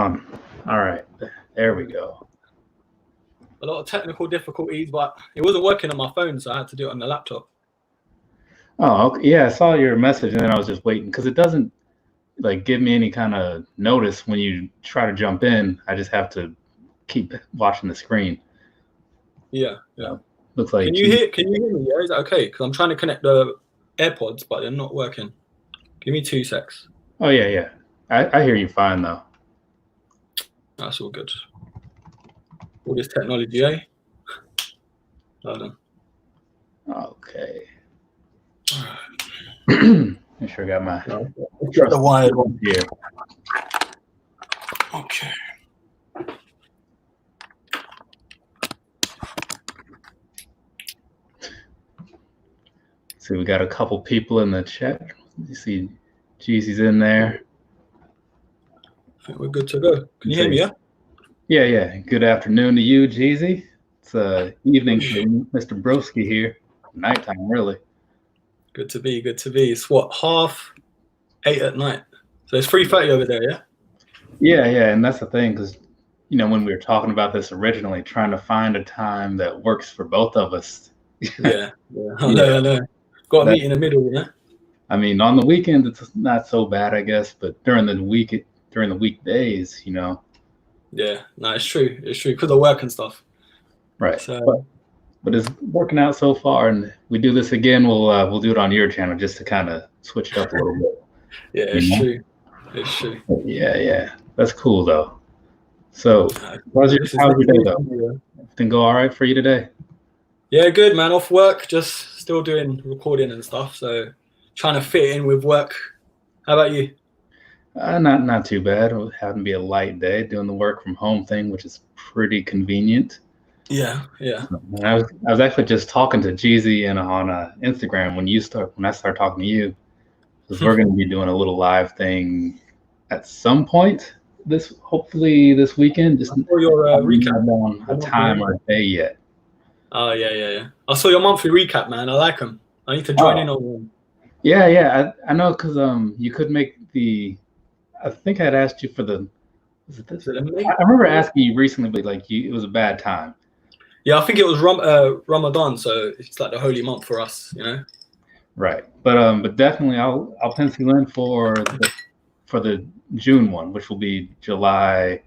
All right, there we go. A lot of technical difficulties, but it wasn't working on my phone, so I had to do it on the laptop. Oh, okay. Yeah, I saw your message, and then I was just waiting because it doesn't like give me any kind of notice when you try to jump in. I just have to keep watching the screen. Yeah. Looks like. Can you hear me? Yeah, is that okay? Because I'm trying to connect the AirPods, but they're not working. Give me 2 secs. Oh yeah. I hear you fine though. That's all good. All this technology, eh? Hold on. Okay. Make sure I got my the wired one here. Okay. So we got a couple people in the chat. You see Jeezy's in there. I think we're good to go. Can you hear me, yeah? Yeah. Good afternoon to you, Jeezy. It's evening for Mr. Broski here. Nighttime, really. Good to be. It's what, 8:30 at night? So it's 3:30 over there, yeah? Yeah, and that's the thing, because when we were talking about this originally, trying to find a time that works for both of us. Yeah. I know. Got to meet in the middle, yeah? I mean, on the weekend it's not so bad, I guess, but during the weekdays, Yeah, no, it's true because of work and stuff. Right. So, but it's working out so far, and we do this again. We'll do it on your channel just to kind of switch it up a little bit. Yeah, it's true. Yeah. That's cool though. So, how's your day though? Everything go all right for you today? Yeah, good man. Off work, just still doing recording and stuff. So, trying to fit in with work. How about you? Not too bad. It happened to be a light day, doing the work from home thing, which is pretty convenient. Yeah. And I was actually just talking to Jeezy and on Instagram when I started talking to you, because we're going to be doing a little live thing at some point hopefully this weekend. Just for your recap on a time or a day yet. Oh yeah. I saw your monthly recap, man. I like them. I need to join in on them. Yeah. I know because you could make the. I think I'd asked you for the. Was it this? I remember asking you recently, but it was a bad time. Yeah, I think it was Ramadan, so it's like the holy month for us, Right, but definitely I'll pencil in for the June one, which will be July.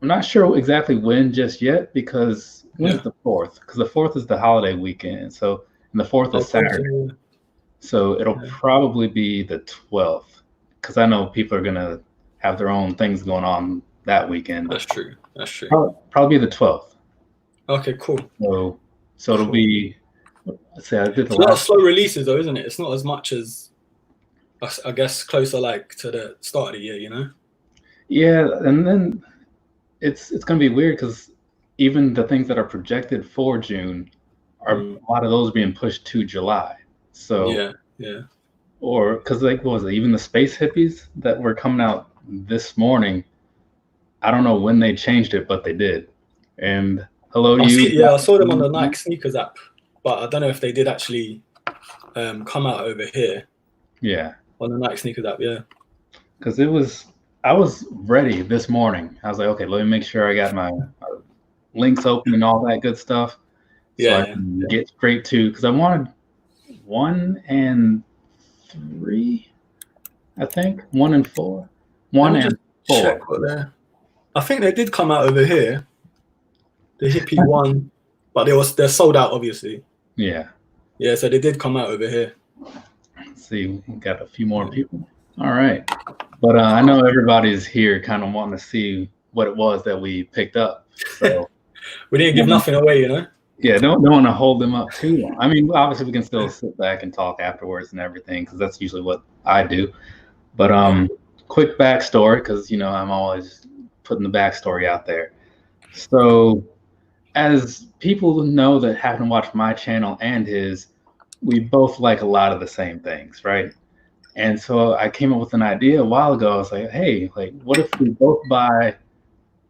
I'm not sure exactly when just yet, because when's the 4th? Because the 4th is the holiday weekend, and the 4th is Saturday. So it'll probably be the 12th, because I know people are gonna have their own things going on that weekend. That's true. Probably the 12th. Okay, cool. So it'll be. Let's say I did a lot of slow releases, though, isn't it? It's not as much as, I guess, closer to the start of the year, Yeah, and then it's gonna be weird because even the things that are projected for June are a lot of those being pushed to July. So yeah. Or because what was it? Even the space hippies that were coming out this morning, I don't know when they changed it, but they did. And hello to you. I saw them on the Nike sneakers app, but I don't know if they did actually come out over here. Yeah. On the Nike sneakers app, yeah. Because I was ready this morning. I was like, okay, let me make sure I got my links open and all that good stuff. So I can get straight to, because I wanted 1 and 3, I think 1 and 4. 1 and 4. Check what I think they did come out over here. The hippie one, but they're sold out, obviously. Yeah. Yeah, so they did come out over here. Let's see, we got a few more people. All right, but I know everybody's here kind of wanting to see what it was that we picked up. So we didn't give nothing away, Yeah, don't want to hold them up too long. I mean, obviously we can still sit back and talk afterwards and everything, because that's usually what I do. But quick backstory, because I'm always putting the backstory out there. So, as people know that haven't watched my channel and his, we both like a lot of the same things, right? And so I came up with an idea a while ago. I was like, hey, what if we both buy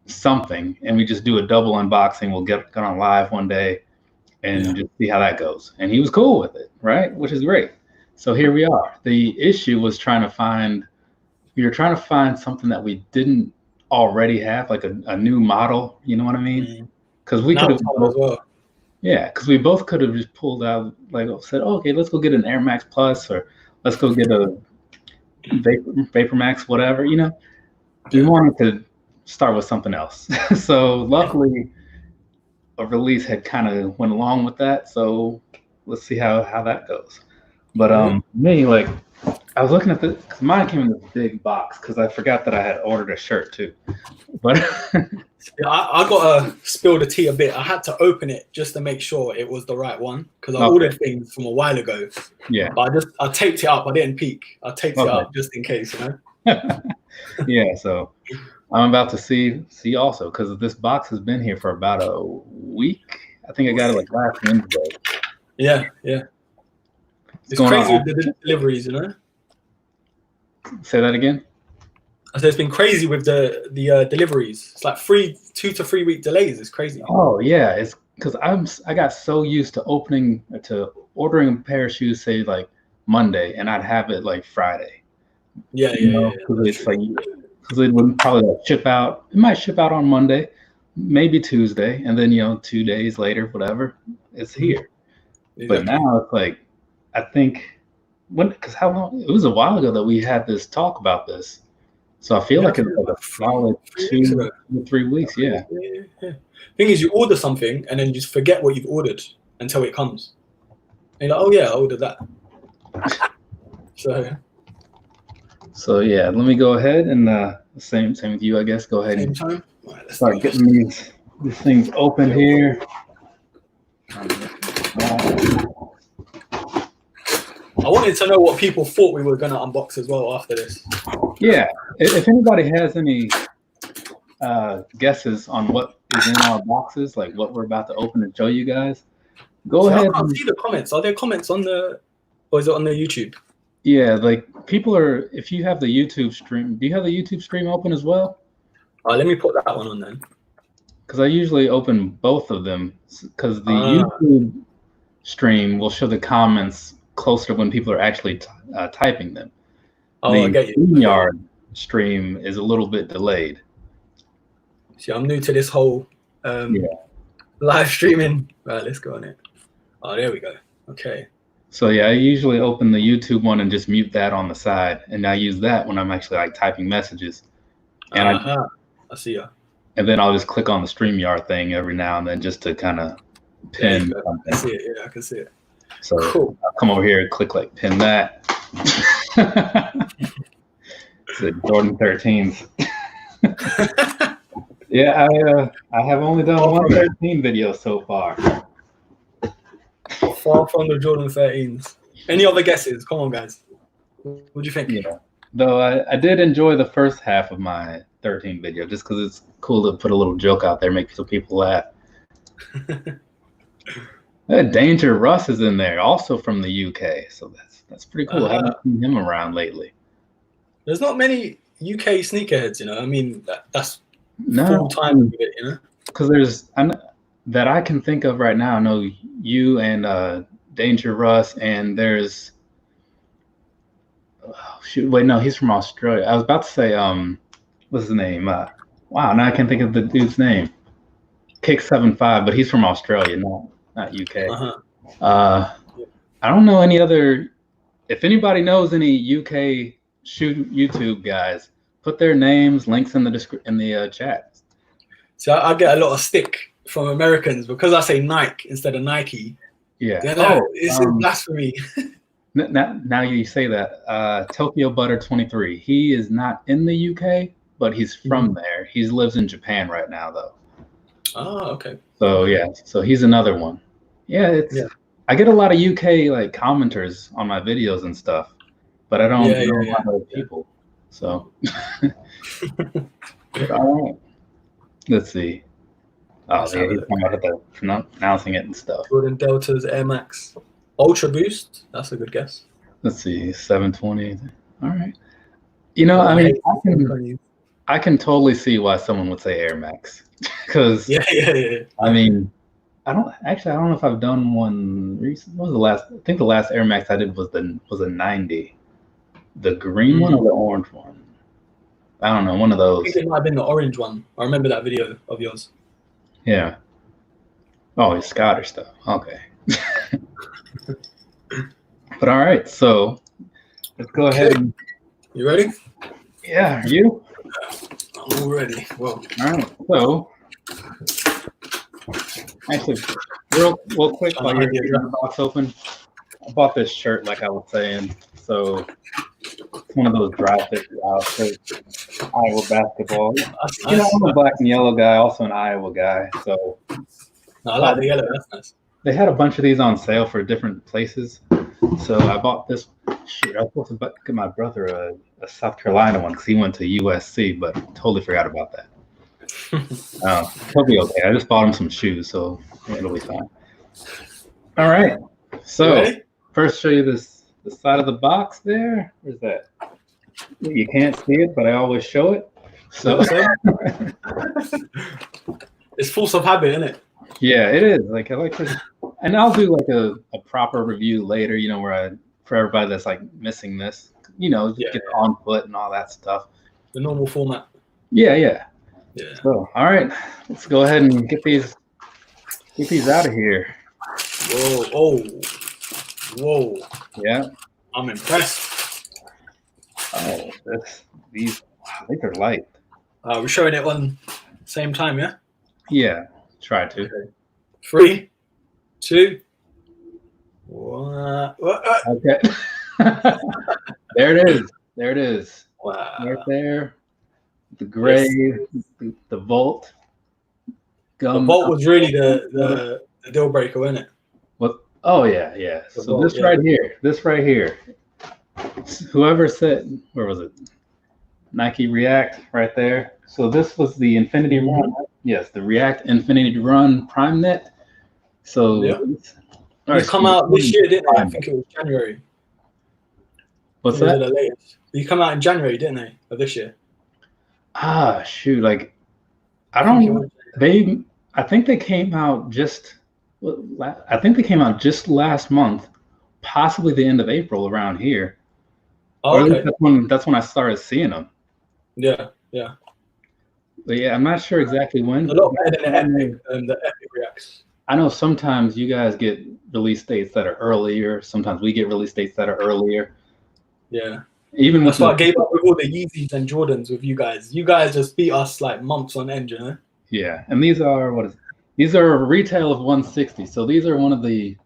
something and we just do a double unboxing? We'll get on live one day and just see how that goes. And he was cool with it, right? Which is great. So here we are. The issue was trying to find something that we didn't already have like a new model. You know what I mean? Because we Now could have it's hard as well. yeah, because we both could have just pulled out, like said, oh, okay, let's go get an Air Max Plus, or let's go get a Vapor Max, whatever. You know, we wanted to start with something else. So luckily, a release had kind of went along with that. So let's see how that goes. But me, like, I was looking at this because mine came in this big box because I forgot that I had ordered a shirt too. But yeah, I got to spill the tea a bit. I had to open it just to make sure it was the right one because I ordered things from a while ago. Yeah. But I taped it up. I didn't peek. I taped it up just in case, you know. Yeah. So I'm about to see also because this box has been here for about a week. I think I got it like last Wednesday. Yeah. It's crazy with the deliveries, you know. Say that again. I said it's been crazy with the deliveries. It's like 2 to 3 week delays. It's crazy. Oh yeah, it's because I got so used to ordering a pair of shoes, say like Monday, and I'd have it like Friday. Yeah. Because it's like because it would probably like ship out. It might ship out on Monday, maybe Tuesday, and then 2 days later, whatever, it's here. Exactly. But now it's like I think because how long? It was a while ago that we had this talk about this. So I feel like it's like a solid 2 to 3 weeks. Yeah. Thing is, you order something and then you just forget what you've ordered until it comes. And you're like, oh yeah, I ordered that. So yeah, let me go ahead and same with you, I guess. Go ahead and start getting these things open here. I wanted to know what people thought we were going to unbox as well after this. Yeah, if anybody has any guesses on what is in our boxes, like what we're about to open and show you guys, go ahead. I can't see the comments. Are there comments on or is it on the YouTube? Yeah, like people are, if you have the YouTube stream, do you have the YouTube stream open as well? Let me put that one on then. Because I usually open both of them because the YouTube stream will show the comments closer when people are actually typing them. I get you. StreamYard stream is a little bit delayed. See, I'm new to this whole live streaming. Right, let's go on it. Oh, there we go. Okay. So yeah, I usually open the YouTube one and just mute that on the side, and I use that when I'm actually like typing messages. And I see ya. And then I'll just click on the StreamYard thing every now and then just to kind of pin something. I see it. Yeah, I can see it. So cool. I'll come over here and click like pin that. It's a Jordan 13s. Yeah, I have only done one 13 video so far. Far from the Jordan 13s. Any other guesses? Come on, guys. What do you think? Yeah. Though I did enjoy the first half of my 13 video just because it's cool to put a little joke out there, make some people laugh. Danger Russ is in there, also from the UK, so that's pretty cool. I haven't seen him around lately. There's not many UK sneakerheads, I mean, that's full time with it, Because that I can think of right now. I know you and Danger Russ, and there's he's from Australia. I was about to say what's his name? Wow, now I can't think of the dude's name. Kick75, but he's from Australia, not UK. I don't know any other. If anybody knows any UK YouTube guys, put their names, links in the chat. So I get a lot of stick from Americans because I say Nike instead of Nike. Yeah. It's blasphemy. Now you say that. Tokyo Butter 23. He is not in the UK, but he's from there. He lives in Japan right now, though. Oh, okay. So yeah, so he's another one. Yeah, I get a lot of UK like commenters on my videos and stuff, but I don't know a lot of people. So all right. Let's see. Oh yeah, he's talking about the pronouncing it and stuff. Jordan Delta's Air Max Ultraboost. That's a good guess. Let's see, 720. All right. I mean, I can totally see why someone would say Air Max because I mean, I don't know if I've done one recently. What was the last? I think the last Air Max I did was a 90, the green one or the orange one. I don't know, one of I those. think it might have been the orange one. I remember that video of yours. Yeah. Oh, it's Scottish stuff. Okay. But all right, so let's go ahead and. You ready? Yeah, are you? I'm all ready. Well, all right. So, actually, real quick while you're getting the box open, I bought this shirt, like I was saying. So, it's one of those dry fit shirts. Iowa basketball. You know, I'm a black and yellow guy, also an Iowa guy. So, I like the yellow. That's nice. They had a bunch of these on sale for different places. So I bought this. Shoot, I was supposed to get my brother a South Carolina one because he went to USC, but totally forgot about that. He'll be okay. I just bought him some shoes, so it'll be fine. All right. So first, show you the side of the box there. Where's that? You can't see it, but I always show it. So it's force of habit, isn't it? Yeah, it is. Like I like to, and I'll do like a proper review later. You know, where for everybody that's like missing this, you know, get on foot and all that stuff. The normal format. Yeah. So, all right, let's go ahead and get these out of here. Whoa. Yeah. I'm impressed. Oh, these, I think they're light. We're showing it on same time, yeah? Yeah. Try to. Okay. 3, 2, 1. Okay. There it is. Wow. Right there. The gray, the Volt. Gum. The Volt was really the deal breaker, wasn't it? What? Oh yeah. So Volt, this right here. Whoever said, where was it? Nike React right there. So this was the Infinity Run. Yes, the React Infinity Run Prime Knit. So it's come out this year, didn't they? I think it was January. What's that? The latest. They come out in January, didn't they, of this year? Shoot, like I don't. I think they came out just. I think they came out just last month, possibly the end of April around here. Oh, okay. That's when I started seeing them. Yeah. But yeah, I'm not sure exactly when. A lot better than the Epic Reacts. I know sometimes you guys get release dates that are earlier. Sometimes we get release dates that are earlier. Yeah. Even that's why I gave up with all the Yeezys and Jordans with you guys. You guys just beat us like months on end, you know? Yeah, and these are these are a retail of 160. So these are one of the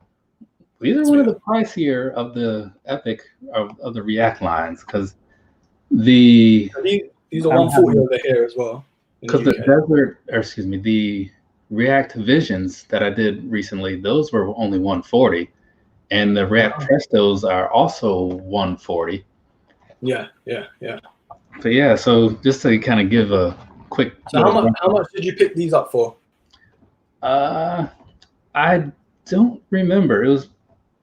pricier of the Epic of the React lines because these are 140 over here as well. Because the React Visions that I did recently, those were only 140, and the React Prestos are also 140. Yeah. So yeah, so just to kind of give a quick. So how much did you pick these up for? I don't remember. It was,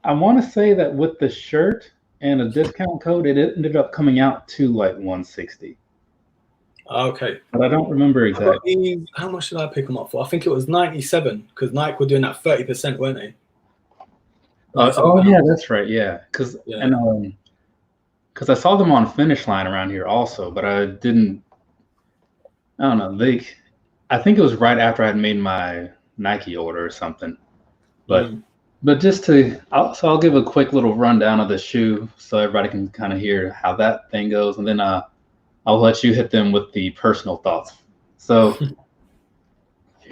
I want to say that with the shirt and a discount code, it ended up coming out to like 160. Okay. But I don't remember exactly. How much did I pick them up for? I think it was 97 because Nike were doing that 30%, weren't they? Yeah, that's right. Yeah, because I saw them on Finish Line around here also, but I don't know. I think it was right after I had made my Nike order or something. But I'll give a quick little rundown of the shoe so everybody can kind of hear how that thing goes, and then I'll let you hit them with the personal thoughts. So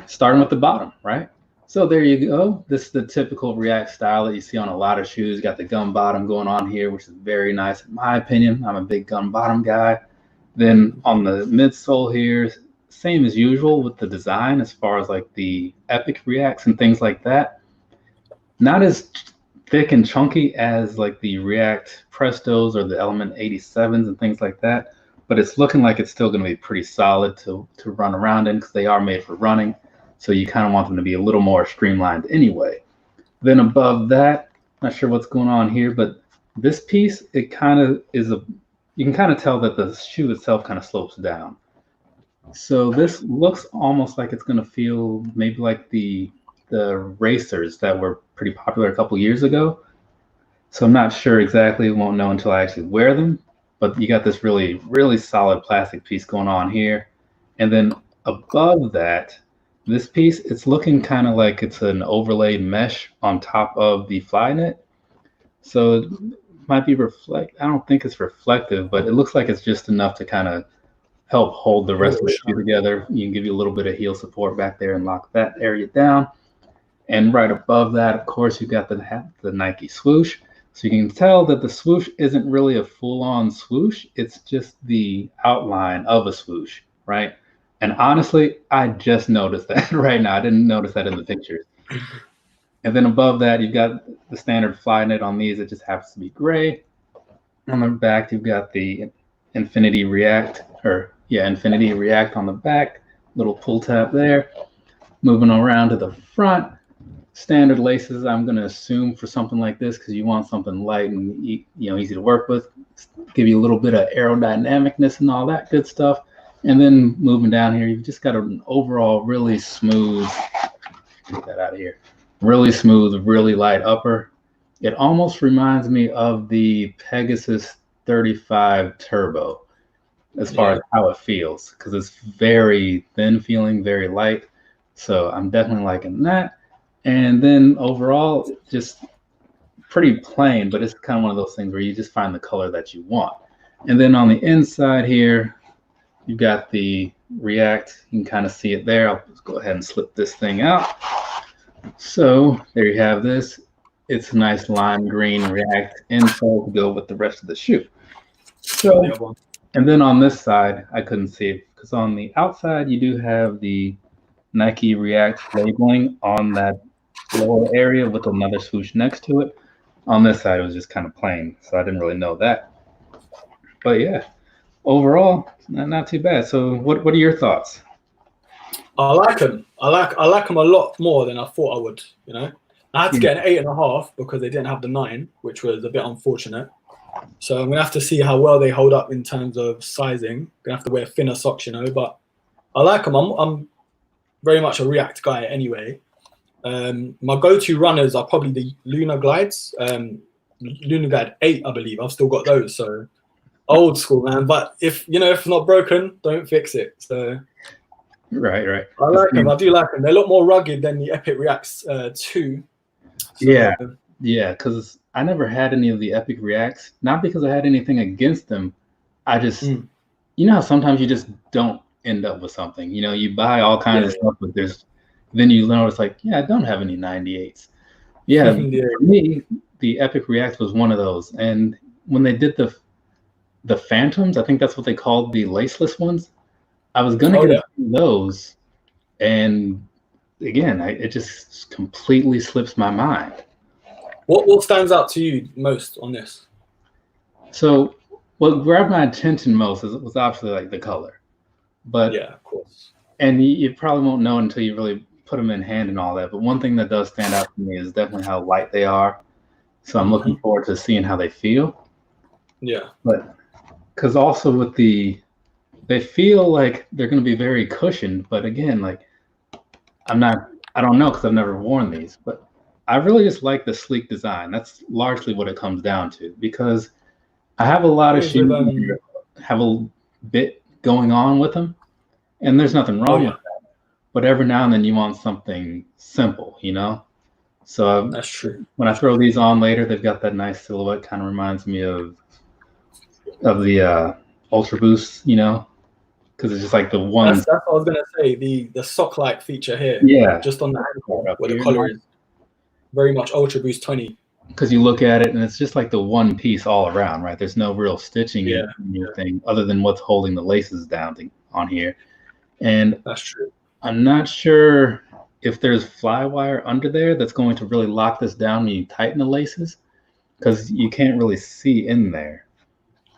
starting with the bottom, right? So there you go. This is the typical React style that you see on a lot of shoes. You got the gum bottom going on here, which is very nice in my opinion. I'm a big gum bottom guy. Then on the midsole here, same as usual with the design as far as like the Epic Reacts and things like that. Not as thick and chunky as like the React Prestos or the Element 87s and things like that. But it's looking like it's still going to be pretty solid to run around in because they are made for running. So you kind of want them to be a little more streamlined anyway. Then above that, not sure what's going on here, but this piece, it kind of is you can kind of tell that the shoe itself kind of slopes down. So this looks almost like it's going to feel maybe like the racers that were pretty popular a couple years ago. So I'm not sure exactly, won't know until I actually wear them. but you got this really, really solid plastic piece going on here. And then above that, this piece, it's looking kind of like it's an overlaid mesh on top of the Flyknit. So it might be I don't think it's reflective, but it looks like it's just enough to kind of help hold the rest of the shoe together. You can give you a little bit of heel support back there and lock that area down. And right above that, of course, you've got the Nike swoosh. So you can tell that the swoosh isn't really a full-on swoosh. It's just the outline of a swoosh, right? And honestly, I just noticed that right now. I didn't notice that in the pictures. And then above that, you've got the standard Flyknit on these. It just happens to be gray. On the back, you've got the Infinity React on the back. Little pull tab there. Moving around to the front. Standard laces, I'm going to assume for something like this, because you want something light and easy to work with, give you a little bit of aerodynamicness and all that good stuff. And then moving down here, you've just got an overall really smooth, get that out of here, really smooth, really light upper. It almost reminds me of the Pegasus 35 Turbo as far as how it feels, because it's very thin feeling, very light. So I'm definitely liking that. And then overall, just pretty plain, but it's kind of one of those things where you just find the color that you want. And then on the inside here, you've got the React. You can kind of see it there. I'll just go ahead and slip this thing out. So there you have this. It's a nice lime green React insole to go with the rest of the shoe. So, and then on this side, I couldn't see it because on the outside, you do have the Nike React labeling on that lower area with another swoosh next to it. On this side, it was just kind of plain, so I didn't really know that. But yeah, overall, not too bad. So what are your thoughts? I like them. I like them a lot more than I thought I would. I had to get an 8.5 because they didn't have the 9, which was a bit unfortunate. So I'm gonna have to see how well they hold up in terms of sizing. Gonna have to wear thinner socks, but I like them. I'm very much a React guy anyway. My go-to runners are probably the Lunar Glides. Lunar Glide 8, I believe. I've still got those, so old school, man. But if it's not broken, don't fix it. So right. I like them. I do like them. They're a lot more rugged than the Epic Reacts 2. So, yeah, because I never had any of the Epic Reacts. Not because I had anything against them. I just, how sometimes you just don't end up with something. You buy all kinds of stuff, but then you notice I don't have any 98s. Yeah, for me, the Epic React was one of those. And when they did the Phantoms, I think that's what they called the laceless ones. I was gonna get those, and again, it just completely slips my mind. What stands out to you most on this? So what grabbed my attention most was obviously like the color, but yeah, of course. And you probably won't know until you really put them in hand and all that. But one thing that does stand out to me is definitely how light they are. So I'm looking forward to seeing how they feel. Yeah. But because also with they feel like they're going to be very cushioned. But again, I don't know because I've never worn these. But I really just like the sleek design. That's largely what it comes down to, because I have a lot of shoes that have a bit going on with them. And there's nothing wrong with that. But every now and then you want something simple, So that's true. When I throw these on later, they've got that nice silhouette. Kind of reminds me of the Ultraboost, because it's just like the one. That's what I was gonna say. The sock-like feature here. Yeah. Just on the ankle where the collar is. Very much Ultraboost 20. Because you look at it and it's just like the one piece all around, right? There's no real stitching in anything other than what's holding the laces down on here. And that's true. I'm not sure if there's fly wire under there that's going to really lock this down when you tighten the laces, because you can't really see in there.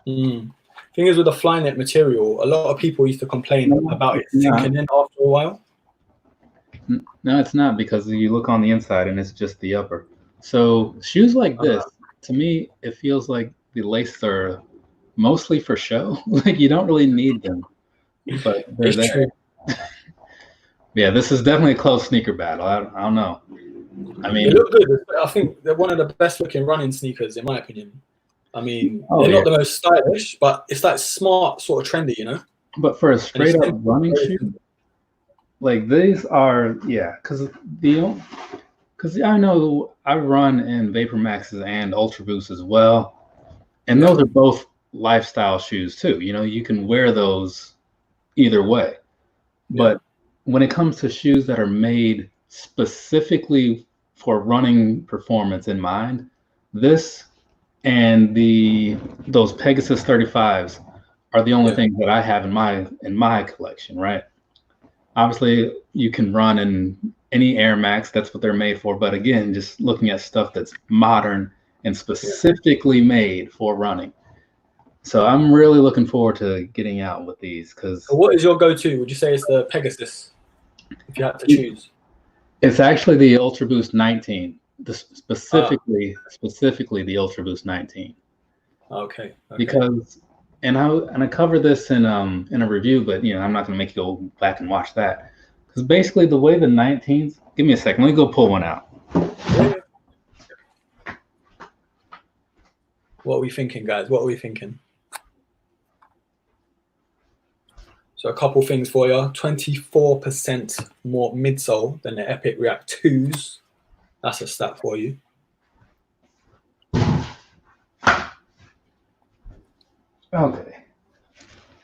Thing is, with the Flyknit material, a lot of people used to complain about it sinking in after a while. No, it's not, because you look on the inside and it's just the upper. So shoes like this, to me, it feels like the laces are mostly for show. You don't really need them, but they're there. True. Yeah, this is definitely a close sneaker battle. I don't know. I mean, they look good. I think they're one of the best looking running sneakers, in my opinion. I mean, they're not the most stylish, but it's like smart, sort of trendy, you know. But for a straight up running shoe, like these are, because I know I run in Vapor Maxes and Ultra Boosts as well, and those are both lifestyle shoes too. You know, you can wear those either way. But when it comes to shoes that are made specifically for running performance in mind, this and those Pegasus 35s are the only things that I have in my collection, right? Obviously, you can run in any Air Max. That's what they're made for. But again, just looking at stuff that's modern and specifically made for running. So I'm really looking forward to getting out with these. Because what is your go-to? Would you say it's the Pegasus, if you had to choose? It's actually the Ultraboost 19, specifically the Ultraboost 19. Okay. Because I cover this in a review, but you know I'm not going to make you go back and watch that. Because basically the way the 19s. Give me a second. Let me go pull one out. What are we thinking, guys? What are we thinking? So a couple things for you. 24% more midsole than the Epic React 2s. That's a stat for you. Okay.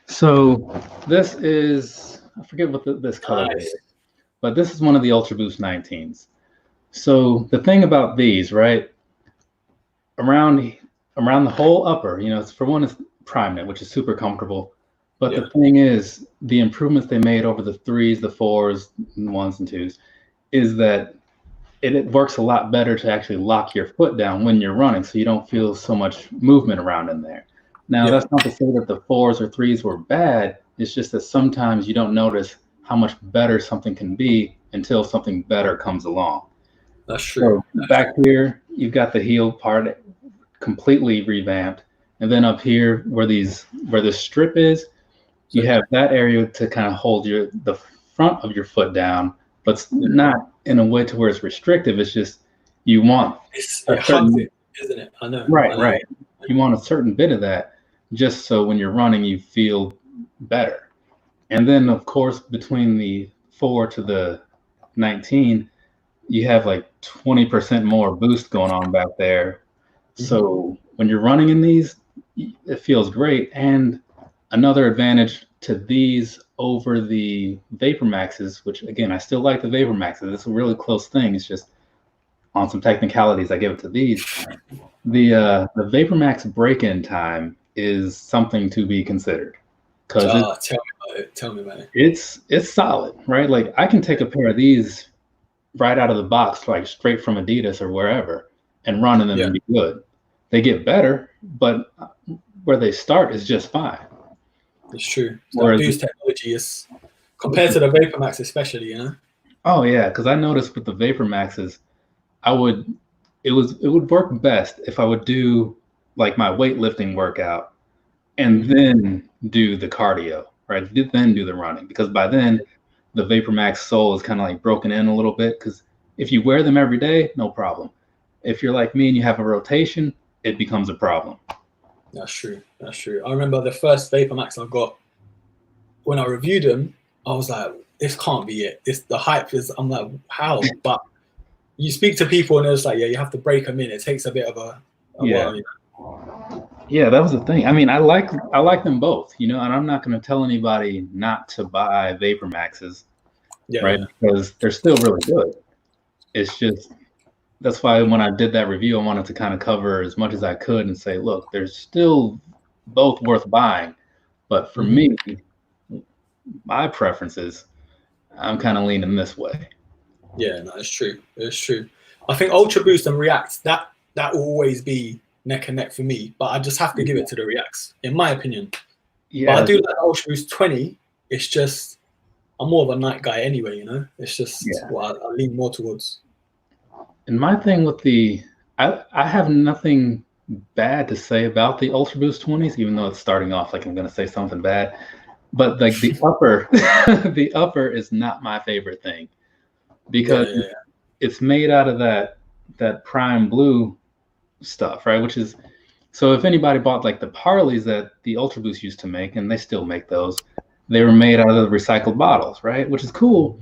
So this is, I forget what this color is, but this is one of the Ultraboost 19s. So the thing about these, right, around the whole upper, you know, it's for one, it's Prime Knit, which is super comfortable. But the thing is, the improvements they made over the 3s, the 4s, and 1s and 2s, is that it works a lot better to actually lock your foot down when you're running, so you don't feel so much movement around in there. Now, that's not to say that the 4s or 3s were bad. It's just that sometimes you don't notice how much better something can be until something better comes along. That's true. So back here, you've got the heel part completely revamped, and then up here where the strip is, you have that area to kind of hold the front of your foot down, but not in a way to where it's restrictive. It's just you want it hugs it, isn't it? I know. Right. You want a certain bit of that, just so when you're running, you feel better. And then, of course, between the 4 to the 19, you have like 20% more boost going on back there. So when you're running in these, it feels great. And another advantage to these over the Vapor Maxes, which again, I still like the Vapor Maxes. It's a really close thing. It's just on some technicalities, I give it to these. The Vapor Max break-in time is something to be considered. Tell me about it. It's solid, right? Like I can take a pair of these right out of the box, like straight from Adidas or wherever, and run in them and be good. They get better, but where they start is just fine. It's true. So boost technology is compared to the Vapor Max, especially, you know. Oh yeah, because I noticed with the Vapor Maxes, it would work best if I would do like my weightlifting workout and then do the cardio, right? Then do the running, because by then the Vapor Max sole is kind of like broken in a little bit. Because if you wear them every day, no problem. If you're like me and you have a rotation, it becomes a problem. That's true. I remember the first Vapor Max I got, when I reviewed them, I was like, this can't be it. The hype is, I'm like, how? But you speak to people and it's like, you have to break them in. It takes a bit of a while, you know? Yeah, that was the thing. I mean, I like them both, you know, and I'm not going to tell anybody not to buy Vapor Maxes, right? Because they're still really good. It's just, that's why when I did that review, I wanted to kind of cover as much as I could and say, look, they're still both worth buying. But for me, my preferences, I'm kind of leaning this way. Yeah, no, it's true. It's true. I think Ultra Boost and React, that will always be neck and neck for me. But I just have to give it to the Reacts, in my opinion. Yeah. But I do like the Ultra Boost 20. It's just, I'm more of a night guy anyway, you know? It's just what I lean more towards. And my thing with I have nothing bad to say about the Ultra Boost 20s, even though it's starting off like I'm going to say something bad. But like the upper, the upper is not my favorite thing, because it's made out of that prime blue stuff, right? Which is So if anybody bought like the Parleys that the Ultraboost used to make, and they still make those, they were made out of recycled bottles, right? Which is cool,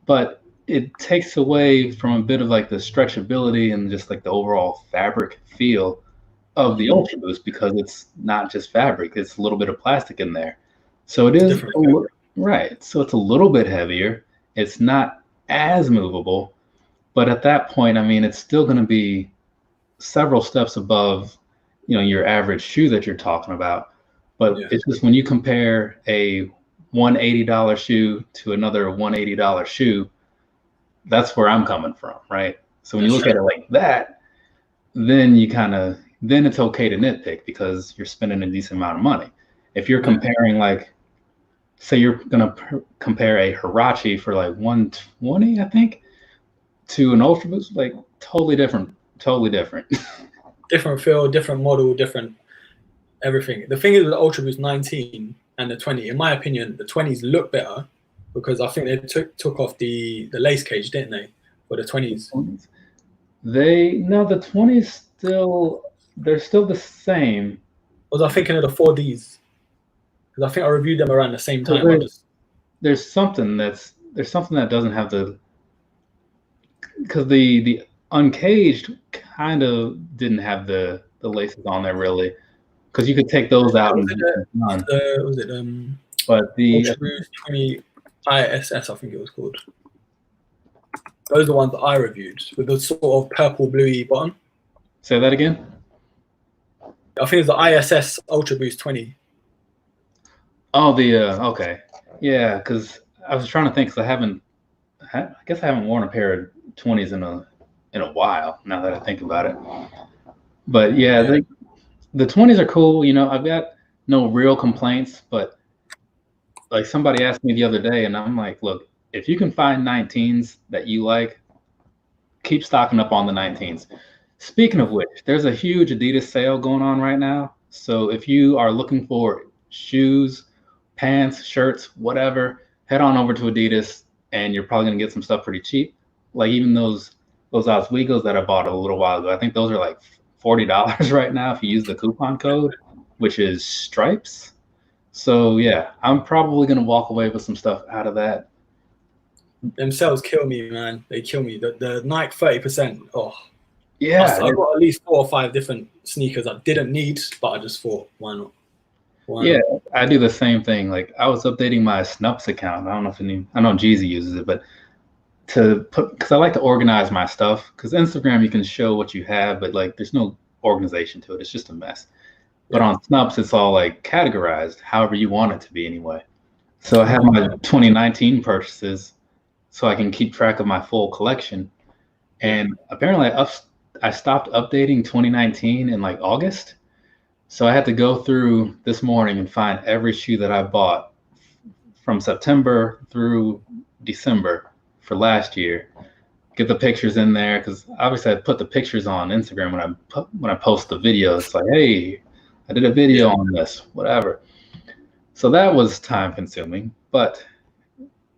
but it takes away from a bit of like the stretchability and just like the overall fabric feel of the Ultraboost, because it's not just fabric, it's a little bit of plastic in there. So it is right. So it's a little bit heavier. It's not as movable, but at that point, I mean, it's still going to be several steps above, you know, your average shoe that you're talking about. But it's just when you compare a $180 shoe to another $180 shoe, that's where I'm coming from, right? So when you look at it like that, then you kind of, then it's okay to nitpick because you're spending a decent amount of money. If you're comparing, like, say you're gonna compare a Hirachi for like 120, I think, to an Ultraboost, like totally different. Different feel, different model, different everything. The thing is with the Ultraboost 19 and the 20, in my opinion, the 20s look better because I think they took off the lace cage, didn't they, for the 20s? The 20s still, they're still the same. Was I thinking of the 4Ds? Because I think I reviewed them around the same time. So there's something that doesn't have the, because the Uncaged kind of didn't have the laces on there really, because you could take those out. But the Ultraboost 20 ISS, I think it was called. Those are the ones that I reviewed with the sort of purple bluey bottom. Say that again. I think it's the ISS Ultraboost 20. Oh, okay, yeah. Because I was trying to think, because I guess I haven't worn a pair of 20s in a while. Now that I think about it, but yeah, the 20s are cool. You know, I've got no real complaints, but like somebody asked me the other day, and I'm like, look, if you can find 19s that you like, keep stocking up on the 19s. Speaking of which, there's a huge Adidas sale going on right now. So if you are looking for shoes, pants, shirts, whatever, head on over to Adidas, and you're probably gonna get some stuff pretty cheap. Like even those Oswegos that I bought a little while ago, I think those are like $40 right now if you use the coupon code, which is Stripes. So yeah, I'm probably gonna walk away with some stuff out of that. Themselves kill me, man. They kill me. The Nike 30%. Oh, yeah. I've got at least 4 or 5 different sneakers I didn't need, but I just thought, why not? Yeah, I do the same thing. Like I was updating my Snups account. I don't know if I know Jeezy uses it, but because I like to organize my stuff. Because Instagram, you can show what you have, but like there's no organization to it. It's just a mess. But on Snups, it's all like categorized, however you want it to be anyway. So I have my 2019 purchases, so I can keep track of my full collection. And apparently, I stopped updating 2019 in like August. So I had to go through this morning and find every shoe that I bought from September through December for last year. Get the pictures in there, because obviously I put the pictures on Instagram when I post the video. It's like, hey, I did a video on this, whatever. So that was time consuming, but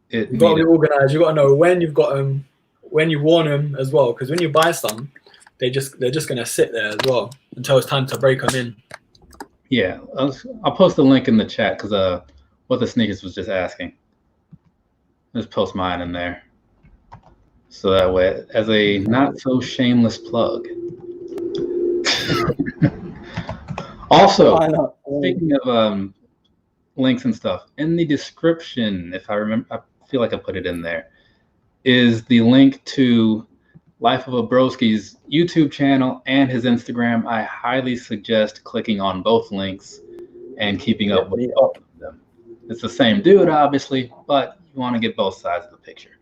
you got to be organized. You got to know when you've got them, when you worn them as well. Because when you buy some, they're just gonna sit there as well until it's time to break them in. Yeah, I'll post the link in the chat, because what the sneakers was just asking. Just post mine in there, so that way, as a not so shameless plug. Also, speaking of links and stuff, in the description, if I remember, I feel like I put it in there, is the link to Life of a Broski's YouTube channel and his Instagram. I highly suggest clicking on both links and keeping up with both of them. It's the same dude, obviously, but you want to get both sides of the picture.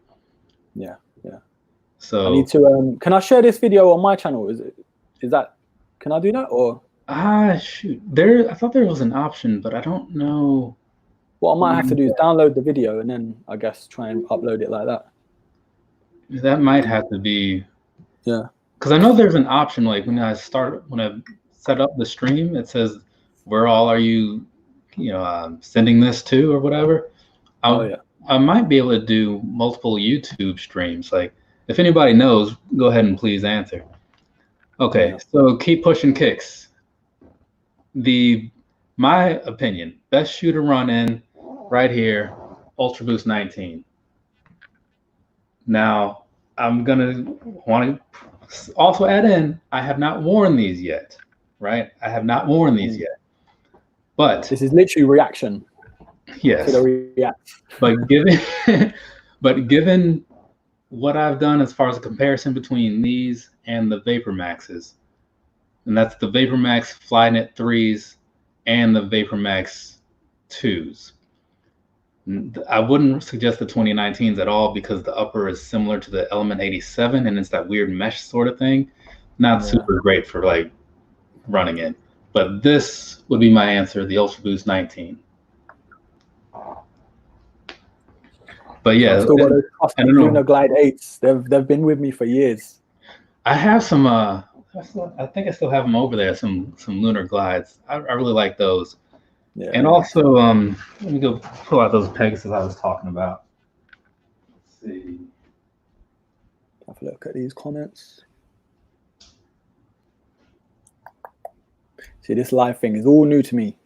Yeah. So I need to. Can I share this video on my channel? Is that? Can I do that or? Shoot. I thought there was an option, but I don't know. What I might have to do is download the video and then I guess try and upload it like that. That might have to be. Yeah. Because I know there's an option, like when I set up the stream, it says, where all are you sending this to or whatever. I might be able to do multiple YouTube streams. Like if anybody knows, go ahead and please answer. Okay, so keep pushing kicks. my opinion, best shoe to run in right here, Ultraboost 19. Now, I'm gonna want to also add in, I have not worn these yet, right? I have not worn these yet, but this is literally reaction. yes, To the react. but given what I've done as far as a comparison between these and the Vapor Maxes, and that's the Vapor Max Flyknit 3s and the Vapor Max 2s. I wouldn't suggest the 2019s at all because the upper is similar to the Element 87 and it's that weird mesh sort of thing. Not super great for like running in. But this would be my answer, the Ultraboost 19. But yeah, I've still got those Lunar Glide 8s. They've been with me for years. I have some I think I still have them over there, some Lunar Glides. I really like those. Yeah. And also, let me go pull out those Pegasus I was talking about. Let's see. Have a look at these comments. See, this live thing is all new to me.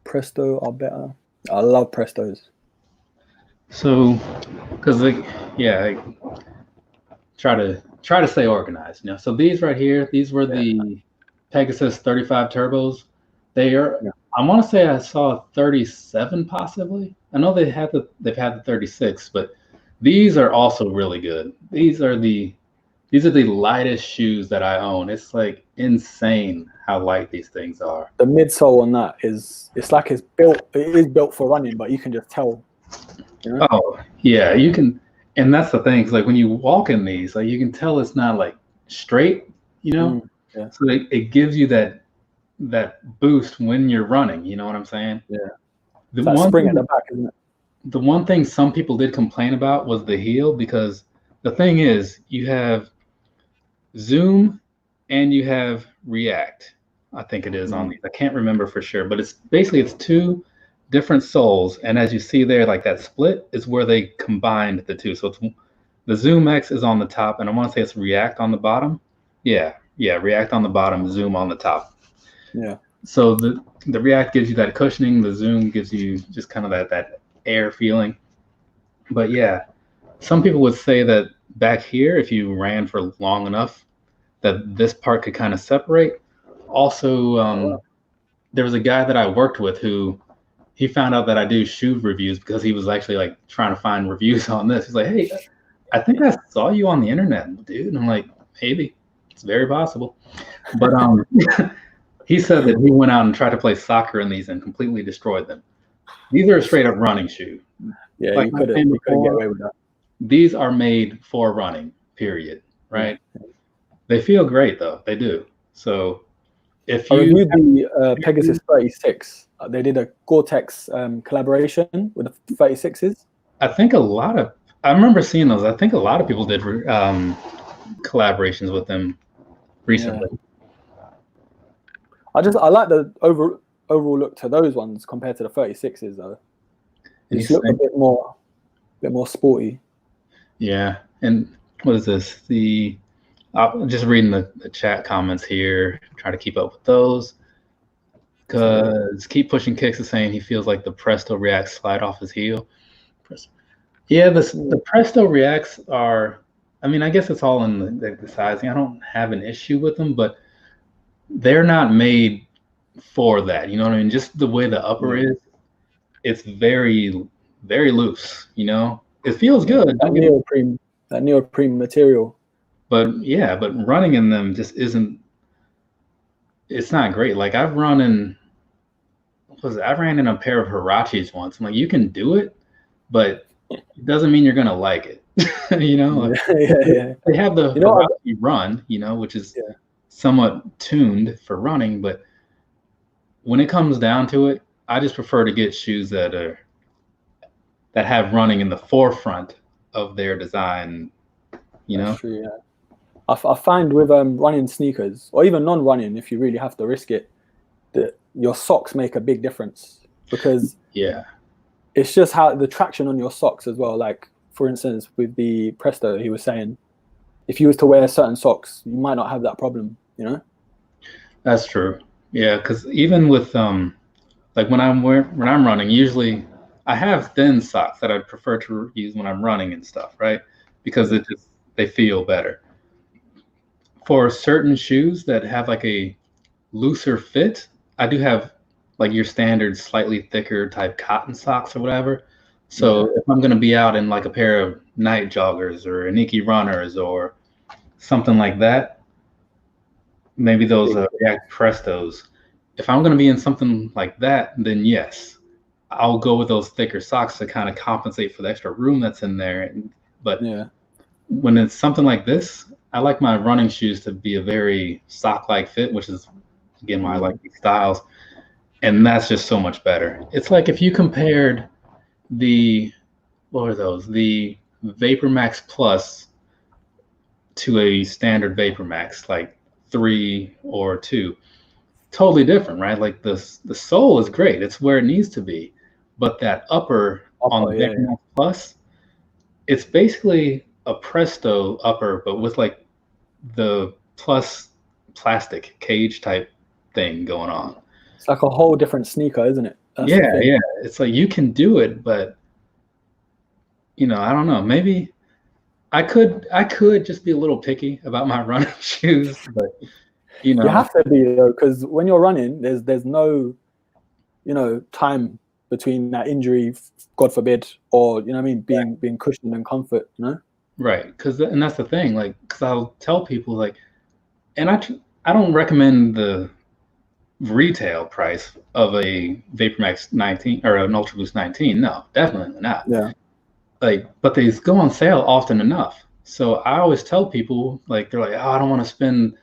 Presto are better. I love Prestos. So, because I try to stay organized. You know, so these right here, these were the Pegasus 35 turbos. They are. Yeah. I want to say I saw 37 possibly. I know they've had the 36, but these are also really good. These are the lightest shoes that I own. It's like insane how light these things are. The midsole on that is built for running, but you can just tell. You know? Oh yeah, you can, and that's the thing. It's like when you walk in these, like you can tell it's not like straight. You know, so it gives you that boost when you're running. You know what I'm saying? Yeah. The one spring at the back, isn't it? The one thing some people did complain about was the heel, because the thing is you have Zoom and you have React. I think it is on these. I can't remember for sure, but it's two different soles, and as you see there, like that split is where they combined the two. So it's the Zoom X is on the top, and I want to say it's React on the bottom. Yeah, React on the bottom, Zoom on the top. Yeah. So the React gives you that cushioning, the Zoom gives you just kind of that air feeling. But yeah, some people would say that back here, if you ran for long enough, that this part could kind of separate. Also, there was a guy that I worked with who he found out that I do shoe reviews because he was actually like trying to find reviews on this. He's like, "Hey, I think I saw you on the internet, dude." And I'm like, "Maybe, it's very possible." But he said that he went out and tried to play soccer in these and completely destroyed them. These are a straight up running shoe. Yeah, like you couldn't get away with that. These are made for running, period. Right? They feel great though. They do. So if you reviewed the Pegasus 36, they did a Gore-Tex collaboration with the 36s. I remember seeing those. I think a lot of people did collaborations with them recently. Yeah. I like the overall look to those ones compared to the 36s though. They just look a bit more sporty. Yeah, and what is this? I'm just reading the chat comments here, try to keep up with those. Because Keep Pushing Kicks is saying he feels like the Presto Reacts slide off his heel. Yeah, the Presto Reacts are, I mean, I guess it's all in the sizing. I don't have an issue with them, but they're not made for that. You know what I mean? Just the way the upper is, it's very, very loose. You know, it feels good. That neoprene material. But yeah, but running in them just isn't. It's not great. Like I ran in a pair of Hirachis once. I'm like, you can do it, but it doesn't mean you're gonna like it. You know, they have the Hirachi run, you know, which is somewhat tuned for running, but when it comes down to it, I just prefer to get shoes that have running in the forefront of their design. You know, that's true, yeah. I find with running sneakers, or even non-running, if you really have to risk it, that your socks make a big difference, because it's just how the traction on your socks as well. Like for instance, with the Presto, he was saying, if you was to wear certain socks, you might not have that problem. You know. That's true. Yeah, because even with like when I'm running, usually I have thin socks that I prefer to use when I'm running and stuff, right? Because they feel better. For certain shoes that have like a looser fit, I do have like your standard slightly thicker type cotton socks or whatever. So if I'm gonna be out in like a pair of night joggers or Nike runners or something like that, maybe those React Prestos. If I'm gonna be in something like that, then yes, I'll go with those thicker socks to kind of compensate for the extra room that's in there. But when it's something like this, I like my running shoes to be a very sock-like fit, which is again why I like these styles. And that's just so much better. It's like if you compared what are those? The Vapor Max Plus to a standard Vapor Max, like 3 or 2. Totally different, right? Like the sole is great. It's where it needs to be. But that upper on the Vapor Max Plus, it's basically a Presto upper, but with like the plus plastic cage type thing going on. It's like a whole different sneaker, isn't it? Yeah. It's like you can do it, but I don't know. Maybe I could just be a little picky about my running shoes, but you have to be though, because when you're running, there's no time between that injury, God forbid, or being cushioned and comfort, Right, and that's the thing, like, because I'll tell people like, and I don't recommend the retail price of a Vapor Max 19 or an Ultraboost 19. No, definitely not. Yeah. Like, but they go on sale often enough. So I always tell people, like, they're like, oh, I don't want to spend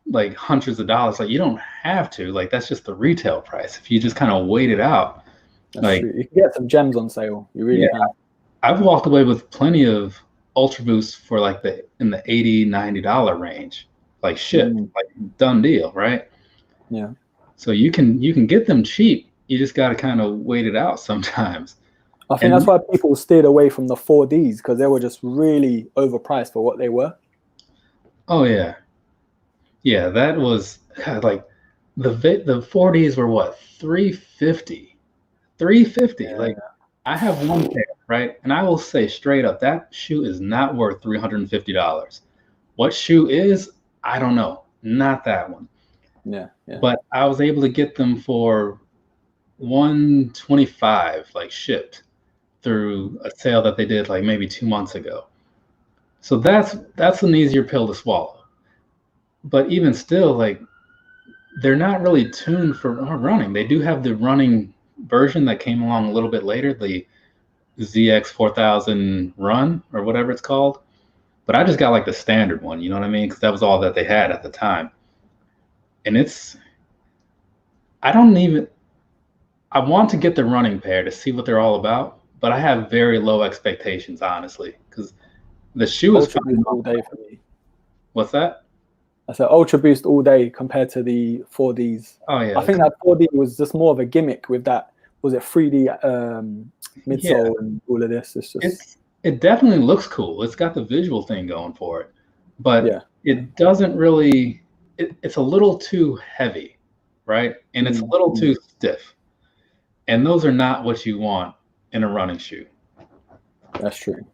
like hundreds of dollars. Like, you don't have to. Like, that's just the retail price. If you just kind of wait it out. That's true. You can get some gems on sale. You really can. I've walked away with plenty of Ultraboosts for like in the $80, $90 range, like like done deal, right? Yeah. So you can get them cheap. You just got to kind of wait it out sometimes. I think that's why people steered away from the 4Ds, because they were just really overpriced for what they were. Oh yeah, yeah. That was like the 4Ds were what, $350. $350. Like I have one pair, right? And I will say straight up, that shoe is not worth $350. What shoe is? I don't know. Not that one. Yeah. But I was able to get them for $125, like shipped through a sale that they did like maybe 2 months ago. So that's an easier pill to swallow. But even still, like, they're not really tuned for running. They do have the running version that came along a little bit later, the ZX 4000 Run or whatever it's called. But I just got like the standard one, you know what I mean? Because that was all that they had at the time. And I want to get the running pair to see what they're all about, but I have very low expectations, honestly, because the shoe is all day for me. What's that? I said Ultraboost all day compared to the 4Ds. Oh yeah. I think that 4D was just more of a gimmick with that. Was it 3D midsole and all of this? It definitely looks cool. It's got the visual thing going for it, but it doesn't really. It's a little too heavy, right? And it's a little too stiff. And those are not what you want in a running shoe. That's true.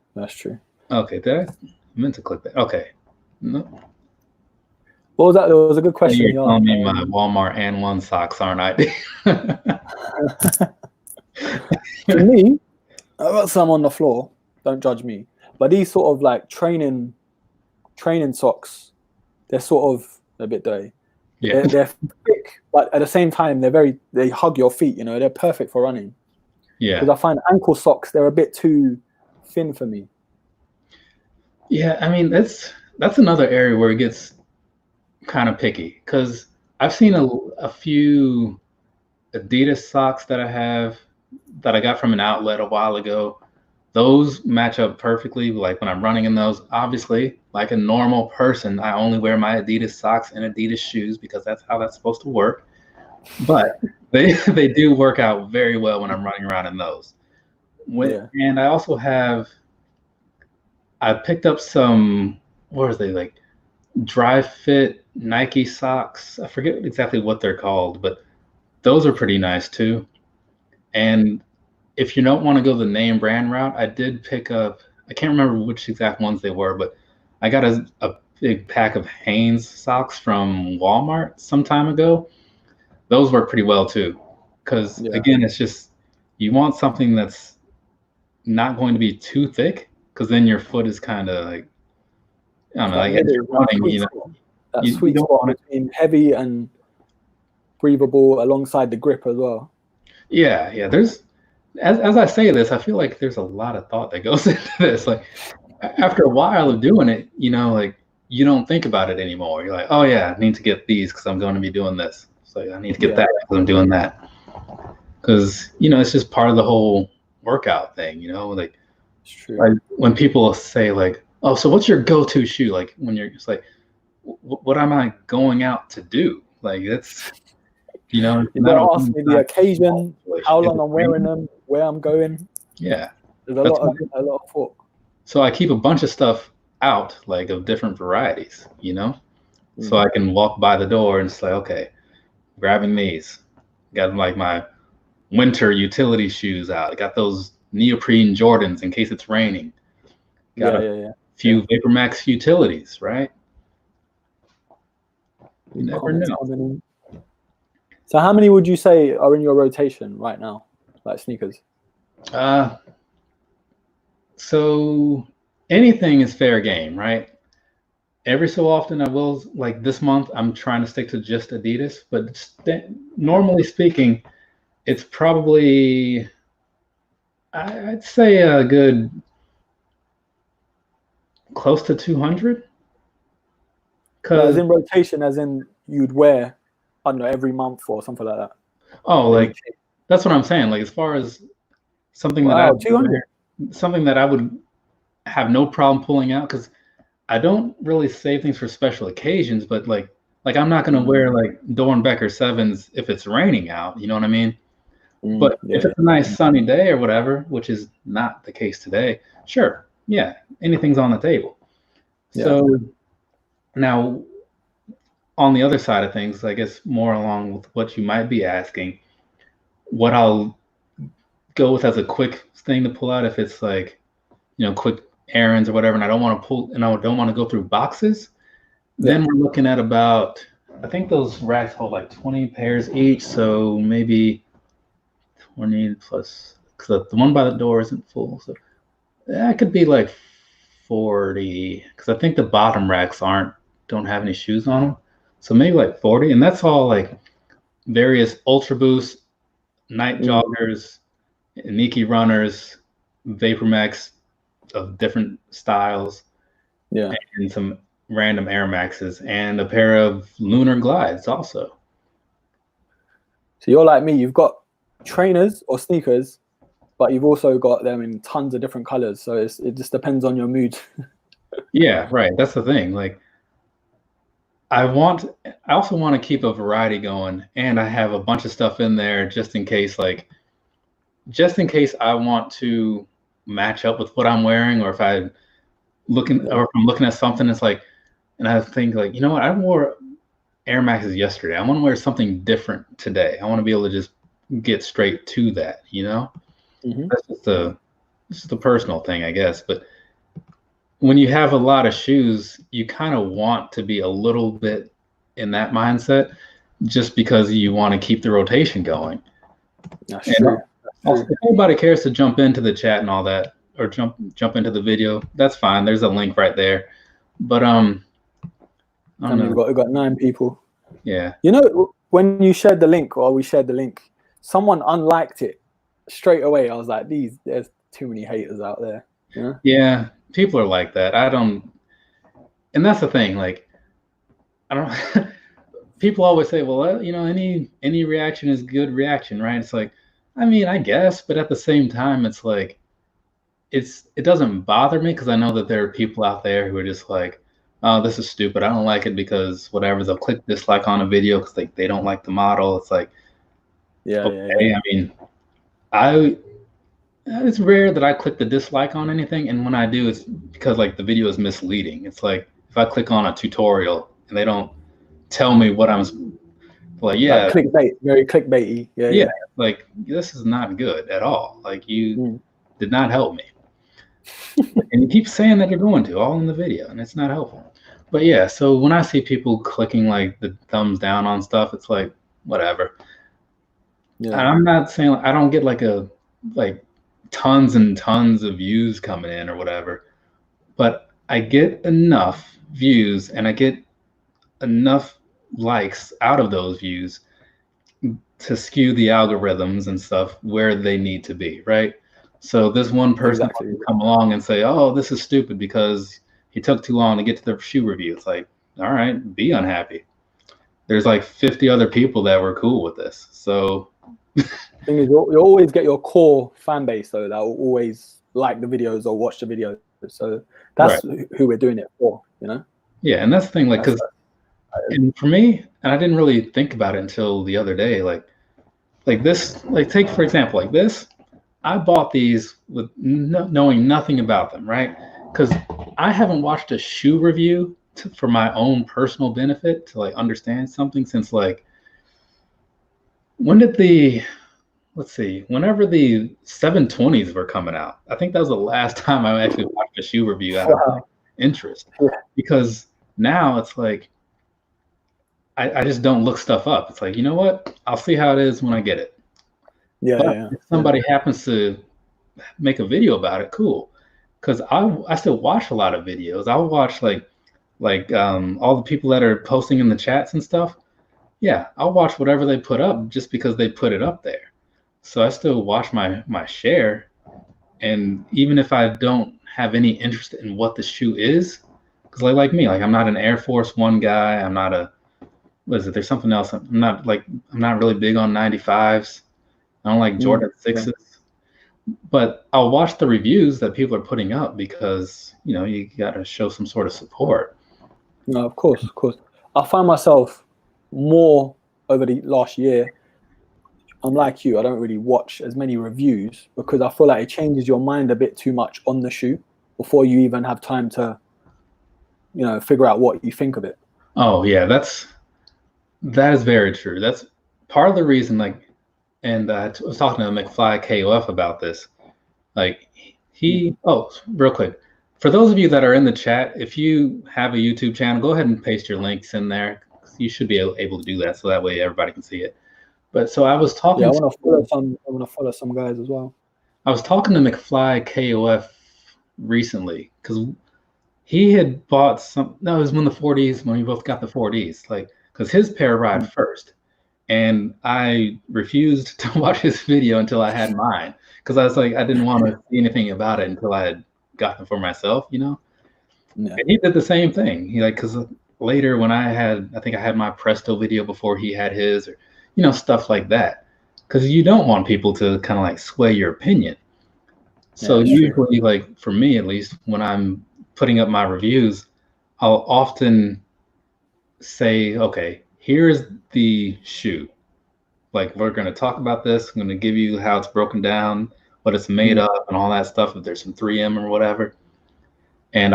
Okay, I meant to click that. Okay. No. What was that? There was a good question. You're telling me my Walmart and One socks aren't ideal. For me, I got some on the floor. Don't judge me. But these sort of like training socks, they're sort of a bit dirty. Yeah. They're thick, but at the same time, they hug your feet. They're perfect for running. Yeah. Because I find ankle socks, they're a bit too thin for me. Yeah, I mean that's another area where it gets kind of picky, because I've seen a few Adidas socks that I got from an outlet a while ago. Those match up perfectly. Like when I'm running in those, obviously, like a normal person, I only wear my Adidas socks and Adidas shoes because that's how that's supposed to work. But they do work out very well when I'm running around in those. And I picked up some, what are they, like dry fit Nike socks. I forget exactly what they're called, but those are pretty nice too. And if you don't want to go the name brand route, I did pick up, I can't remember which exact ones they were, but I got a big pack of Hanes socks from Walmart some time ago. Those work pretty well too. Because again, it's just, you want something that's not going to be too thick, because then your foot is kind of like, I don't know, like as you're running, you know, that sweet spot between heavy and breathable alongside the grip as well. Yeah. There's, as I say this, I feel like there's a lot of thought that goes into this. Like after a while of doing it, you know, like you don't think about it anymore. You're like, oh yeah, I need to get these because I'm going to be doing this. So I need to get that because I'm doing that. Because, you know, it's just part of the whole workout thing, you know, like when people say like, oh, so what's your go-to shoe? Like when you're just like, what am I going out to do? Like that's, you know, you gotta ask me the occasion, how long I'm wearing them, where I'm going. Yeah, there's a lot of thought. So I keep a bunch of stuff out, like of different varieties, you know, so I can walk by the door and say, okay, grabbing these. Got like my winter utility shoes out. I got those neoprene Jordans in case it's raining. Got a few Vapor Max utilities, right? You never know. So how many would you say are in your rotation right now, like sneakers? So anything is fair game, right? Every so often I will, like this month, I'm trying to stick to just Adidas, but normally speaking, it's probably, I'd say a good close to 200. As in rotation, as in you'd wear, I don't know, every month or something like that. Oh, like that's what I'm saying. Like as far as something that 200. Something that I would have no problem pulling out, because I don't really save things for special occasions, but like I'm not gonna wear like Dornbecker 7s if it's raining out, you know what I mean? But if it's a nice sunny day or whatever, which is not the case today, sure, yeah, anything's on the table. So now on the other side of things, I guess more along with what you might be asking, what I'll go with as a quick thing to pull out, if it's like, you know, quick errands or whatever, and I don't want to pull, and I don't want to go through boxes, then we're looking at about, I think those racks hold like 20 pairs each, so maybe 20 plus, because the one by the door isn't full, so that could be like 40, because I think the bottom racks don't have any shoes on them, so maybe like 40, and that's all like various Ultraboost, night joggers, Nike runners, Vapor Max of different styles, and some random Air Maxes, and a pair of Lunar Glides also. So you're like me, you've got trainers or sneakers, but you've also got them in tons of different colors, so it just depends on your mood. Yeah, right, that's the thing. Like I also want to keep a variety going, and I have a bunch of stuff in there just in case I want to match up with what I'm wearing, or if I'm looking at something, it's like, and I think like, you know what, I wore Air Maxes yesterday, I want to wear something different today. I want to be able to just get straight to that, you know. That's just a personal thing, I guess. But when you have a lot of shoes, you kind of want to be a little bit in that mindset, just because you want to keep the rotation going. That's true. Also, if anybody cares to jump into the chat and all that, or jump into the video, that's fine. There's a link right there. But we've got 9 people. Yeah. You know, when you shared the link, or we shared the link, someone unliked it straight away. I was like, there's too many haters out there. Yeah. Yeah, people are like that. And that's the thing. Like, I don't. People always say, well, you know, any reaction is good reaction, right? It's like, I mean, I guess, but at the same time, it's like, it doesn't bother me, because I know that there are people out there who are just like, oh, this is stupid, I don't like it because whatever, they'll click dislike on a video because they don't like the model. It's like, okay. I mean, it's rare that I click the dislike on anything, and when I do, it's because like the video is misleading. It's like, if I click on a tutorial and they don't tell me what I'm like, yeah, like clickbait, very clickbaity. Yeah. Like, this is not good at all. Like, you did not help me. And you keep saying that you're going to, all in the video, and it's not helpful. But yeah, so when I see people clicking like the thumbs down on stuff, it's like, whatever. Yeah. And I'm not saying, I don't get like tons and tons of views coming in or whatever, but I get enough views and I get enough likes out of those views to skew the algorithms and stuff where they need to be, right? So this one person can come along and say, oh, this is stupid because he took too long to get to the shoe review. It's like, all right, be unhappy. There's like 50 other people that were cool with this. So thing is, you always get your core fan base though that will always like the videos or watch the videos. So that's who we're doing it for, you know? Yeah, and that's the thing, like, because and for me, and I didn't really think about it until the other day, like this, like take for example, like this, I bought these with knowing nothing about them, right? Because I haven't watched a shoe review for my own personal benefit to like understand something since like, when did whenever the 720s were coming out, I think that was the last time I actually watched a shoe review out of interest. Because now it's like, I just don't look stuff up. It's like, you know what? I'll see how it is when I get it. But if somebody happens to make a video about it, cool. Because I still watch a lot of videos. I'll watch like all the people that are posting in the chats and stuff. Yeah, I'll watch whatever they put up just because they put it up there. So I still watch my share. And even if I don't have any interest in what the shoe is, because like me, like I'm not an Air Force One guy. I'm not a, what is it? There's something else. I'm not really big on 95s. I don't like Jordan 6s. But I'll watch the reviews that people are putting up because, you know, you got to show some sort of support. No, of course. I find myself more over the last year. I'm like you. I don't really watch as many reviews because I feel like it changes your mind a bit too much on the shoe before you even have time to, you know, figure out what you think of it. Oh yeah, that is very true. That's part of the reason, like, and I was talking to McFly KOF about this. Like real quick, for those of you that are in the chat, if you have a YouTube channel, go ahead and paste your links in there. You should be able to do that, so that way everybody can see it. But so I was talking. Yeah, I want to follow some guys as well. I was talking to McFly KOF recently because he had bought some. No, it was when we both got the 4Ds. Like, because his pair arrived first, and I refused to watch his video until I had mine because I was like, I didn't want to see anything about it until I had gotten them for myself, you know. Yeah. And he did the same thing. He like, because later when I think I had my Presto video before he had his, or you know, stuff like that, because you don't want people to kind of like sway your opinion. So usually, like for me at least, when I'm putting up my reviews, I'll often say, okay, here's the shoe. Like, we're going to talk about this. I'm going to give you how it's broken down, what it's made of, and all that stuff, if there's some 3M or whatever. And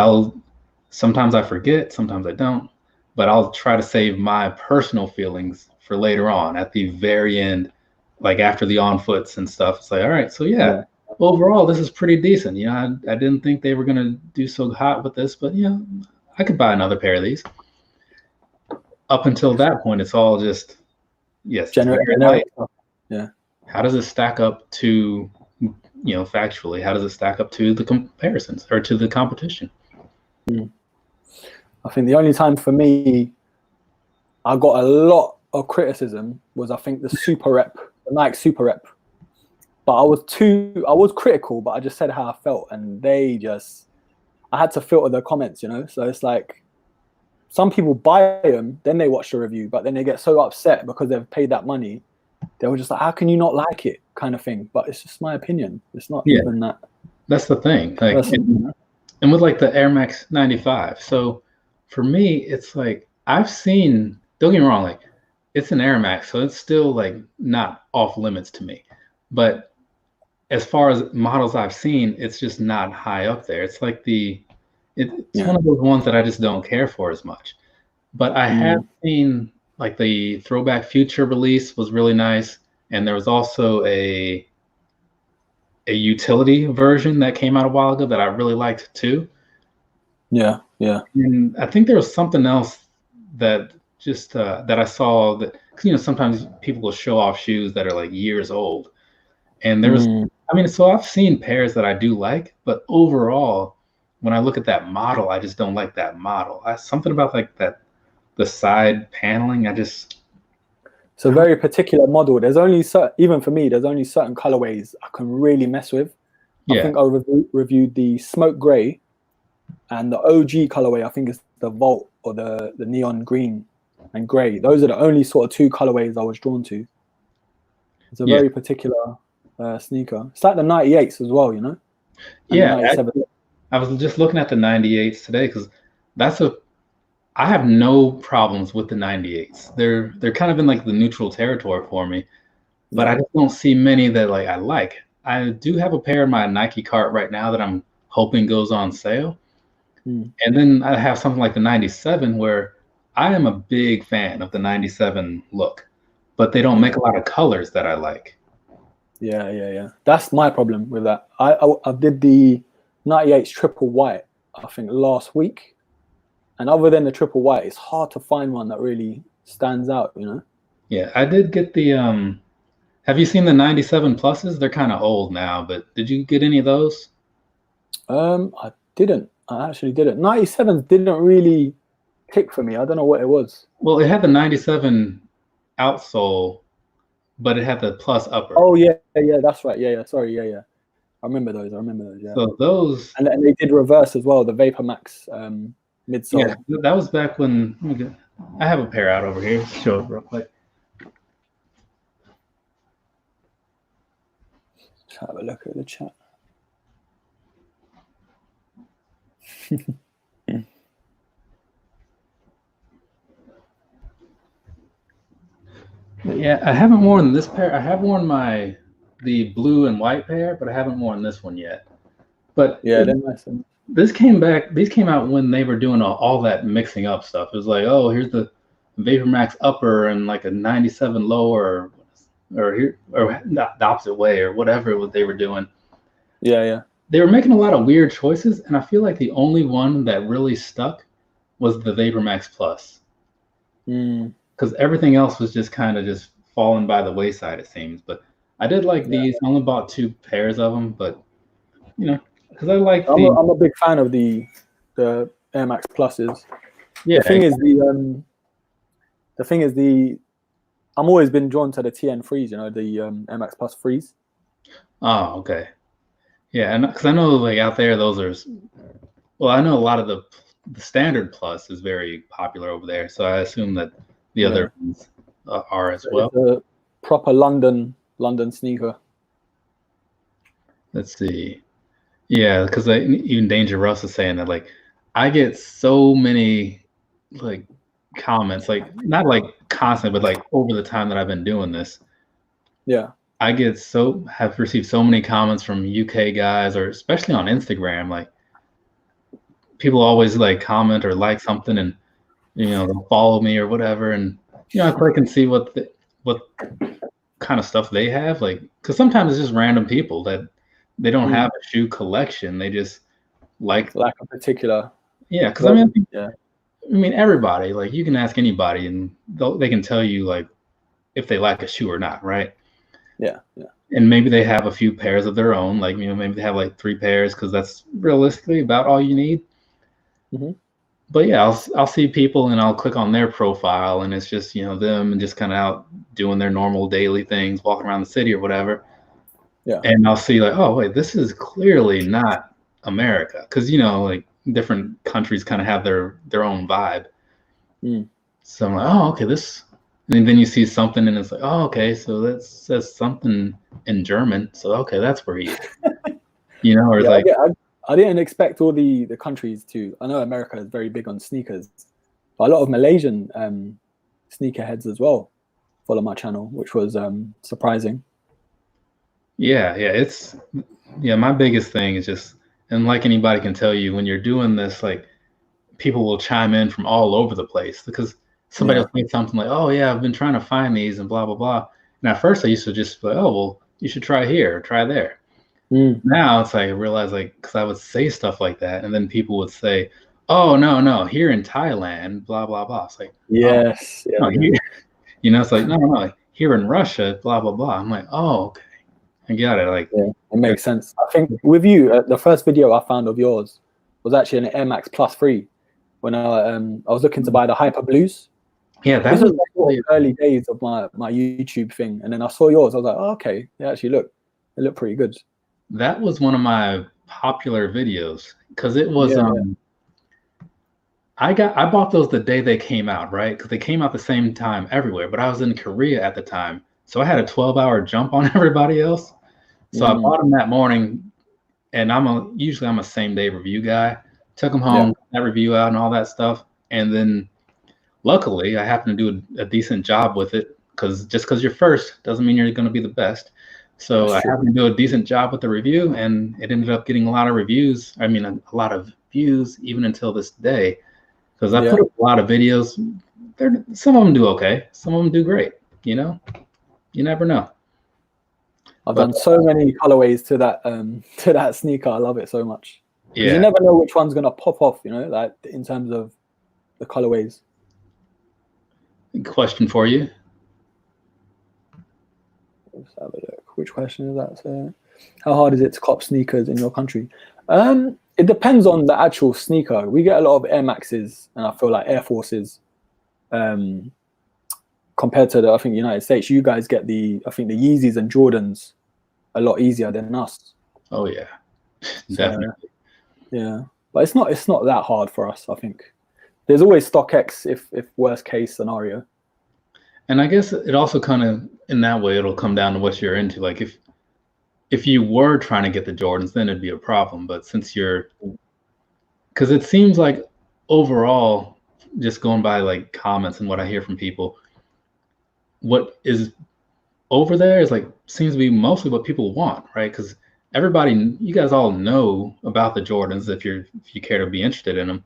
sometimes I forget, sometimes I don't, but I'll try to save my personal feelings for later on at the very end, like after the on foots and stuff. It's like, all right, so yeah. Overall, this is pretty decent. You know, I didn't think they were going to do so hot with this, but, you know, I could buy another pair of these. Up until that point, it's all just, yes. Generic. Yeah. How does it stack up to, you know, factually, how does it stack up to the comparisons or to the competition? I think the only time for me I got a lot of criticism was, I think, the Nike Super Rep. But I was critical, but I just said how I felt, and I had to filter the comments, you know? So it's like, some people buy them, then they watch the review, but then they get so upset because they've paid that money. They were just like, how can you not like it, kind of thing. But it's just my opinion. It's not even that. That's the thing. Like, and with like the Air Max 95. So for me, it's like, I've seen, don't get me wrong, like it's an Air Max, so it's still like not off limits to me. But as far as models I've seen, it's just not high up there. It's like It's one of those ones that I just don't care for as much. But I have seen like the Throwback Future release was really nice, and there was also a utility version that came out a while ago that I really liked too. Yeah, yeah. And I think there was something else that just that I saw that, cause, you know, sometimes people will show off shoes that are like years old, and there was, I mean, so I've seen pairs that I do like, but overall, when I look at that model, I just don't like that model. Something about like that, the side paneling, it's a very particular model. There's only even for me, there's only certain colorways I can really mess with. I think I reviewed the smoke gray, and the OG colorway, I think, is the Vault, or the neon green and gray. Those are the only sort of two colorways I was drawn to. It's a very particular sneaker. It's like the 98s as well, you know? And I was just looking at the 98s today, because I have no problems with the 98s. They're kind of in like the neutral territory for me, but I just don't see many that like I like. I do have a pair in my Nike cart right now that I'm hoping goes on sale. And then I have something like the 97, where I am a big fan of the 97 look, but they don't make a lot of colors that I like. Yeah. That's my problem with that. I did the 98's triple white, I think, last week. And other than the triple white, it's hard to find one that really stands out, you know? Yeah, I did get the, have you seen the 97 pluses? They're kind of old now, but did you get any of those? I didn't. I actually didn't. 97s didn't really click for me. I don't know what it was. Well, it had the 97 outsole, but it had the plus upper. Oh, yeah, that's right. Yeah, sorry, yeah. I remember those, yeah. So those... And they did reverse as well, the Vapor Max midsole. Yeah, that was back when... I have a pair out over here. Show it real quick. Let's have a look at the chat. Yeah, I haven't worn this pair. I have worn the blue and white pair, but I haven't worn this one yet. But yeah, they're nice. These came out when they were doing all that mixing up stuff. It was like, oh, here's the Vapor Max upper and like a 97 lower, or the opposite way, or whatever they were doing. Yeah. They were making a lot of weird choices, and I feel like the only one that really stuck was the Vapor Max Plus. Because everything else was just kind of just falling by the wayside, it seems. But I did like these. I only bought 2 pairs of them, but you know, because I like. I'm a big fan of the Air Max Pluses. Yeah. The thing is I'm always been drawn to the TN threes. You know, the Air Max Plus threes. Oh, okay. Yeah, and because I know like out there, those are. Well, I know a lot of the standard Plus is very popular over there, so I assume that the other ones are as well. It's a proper London sneaker. Let's see. Yeah, because even Danger Russ is saying that like I get so many like comments, like not like constant, but like over the time that I've been doing this. Yeah. I have received so many comments from UK guys, or especially on Instagram, like people always like comment or like something, and you know, they'll follow me or whatever, and you know, I click and see what kind of stuff they have, like, because sometimes it's just random people that they don't have a shoe collection, they just like a particular. Yeah, because I mean everybody, like you can ask anybody and they can tell you like if they like a shoe or not, right? Yeah. And maybe they have a few pairs of their own, like, you know, maybe they have like 3 pairs because that's realistically about all you need. But yeah, I'll see people and I'll click on their profile and it's just, you know, them and just kind of out doing their normal daily things, walking around the city or whatever. Yeah. And I'll see like, oh wait, this is clearly not America, because you know, like different countries kind of have their own vibe. So I'm like, oh okay, this. And then you see something and it's like, oh, okay, so that says something in German. So, okay, that's where he is. You know, or like... I didn't expect all the countries to... I know America is very big on sneakers, but a lot of Malaysian sneakerheads as well follow my channel, which was surprising. Yeah, my biggest thing is just And like anybody can tell you, when you're doing this, like people will chime in from all over the place because somebody will say something like, "Oh yeah, I've been trying to find these and blah blah blah." And at first I used to just be like, "Oh well, you should try here, try there." Now it's like I realize, like, because I would say stuff like that, and then people would say, "Oh no, here in Thailand, blah blah blah." It's like, yes, oh, no, you know, it's like no, here in Russia, blah blah blah. I'm like, oh, okay, I got it. Like, yeah, it makes sense. I think with you, the first video I found of yours was actually an Air Max Plus 3 when I was looking to buy the Hyper Blues. Yeah, that was like early days of my YouTube thing, and then I saw yours. I was like, oh, okay, they actually look pretty good. That was one of my popular videos because it was I bought those the day they came out, right? Because they came out the same time everywhere, but I was in Korea at the time, so I had a 12-hour jump on everybody else. So I bought them that morning, and usually I'm a same day review guy. Took them home, got that review out and all that stuff, and then luckily I happened to do a decent job with it, because just because you're first doesn't mean you're going to be the best. So I happened to do a decent job with the review, and it ended up getting a lot of reviews. I mean, a lot of views even until this day, because I put up a lot of videos. Some of them do okay, some of them do great. You know, you never know. I've done so many colorways to that sneaker. I love it so much. Yeah, you never know which one's gonna pop off. You know, like in terms of the colorways. Question for you. Let's have a look. Which question is that? So, how hard is it to cop sneakers in your country? It depends on the actual sneaker. We get a lot of Air Maxes, and I feel like Air Forces. Compared to I think United States, you guys get the Yeezys and Jordans a lot easier than us. Oh yeah, definitely. Yeah, but it's not that hard for us. I think there's always StockX if worst case scenario. And I guess it also kind of, in that way, it'll come down to what you're into. Like if you were trying to get the Jordans, then it'd be a problem. But since because it seems like overall, just going by like comments and what I hear from people, what is over there is like seems to be mostly what people want, right? Because everybody, you guys all know about the Jordans if you care to be interested in them,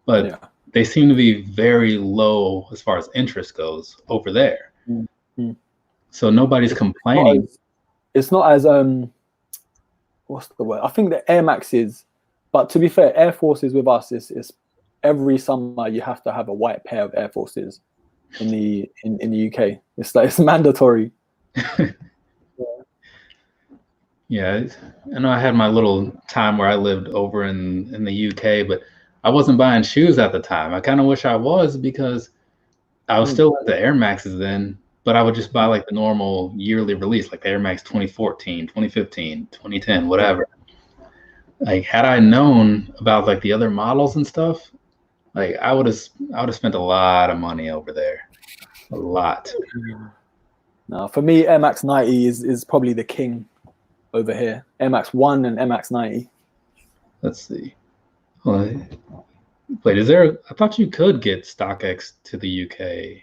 but they seem to be very low as far as interest goes over there. So nobody's complaining. It's not as what's the word? I think the Air Maxes, but to be fair, Air Forces with us is every summer you have to have a white pair of Air Forces in the UK. It's like it's mandatory. Yeah, I know I had my little time where I lived over in the UK, but I wasn't buying shoes at the time. I kind of wish I was, because I was still into Air Maxes then, but I would just buy like the normal yearly release, like the Air Max 2014, 2015, 2010, whatever. Like had I known about like the other models and stuff, like I would have spent a lot of money over there. A lot. No, for me, Air Max 90 is probably the king over here. Air Max 1 and Air Max 90. Let's see. Wait, I thought you could get StockX to the UK.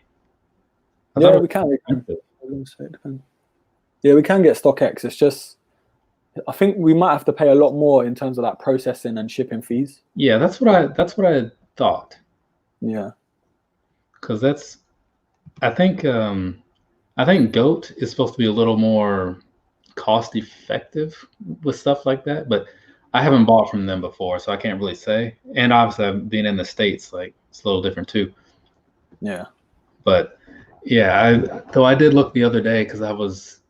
Yeah, we can. Yeah, we can get StockX. It's just, I think we might have to pay a lot more in terms of that processing and shipping fees. Yeah, that's what I thought. Yeah. Because I think GOAT is supposed to be a little more cost effective with stuff like that, but I haven't bought from them before, so I can't really say. And obviously, being in the States, like it's a little different too. Yeah. But yeah, I did look the other day because I was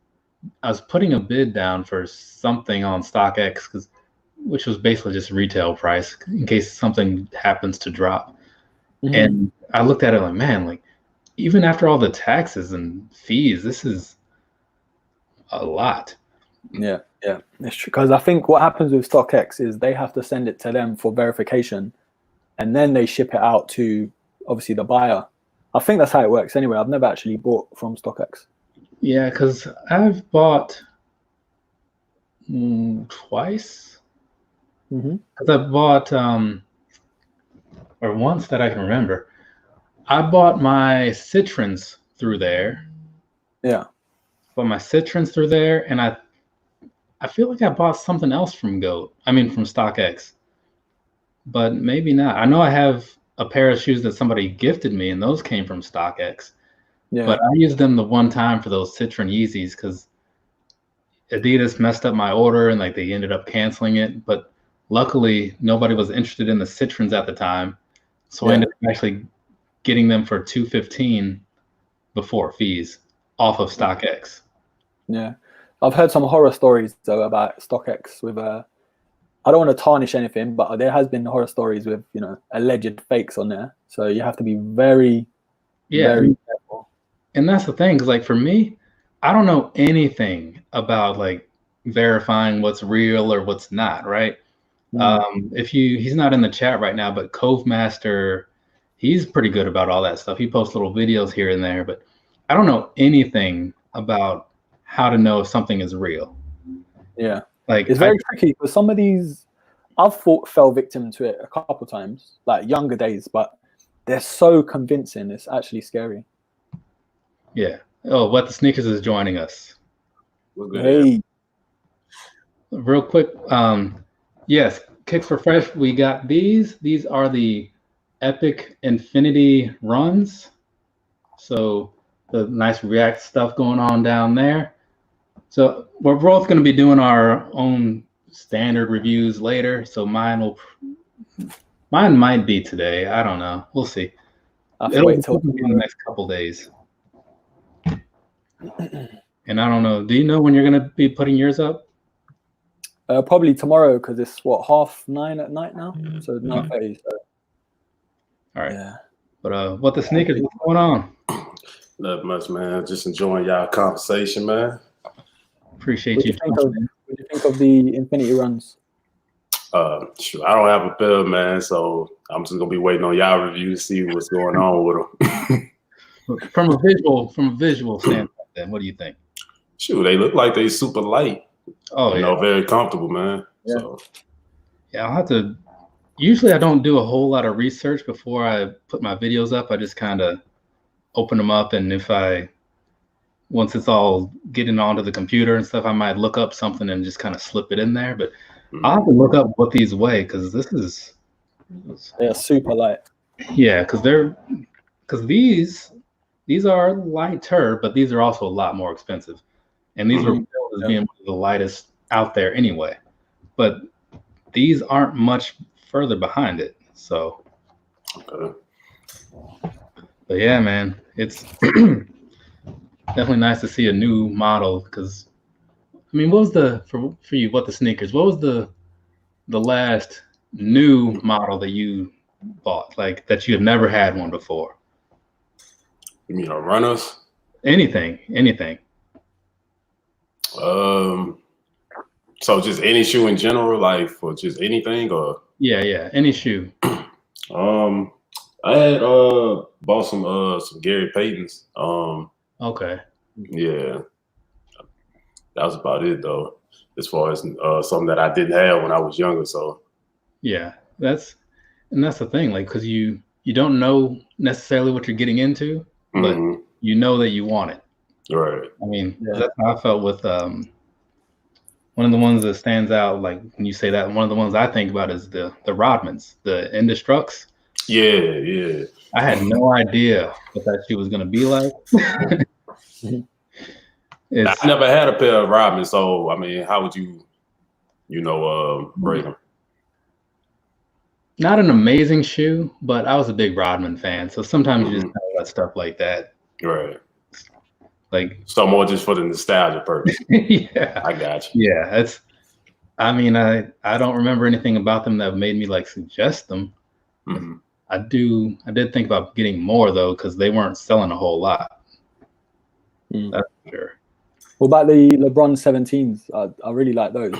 putting a bid down for something on StockX, which was basically just retail price in case something happens to drop. And I looked at it like, man, like even after all the taxes and fees, this is a lot. Yeah, it's true. Because I think what happens with StockX is they have to send it to them for verification, and then they ship it out to obviously the buyer. I think that's how it works anyway. I've never actually bought from StockX. Yeah, because I've bought twice. Because I bought, or once that I can remember, I bought my Citrons through there. Yeah. Bought my Citrons through there, and I feel like I bought something else from from StockX, but maybe not. I know I have a pair of shoes that somebody gifted me, and those came from StockX. Yeah. But I used them the one time for those Citron Yeezys because Adidas messed up my order and like they ended up canceling it. But luckily, nobody was interested in the Citrons at the time, so I ended up actually getting them for $215 before fees off of StockX. Yeah, I've heard some horror stories though about StockX with I don't want to tarnish anything, but there has been horror stories with alleged fakes on there. So you have to be very very careful. And that's the thing, because like for me, I don't know anything about like verifying what's real or what's not, right? He's not in the chat right now, but Cove Master, he's pretty good about all that stuff. He posts little videos here and there, but I don't know anything about how to know if something is real. Yeah, like it's very tricky because some of these I've fell victim to it a couple times, like younger days, but they're so convincing. It's actually scary. Yeah. Oh, What the Sneakers is joining us. Hey. Real quick, yes, Kicks for Fresh. We got these. These are the Epic Infinity runs. So the nice React stuff going on down there. So we're both going to be doing our own standard reviews later. So mine might be today. I don't know. We'll see. It'll be in the next couple days. And I don't know. Do you know when you're going to be putting yours up? Probably tomorrow because it's 9:30 at night now. So 9:30. So. All right. Yeah. But what the sneakers? What's going on? Not much, man. Just enjoying y'all conversation, man. Appreciate you. What do you think of the Infinity runs? Sure. I don't have a pair, man, so I'm just gonna be waiting on y'all review to see what's going on with them. From a visual standpoint, then what do you think? Shoot, they look like they super light. Oh, yeah. Very comfortable, man. Yeah. So. Yeah, I'll have to. Usually, I don't do a whole lot of research before I put my videos up. I just kind of open them up, and once it's all getting onto the computer and stuff, I might look up something and just kind of slip it in there. But I'll have to look up what these weigh because they're super light. Yeah, because these are lighter, but these are also a lot more expensive, and these were billed as being one of the lightest out there anyway. But these aren't much further behind it, so. But yeah, man, it's definitely nice to see a new model because, I mean, what was for you? What the sneakers? What was the last new model that you bought, like that you had never had one before? You mean runners? Anything. So just any shoe in general, like for just anything, or? Yeah, any shoe. I had bought some Gary Paytons. Okay. Yeah, that was about it though, as far as something that I didn't have when I was younger. So. Yeah, that's the thing, like, because you don't know necessarily what you're getting into, but you know that you want it. Right. I mean, that's how I felt with one of the ones that stands out, like when you say that, one of the ones I think about is the Rodmans, the Indestructs. Yeah. I had no idea what that shoe was gonna be like. I never had a pair of Rodmans, so I mean, how would you rate them? Not an amazing shoe, but I was a big Rodman fan, so sometimes you just kind of let stuff like that. Right. Like so more just for the nostalgia purpose. Yeah. I got you. Yeah, I mean, I don't remember anything about them that made me like suggest them. I did think about getting more though, because they weren't selling a whole lot. That's for sure. What about the LeBron 17s? I really like those.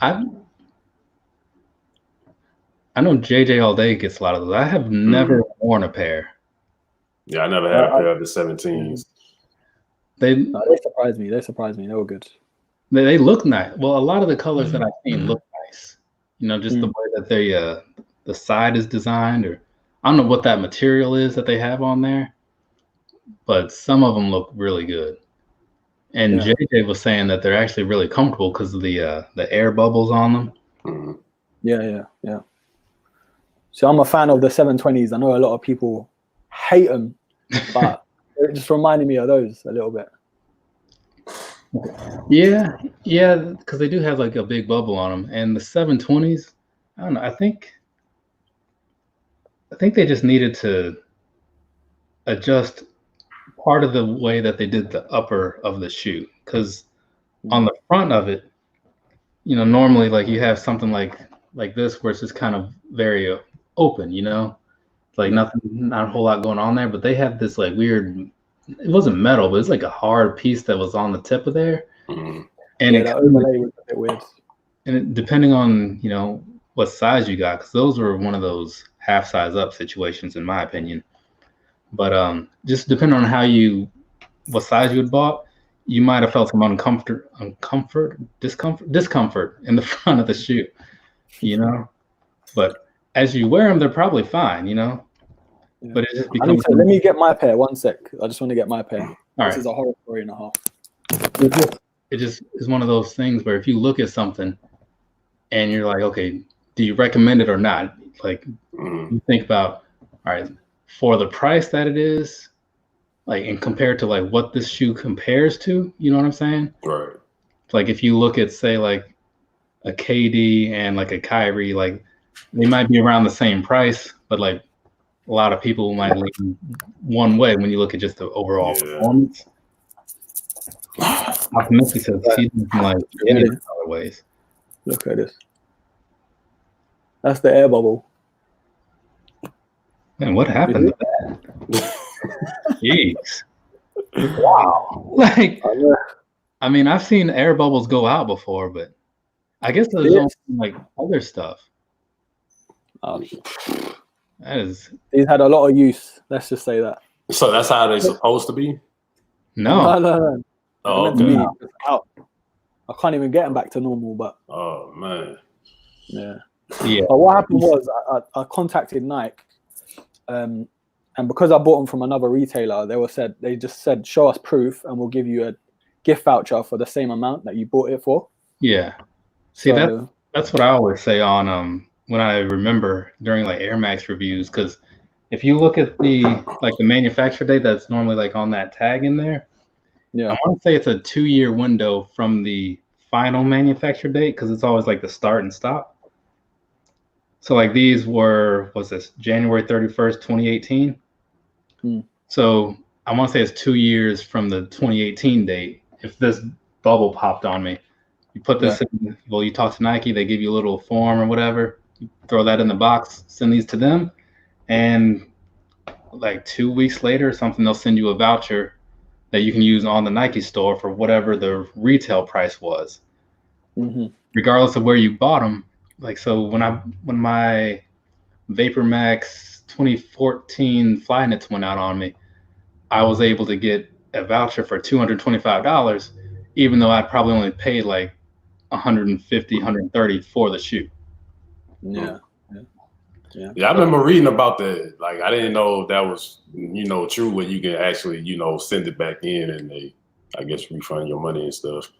I know JJ all day gets a lot of those. I have never worn a pair. Yeah, I never had a pair of the 17s. They surprised me. They were good. They look nice. Well, a lot of the colors that I've seen look nice. Just the way that the side is designed, or I don't know what that material is that they have on there, but some of them look really good. And JJ was saying that they're actually really comfortable because of the air bubbles on them. Mm-hmm. Yeah. So I'm a fan of the 720s. I know a lot of people hate them, but it just reminded me of those a little bit. Yeah, because they do have like a big bubble on them. And the 720s, I don't know. I think they just needed to adjust part of the way that they did the upper of the shoe, because on the front of it, normally like you have something like this where it's just kind of very open, like nothing, not a whole lot going on there. But they have this like weird, it wasn't metal, but it's like a hard piece that was on the tip of there. Mm-hmm. And that overlay was a bit weird. And depending on what size you got, because those were one of those half size up situations in my opinion. But just depending on what size you had bought, you might have felt some discomfort in the front of the shoe, But as you wear them, they're probably fine, Yeah. But it just becomes. Let me get my pair. 1 sec. I just want to get my pair. This is a horror story and a half. It just is one of those things where if you look at something and you're like, okay, do you recommend it or not? Like, you think about, all right, for the price that it is, like, and compared to like what this shoe compares to, you know what I'm saying? Right. Like if you look at, say, like a KD and like a Kyrie, like they might be around the same price, but like a lot of people might lean one way when you look at just the overall performance. Optimistic says he doesn't like any of the colorways. Look at this. That's the air bubble. Man, what happened to that? Jeez. Wow. Like, I mean, I've seen air bubbles go out before, but I guess there's also like other stuff. These had a lot of use. Let's just say that. So that's how they're supposed to be? No. Oh, okay. Out. I can't even get them back to normal, but. Oh, man. Yeah. But what happened was I contacted Nike, and because I bought them from another retailer, they just said, show us proof and we'll give you a gift voucher for the same amount that you bought it for. Yeah. See, that's what I always say on when I remember during like Air Max reviews, because if you look at the manufacturer date that's normally like on that tag in there, I want to say it's a 2-year window from the final manufacturer date, because it's always like the start and stop. So like these was this January 31st, 2018? So I want to say it's 2 years from the 2018 date. If this bubble popped on me, you put this in, you talk to Nike, they give you a little form or whatever, you throw that in the box, send these to them, and like 2 weeks later or something, they'll send you a voucher that you can use on the Nike store for whatever the retail price was, regardless of where you bought them. Like, so when my Vapor Max 2014 Flyknits went out on me, I was able to get a voucher for $225, even though I'd probably only paid like $150, $130 for the shoe. Yeah, I remember reading about that. Like, I didn't know if that was, true, where you can actually, send it back in and they, I guess, refund your money and stuff.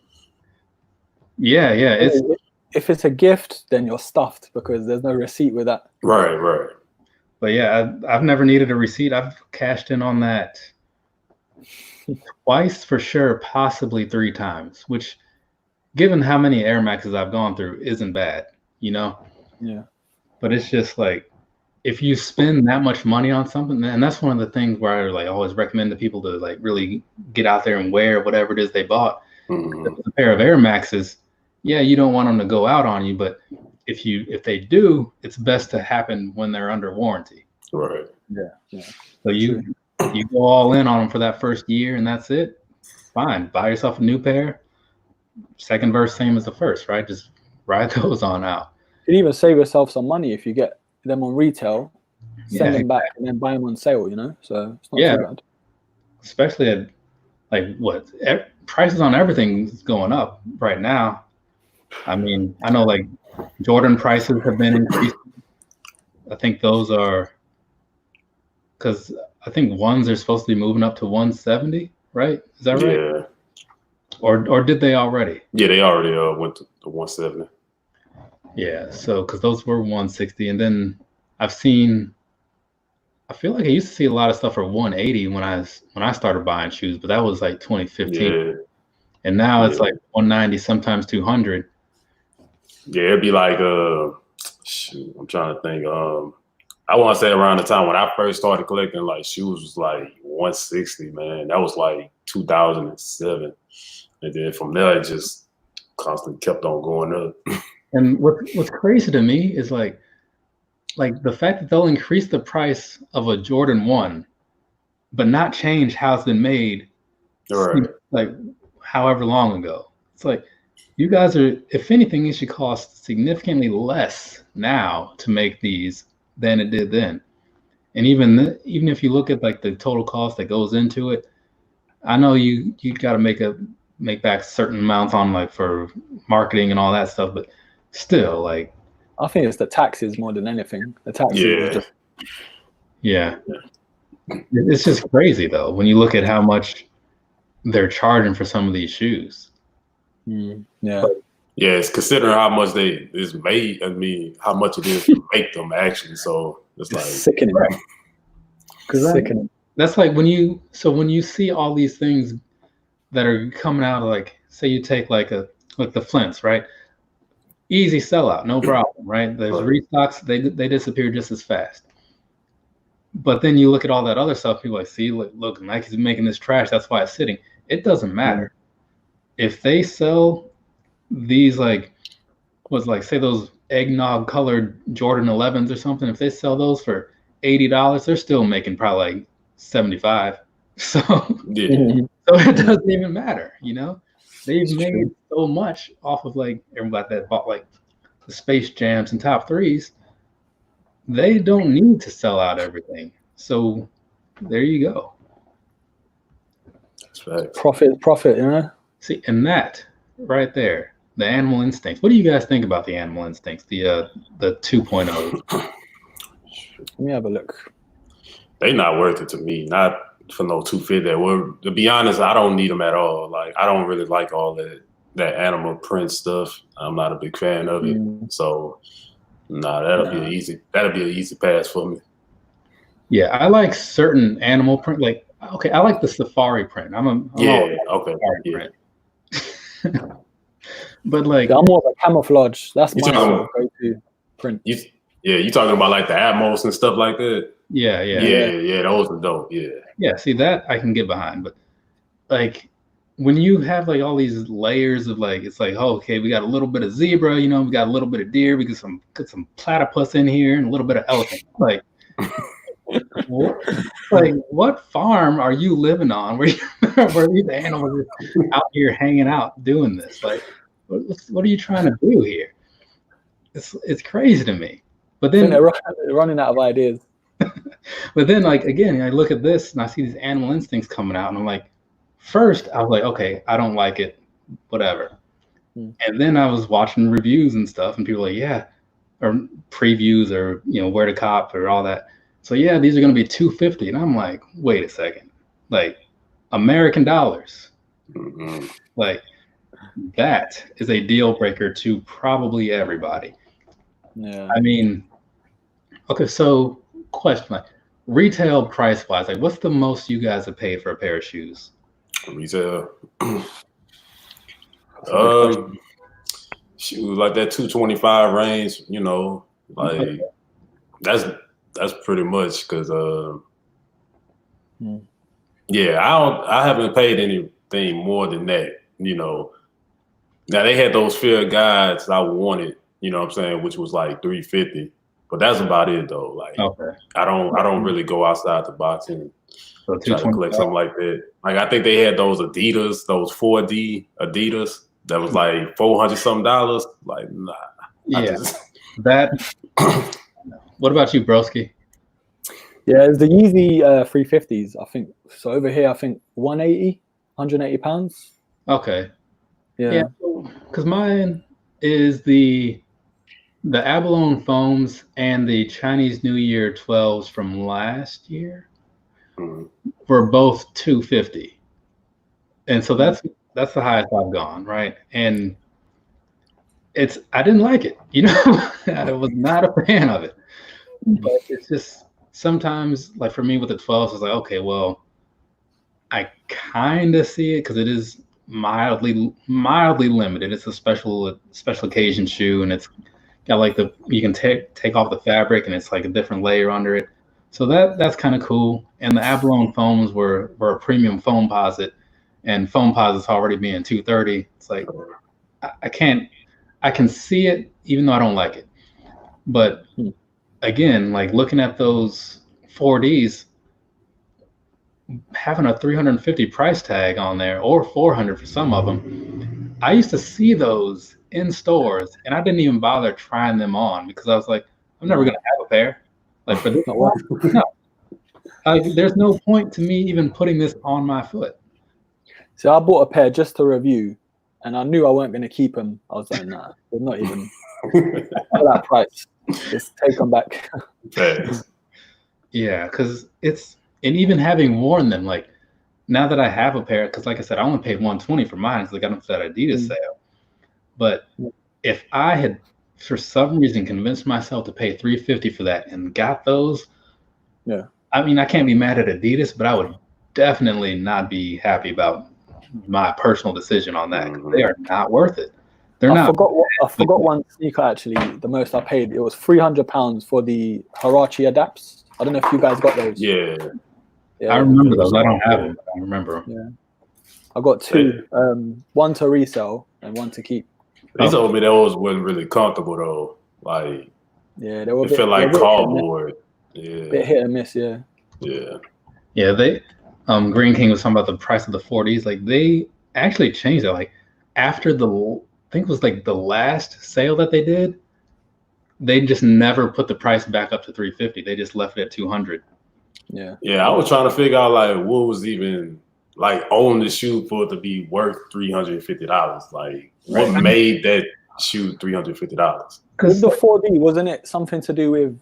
Yeah. If it's a gift, then you're stuffed because there's no receipt with that. Right. But yeah, I've never needed a receipt. I've cashed in on that twice for sure, possibly 3 times, which, given how many Air Maxes I've gone through, isn't bad, Yeah. But it's just like, if you spend that much money on something, and that's one of the things where I like always recommend to people to like really get out there and wear whatever it is they bought. A pair of Air Maxes, you don't want them to go out on you, but if they do, it's best to happen when they're under warranty. Right. Yeah. So you go all in on them for that first year, and that's it. Fine, buy yourself a new pair. Second verse, same as the first, right? Just ride those on out. You can even save yourself some money if you get them on retail, send them back, and then buy them on sale. So it's not too bad. Especially at like prices on everything is going up right now. I mean, I know like Jordan prices have been increased. I think those are because I think ones are supposed to be moving up to 170, right? Is that right? Yeah. Or did they already? Yeah, they already went to the 170. Yeah, so because those were 160, and then I feel like I used to see a lot of stuff for 180 when I started buying shoes, but that was like 2015. Yeah. And now it's like 190, sometimes 200. Yeah, it'd be like shoot, I'm trying to think. I want to say around the time when I first started collecting like shoes was like 160, man. That was like 2007. And then from there it just constantly kept on going up. And what's crazy to me is like the fact that they'll increase the price of a Jordan 1, but not change how it's been made, Right. like however long ago. It's like you guys are, if anything, it should cost significantly less now to make these than it did then. And even if you look at like the total cost that goes into it, I know you got to make back certain amounts on like for marketing and all that stuff, but still, like, I think it's the taxes more than anything. The taxes is just it's just crazy though when you look at how much they're charging for some of these shoes. It's considering how much is made. I mean, how much it is to make them actually. So it's like sickening. Because that's like when you see all these things that are coming out of, like, say you take like the Flints, right? Easy sellout, no problem, right? There's restocks, they disappear just as fast. But then you look at all that other stuff, people like, see, look, Nike's making this trash, that's why it's sitting. It doesn't matter. If they sell these, like, say those eggnog colored Jordan 11s or something, if they sell those for $80, they're still making probably like 75. So it doesn't even matter, you know? They've made so much off of like everybody that bought like the Space Jams and Top Threes. They don't need to sell out everything. So there you go. That's right. Profit, you know? See, and that right there, the animal instincts. What do you guys think about the animal instincts, the 2.0? Let me have a look. They not worth it to me. Not for no 250. Well, to be honest, I don't need them at all. Like, I don't really like all that animal print stuff. I'm not a big fan of it. So, that'll be an easy pass for me. Yeah, I like certain animal print. Like, okay, I like the safari print. I'm safari print. But like, I'm more of a camouflage. That's my go-to print. You talking about like the Atmos and stuff like that? Yeah. Those are dope. Yeah. See, that I can get behind, but like when you have like all these layers of like, it's like, oh, okay, we got a little bit of zebra, you know, we got a little bit of deer, we got some platypus in here, and a little bit of elephant. Like, what farm are you living on where these animals are out here hanging out doing this? Like, what are you trying to do here? It's crazy to me. But then they're running out of ideas. But then, like, again, I look at this and I see these animal instincts coming out, and I'm like, first I was like, okay, I don't like it, whatever. And then I was watching reviews and stuff, and people were like, yeah, or previews, or, you know, where to cop or all that. So yeah, these are going to be $250, and I'm like, wait a second, like American dollars, like that is a deal breaker to probably everybody. Yeah. I mean, okay, so question, like retail price wise, like what's the most you guys have paid for a pair of shoes? Retail, shoes like that 225 range, you know, like that's pretty much, because I haven't paid anything more than that, you know. Now they had those Fear Guides I wanted, you know what I'm saying, which was like $350, but that's about it though. Like, I don't really go outside the box and try to collect something like that. Like, I think they had those Adidas, those 4D Adidas that was like $400 something. Like, nah. Yeah. What about you, Broski? Yeah, it's the Yeezy 350s, I think. So over here, I think 180 pounds. Okay. Yeah. Because mine is the abalone foams and the Chinese New Year 12s from last year were both $250, and so That's the highest I've gone, right? And I didn't like it, you know. I was not a fan of it. But it's just sometimes, like for me with the 12s, it's like, okay, well, I kind of see it because it is mildly limited. It's a special occasion shoe, and it's got like you can take off the fabric, and it's like a different layer under it. So that's kind of cool. And the abalone foams were a premium foam posit, and foam posits already being $230. It's like I can see it even though I don't like it. But again, like looking at those 4Ds, having a 350 price tag on there, or 400 for some of them, I used to see those in stores, and I didn't even bother trying them on because I was like, I'm never gonna have a pair. Like for this, no. There's no point to me even putting this on my foot. So I bought a pair just to review, and I knew I weren't going to keep them. I was like, nah, they're not even at that price. Just take them back. Yeah, because and even having worn them, like now that I have a pair, because like I said, I only paid $120 for mine because I got them for that Adidas sale. But if I had, for some reason, convinced myself to pay $350 for that and got those, I mean, I can't be mad at Adidas, but I would definitely not be happy about my personal decision on that. They are not worth it. I forgot one sneaker actually. The most I paid, it was £300 for the Huarache Adapts. I don't know if you guys got those. Yeah, I remember those. I don't have them, but I remember them. Yeah, I got two. One to resell and one to keep. They told me those wasn't really comfortable though. Like, yeah, they were. It felt like cardboard. Yeah, bit hit and miss. Yeah. Yeah. They, Green King was talking about the price of the 40s. Like they actually changed it. Like after I think it was like the last sale that they did, they just never put the price back up to $350. They just left it at $200. Yeah. Yeah, I was trying to figure out like what was even like on the shoe for it to be worth $350. Like what made that shoe $350? Because the 4D, wasn't it something to do with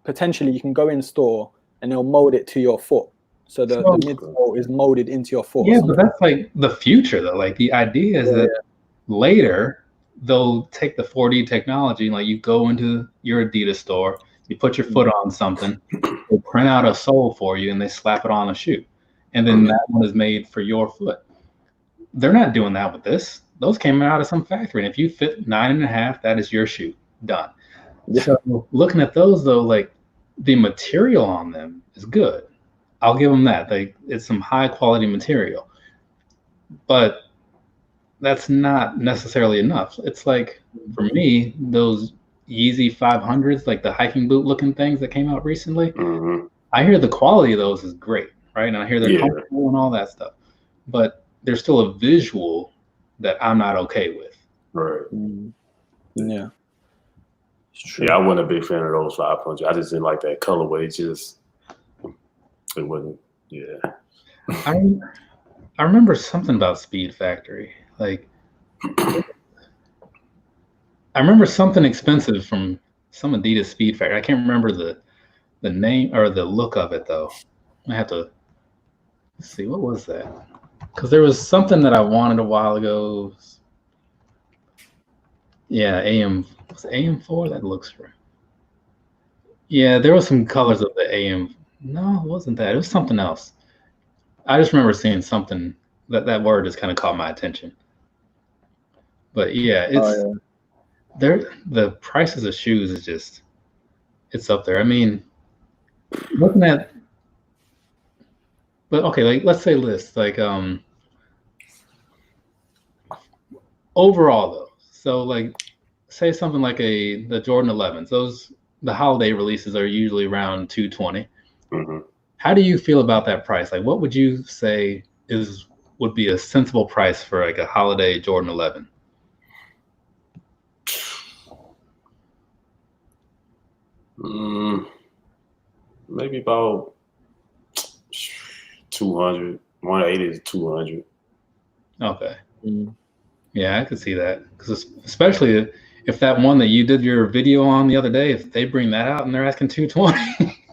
potentially you can go in store and they'll mold it to your foot. So the midsole is molded into your foot. Yeah, but that's like the future though. Like the idea is that later they'll take the 4D technology, like you go into your Adidas store, you put your foot on something, they print out a sole for you and they slap it on a shoe. And then that one is made for your foot. They're not doing that with this. Those came out of some factory. And if you fit 9.5, that is your shoe. Done. Yeah. So looking at those though, like the material on them is good. I'll give them that. Like it's some high quality material. But that's not necessarily enough. It's like for me, those Yeezy 500s, like the hiking boot looking things that came out recently, I hear the quality of those is great, right? And I hear they're comfortable and all that stuff. But there's still a visual that I'm not okay with. Right. Yeah. Yeah, I wasn't a big fan of those 500. I just didn't like that colorway. It wasn't. Yeah. I remember something about Speed Factory. Like, I remember something expensive from some Adidas Speed Factory. I can't remember the name or the look of it though. I have to see what was that, because there was something that I wanted a while ago. Yeah, was it AM4? That looks right. Yeah, there was some colors of the AM. No, it wasn't that. It was something else. I just remember seeing something that word just kind of caught my attention. But yeah, the prices of shoes is just, it's up there. I mean, looking at, but okay, like let's say list like overall though. So like say something like the Jordan 11s. The holiday releases are usually around $220. How do you feel about that price? Like what would you say would be a sensible price for like a holiday Jordan 11? Maybe about 200, 180 to 200. Okay. Yeah, I could see that, because especially if that one that you did your video on the other day, if they bring that out and they're asking 220.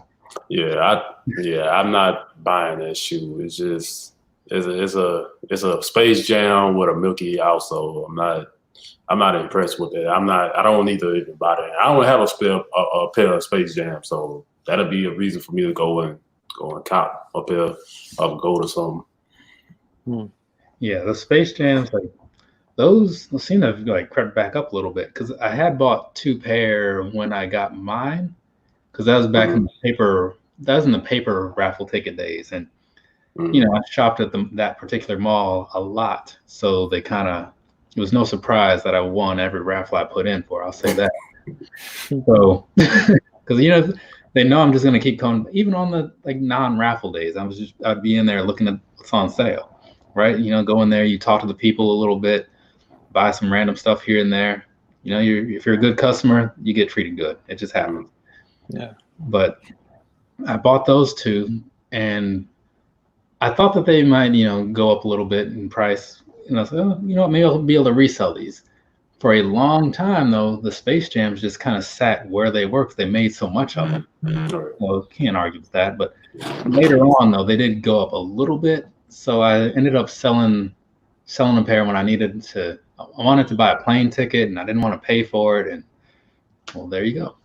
I'm not buying that shoe. It's just It's a Space Jam with a milky outsole. I'm not impressed with it. I don't need to even buy that. I don't have a pair of Space Jam, so that'll be a reason for me to go and cop a pair of gold or something. Yeah, the Space Jams, like those seem to have like crept back up a little bit because I had bought 2 pair when I got mine because that was back in the paper. That was in the paper raffle ticket days, and you know I shopped at that particular mall a lot, so they kind of. It was no surprise that I won every raffle I put in for. I'll say that. So, because you know they know I'm just gonna keep going, even on the like non-raffle days. I'd be in there looking at what's on sale, right? You know, go in there, you talk to the people a little bit, buy some random stuff here and there. You know, if you're a good customer, you get treated good. It just happens. Yeah. But I bought those 2, and I thought that they might, you know, go up a little bit in price. And I was like, oh, you know what, maybe I'll be able to resell these. For a long time, though, the Space Jams just kind of sat where they were because they made so much of them. Well, can't argue with that. But later on, though, they did go up a little bit. So I ended up selling a pair when I needed to. I wanted to buy a plane ticket, and I didn't want to pay for it. And, well, there you go.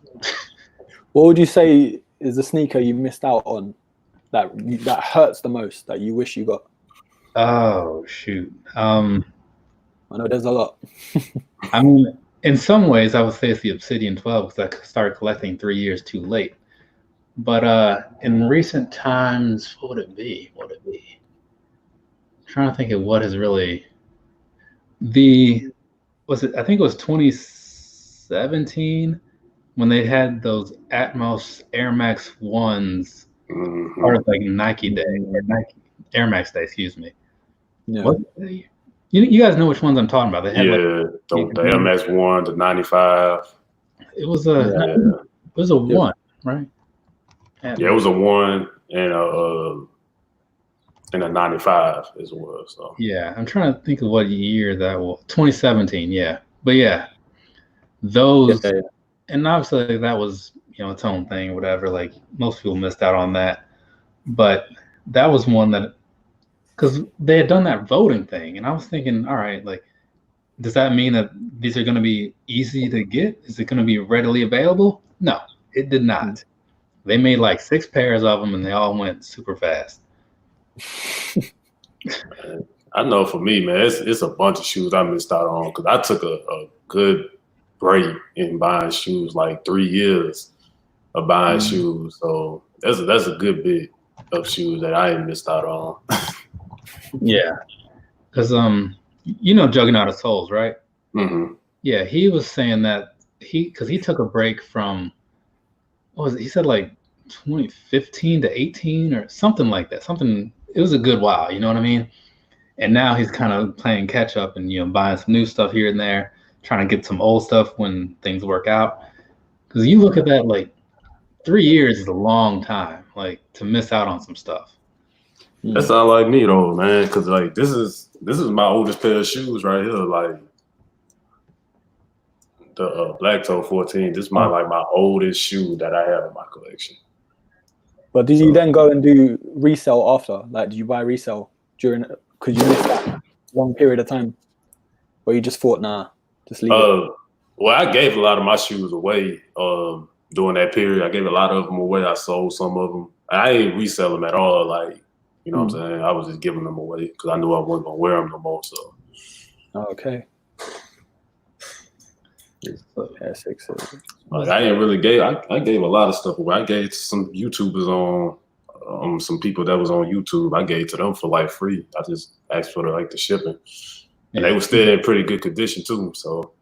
What would you say is the sneaker you missed out on that hurts the most, that you wish you got? Oh, shoot. I know there's a lot. I mean, in some ways, I would say it's the Obsidian 12 because I started collecting 3 years too late. But in recent times, what would it be? I'm trying to think of what is really I think it was 2017 when they had those Atmos Air Max 1s, part of like Nike Day, or Nike Air Max Day, excuse me. Yeah. You guys know which ones I'm talking about. They had the Air Max 1, the 95. It was a one, right? Yeah, it was a 1 and a 95 as well. So yeah, I'm trying to think of what year that was. 2017, yeah. But yeah, those, and obviously that was, you know, its own thing, whatever. Like most people missed out on that, but that was one that. Because they had done that voting thing, and I was thinking, all right, like, does that mean that these are going to be easy to get? Is it going to be readily available? No, it did not. They made like 6 pairs of them, and they all went super fast. I know for me, man, it's a bunch of shoes I missed out on because I took a good break in buying shoes, like 3 years of buying shoes. So that's a good bit of shoes that I ain't missed out on. Yeah, because you know Juggernaut of Souls, right? Mm-hmm. Yeah, he was saying that because he took a break from what was it? He said like 2015 to 18 or something like that. It was a good while, you know what I mean? And now he's kind of playing catch up and, you know, buying some new stuff here and there, trying to get some old stuff when things work out. Because you look at that, like 3 years is a long time, like to miss out on some stuff. That sounds like me though, man. Because like this is my oldest pair of shoes right here. Like the Black Toe 14. This is my oldest shoe that I have in my collection. But did you then go and do resell after? Like, did you buy resell during? Because you missed that long period of time, or you just thought, nah, just leave it? Well, I gave a lot of my shoes away during that period. I gave a lot of them away. I sold some of them. I didn't resell them at all. Like. You know what I'm saying? I was just giving them away because I knew I wasn't going to wear them no more. So. Okay. Yeah, 6. Like, I didn't really I gave a lot of stuff away. I gave to some YouTubers on some people that was on YouTube. I gave to them for like free. I just asked for the shipping. And they were still in pretty good condition too. So.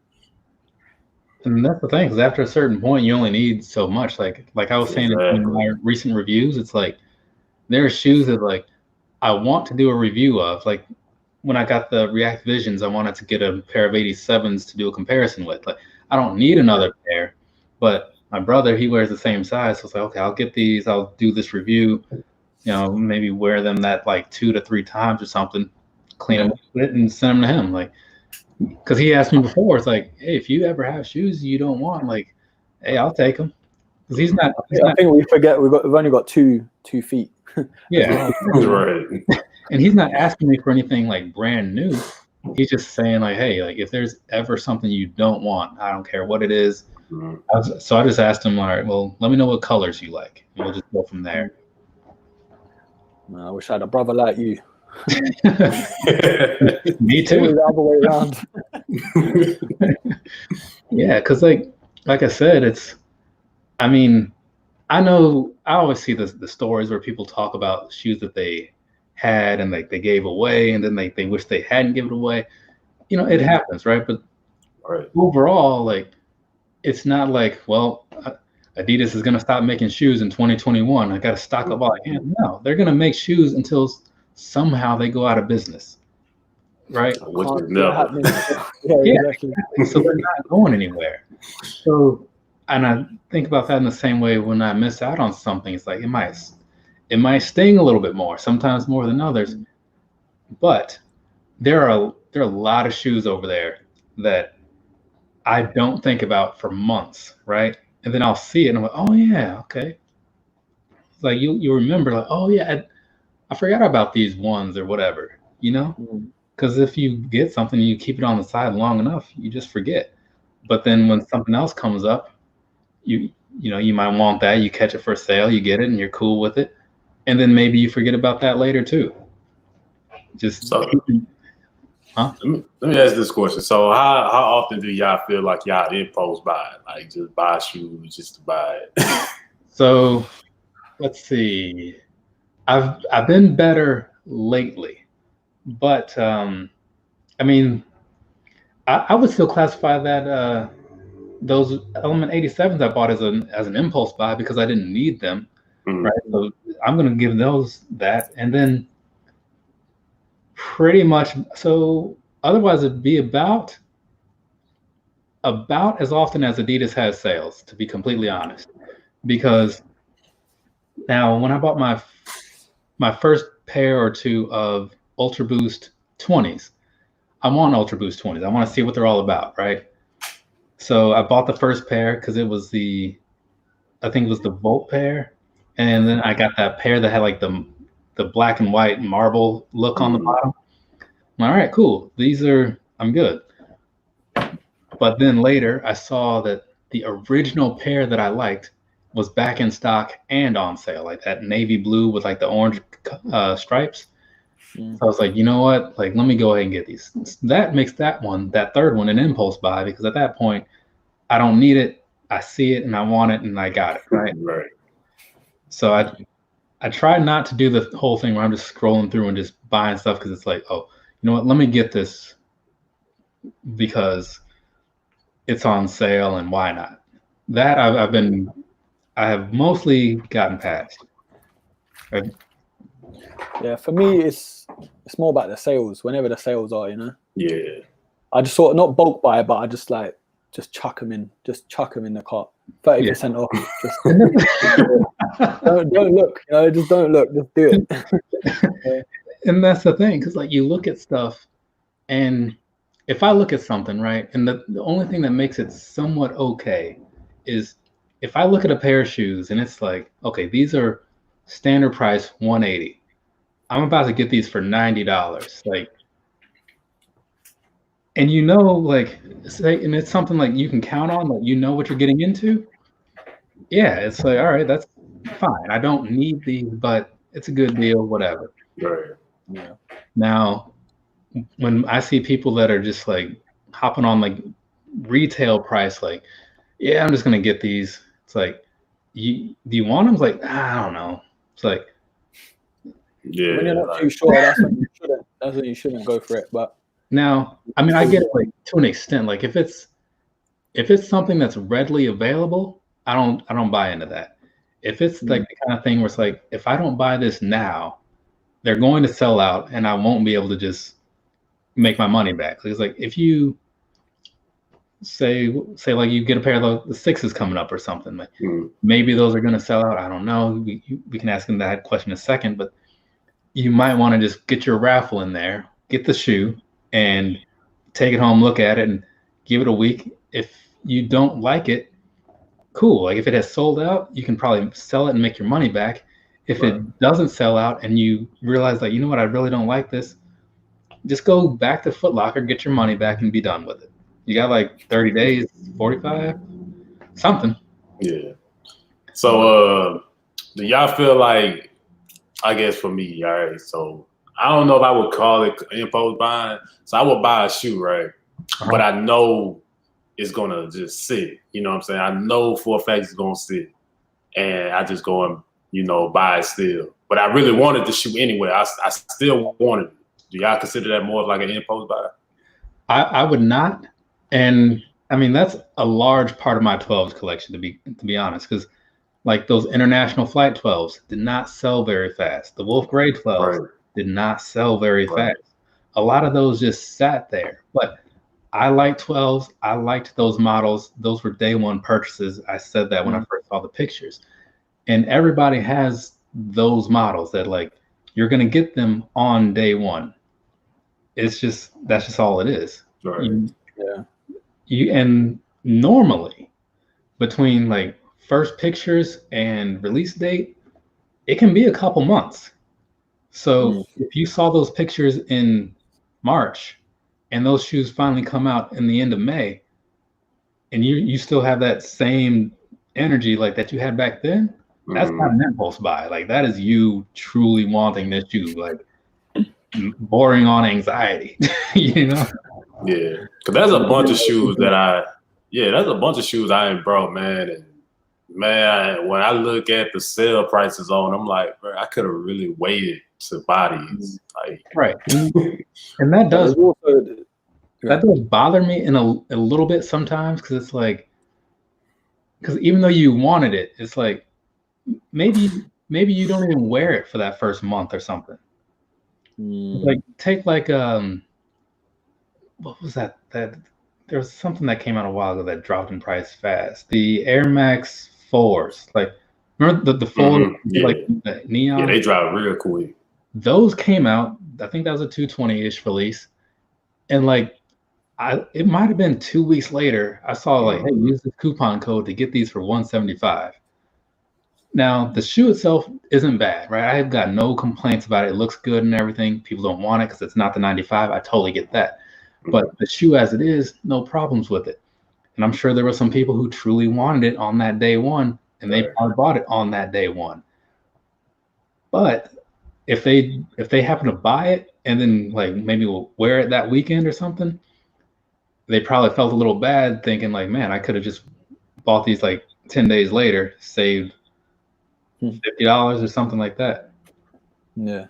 And that's the thing, because after a certain point, you only need so much. Like I was saying in my recent reviews, it's like, there are shoes that like I want to do a review of. Like when I got the React Visions, I wanted to get a pair of 87s to do a comparison with. Like I don't need another pair, but my brother, he wears the same size. So it's like, okay, I'll get these. I'll do this review. You know, maybe wear them that like 2 to 3 times or something, clean them up and send them to him. Like, because he asked me before, it's like, hey, if you ever have shoes you don't want, like, hey, I'll take them. Because he's not. I think we forget we've only got two feet. Yeah, right. And he's not asking me for anything like brand new. He's just saying like, hey, like if there's ever something you don't want, I don't care what it is. So I just asked him, all right, well, let me know what colors you like, and we'll just go from there. I wish I had a brother like you. Me too. The other way around. Yeah, because like I said, it's. I mean, I know I always see the stories where people talk about shoes that they had and like they gave away, and then they wish they hadn't given away. You know, it happens, right? But overall, like, it's not like, well, Adidas is going to stop making shoes in 2021. I got to stock up all I can. No, they're going to make shoes until somehow they go out of business, right? Exactly. So they're not going anywhere. So, and I think about that in the same way when I miss out on something. It's like it might sting a little bit more, sometimes more than others. But there are a lot of shoes over there that I don't think about for months, right? And then I'll see it and I'm like, oh yeah, okay. It's like you remember, like, oh yeah, I forgot about these ones or whatever, you know? Because if you get something, you keep it on the side long enough, you just forget. But then when something else comes up, you might want that, you catch it for sale, you get it, and you're cool with it, and then maybe you forget about that later too. Just let me ask this question. So how often do y'all feel like y'all impulse buy, like just buy shoes just to buy it? So let's see. I've been better lately, but I mean, I would still classify that those Element 87s I bought as an impulse buy because I didn't need them, right? So I'm gonna give those that, and then pretty much so. Otherwise, it'd be about as often as Adidas has sales, to be completely honest. Because now, when I bought my first pair or two of Ultraboost 20s, I want Ultraboost 20s. I want to see what they're all about, right? So I bought the first pair because it was I think it was the Volt pair, and then I got that pair that had like the black and white marble look on the bottom. All right, cool. I'm good. But then later I saw that the original pair that I liked was back in stock and on sale, like that navy blue with like the orange stripes. So I was like, you know what? Like, let me go ahead and get these. That makes that third one, an impulse buy, because at that point, I don't need it. I see it and I want it and I got it, right? Right. So I try not to do the whole thing where I'm just scrolling through and just buying stuff because it's like, oh, you know what? Let me get this because it's on sale and why not? That I have mostly gotten past. Right? Yeah, for me, it's more about the sales. Whenever the sales are, you know. Yeah. I just sort of not bulk buy, but I just chuck them in the cart, 30% off. Just don't look, you know. Just don't look. Just do it. And that's the thing, because like you look at stuff, and if I look at something, right, and the only thing that makes it somewhat okay is if I look at a pair of shoes and it's like, okay, these are standard price $180. I'm about to get these for $90. Like, and you know, like, say, and it's something like you can count on, like you know what you're getting into. Yeah, it's like, all right, that's fine. I don't need these, but it's a good deal, whatever. Right. Yeah. Now, when I see people that are just like hopping on like retail price, like, yeah, I'm just gonna get these. It's like, do you want them? It's like, I don't know. It's like, yeah, when you're not too sure, that's when you shouldn't go for it. But now, I mean, I get it like to an extent. Like if it's something that's readily available, I don't buy into that. If it's like the kind of thing where it's like, if I don't buy this now, they're going to sell out and I won't be able to just make my money back. It's like if you say like you get a pair of the sixes coming up or something, like maybe those are going to sell out. I don't know. We can ask them that question in a second, but you might want to just get your raffle in there, get the shoe and take it home, look at it and give it a week. If you don't like it, cool. Like if it has sold out, you can probably sell it and make your money back. If it doesn't sell out and you realize like, you know what, I really don't like this, just go back to Foot Locker, get your money back, and be done with it. You got like 30 days, 45, something. Yeah. So do y'all feel like, I guess for me, all right, so I don't know if I would call it impulse buying. So I would buy a shoe, right? But I know it's gonna just sit. You know what I'm saying? I know for a fact it's gonna sit. And I just go and, you know, buy it still. But I really wanted the shoe anyway. I still wanted it. Do y'all consider that more of like an impulse buy? I would not. And I mean, that's a large part of my 12s collection, to be honest, because like those international flight 12s did not sell very fast. The Wolf Grey 12s did not sell very fast. A lot of those just sat there. But I like 12s. I liked those models. Those were day one purchases. I said that when I first saw the pictures. And everybody has those models that like, you're going to get them on day one. That's just all it is. Right. And normally between like first pictures and release date, it can be a couple months. So if you saw those pictures in March and those shoes finally come out in the end of May, and you still have that same energy like that you had back then, that's not an impulse buy. Like that is you truly wanting this shoe, like bordering on anxiety, you know? Yeah, because there's a bunch of shoes that I ain't brought, man. And man, when I look at the sale prices on, I'm like, bro, I could have really waited to buy these. Like, right. And that does bother me in a little bit sometimes, because it's like, because even though you wanted it, it's like maybe you don't even wear it for that first month or something. Like take like what was that there was something that came out a while ago that dropped in price fast. The Air Max 4s, like remember the 4s, like the neon? Yeah, they drop real quick. Those came out, I think that was a 220-ish release, and like it might have been 2 weeks later, I saw like, hey, use this coupon code to get these for $175. Now the shoe itself isn't bad, right? I've got no complaints about it. It looks good and everything. People don't want it because it's not the 95. I totally get that. But the shoe as it is, no problems with it. And I'm sure there were some people who truly wanted it on that day one, and they probably bought it on that day one. But if they happen to buy it and then like maybe we'll wear it that weekend or something, they probably felt a little bad thinking like, man, I could have just bought these like 10 days later, saved $50 or something like that. Yeah.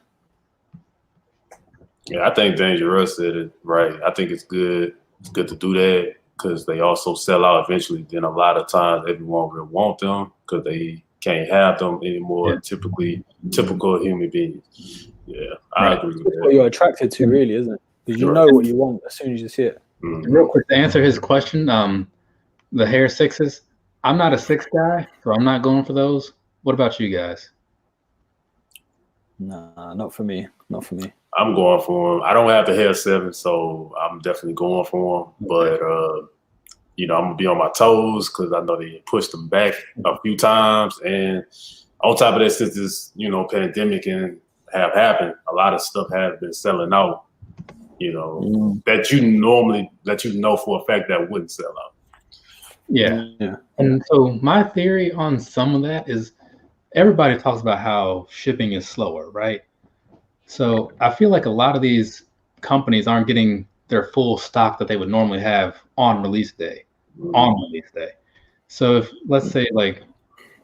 Yeah, I think Dangerous said it right. I think it's good. It's good to do that because they also sell out eventually. Then a lot of times everyone will want them because they can't have them anymore. Yeah. Typical human beings. Yeah, I agree with that. What you're attracted to, really, isn't it? Because you know what you want as soon as you see it. Real quick to answer his question, the Hair 6s. I'm not a 6 guy, so I'm not going for those. What about you guys? Nah, not for me. Not for me. I'm going for them. I don't have the Hair 7, so I'm definitely going for them. But you know, I'm gonna be on my toes because I know they pushed them back a few times. And on top of that, since this pandemic and have happened, a lot of stuff has been selling out. You know, that you know for a fact that wouldn't sell out. Yeah. And so my theory on some of that is everybody talks about how shipping is slower, right? So I feel like a lot of these companies aren't getting their full stock that they would normally have on release day. So if, let's say, like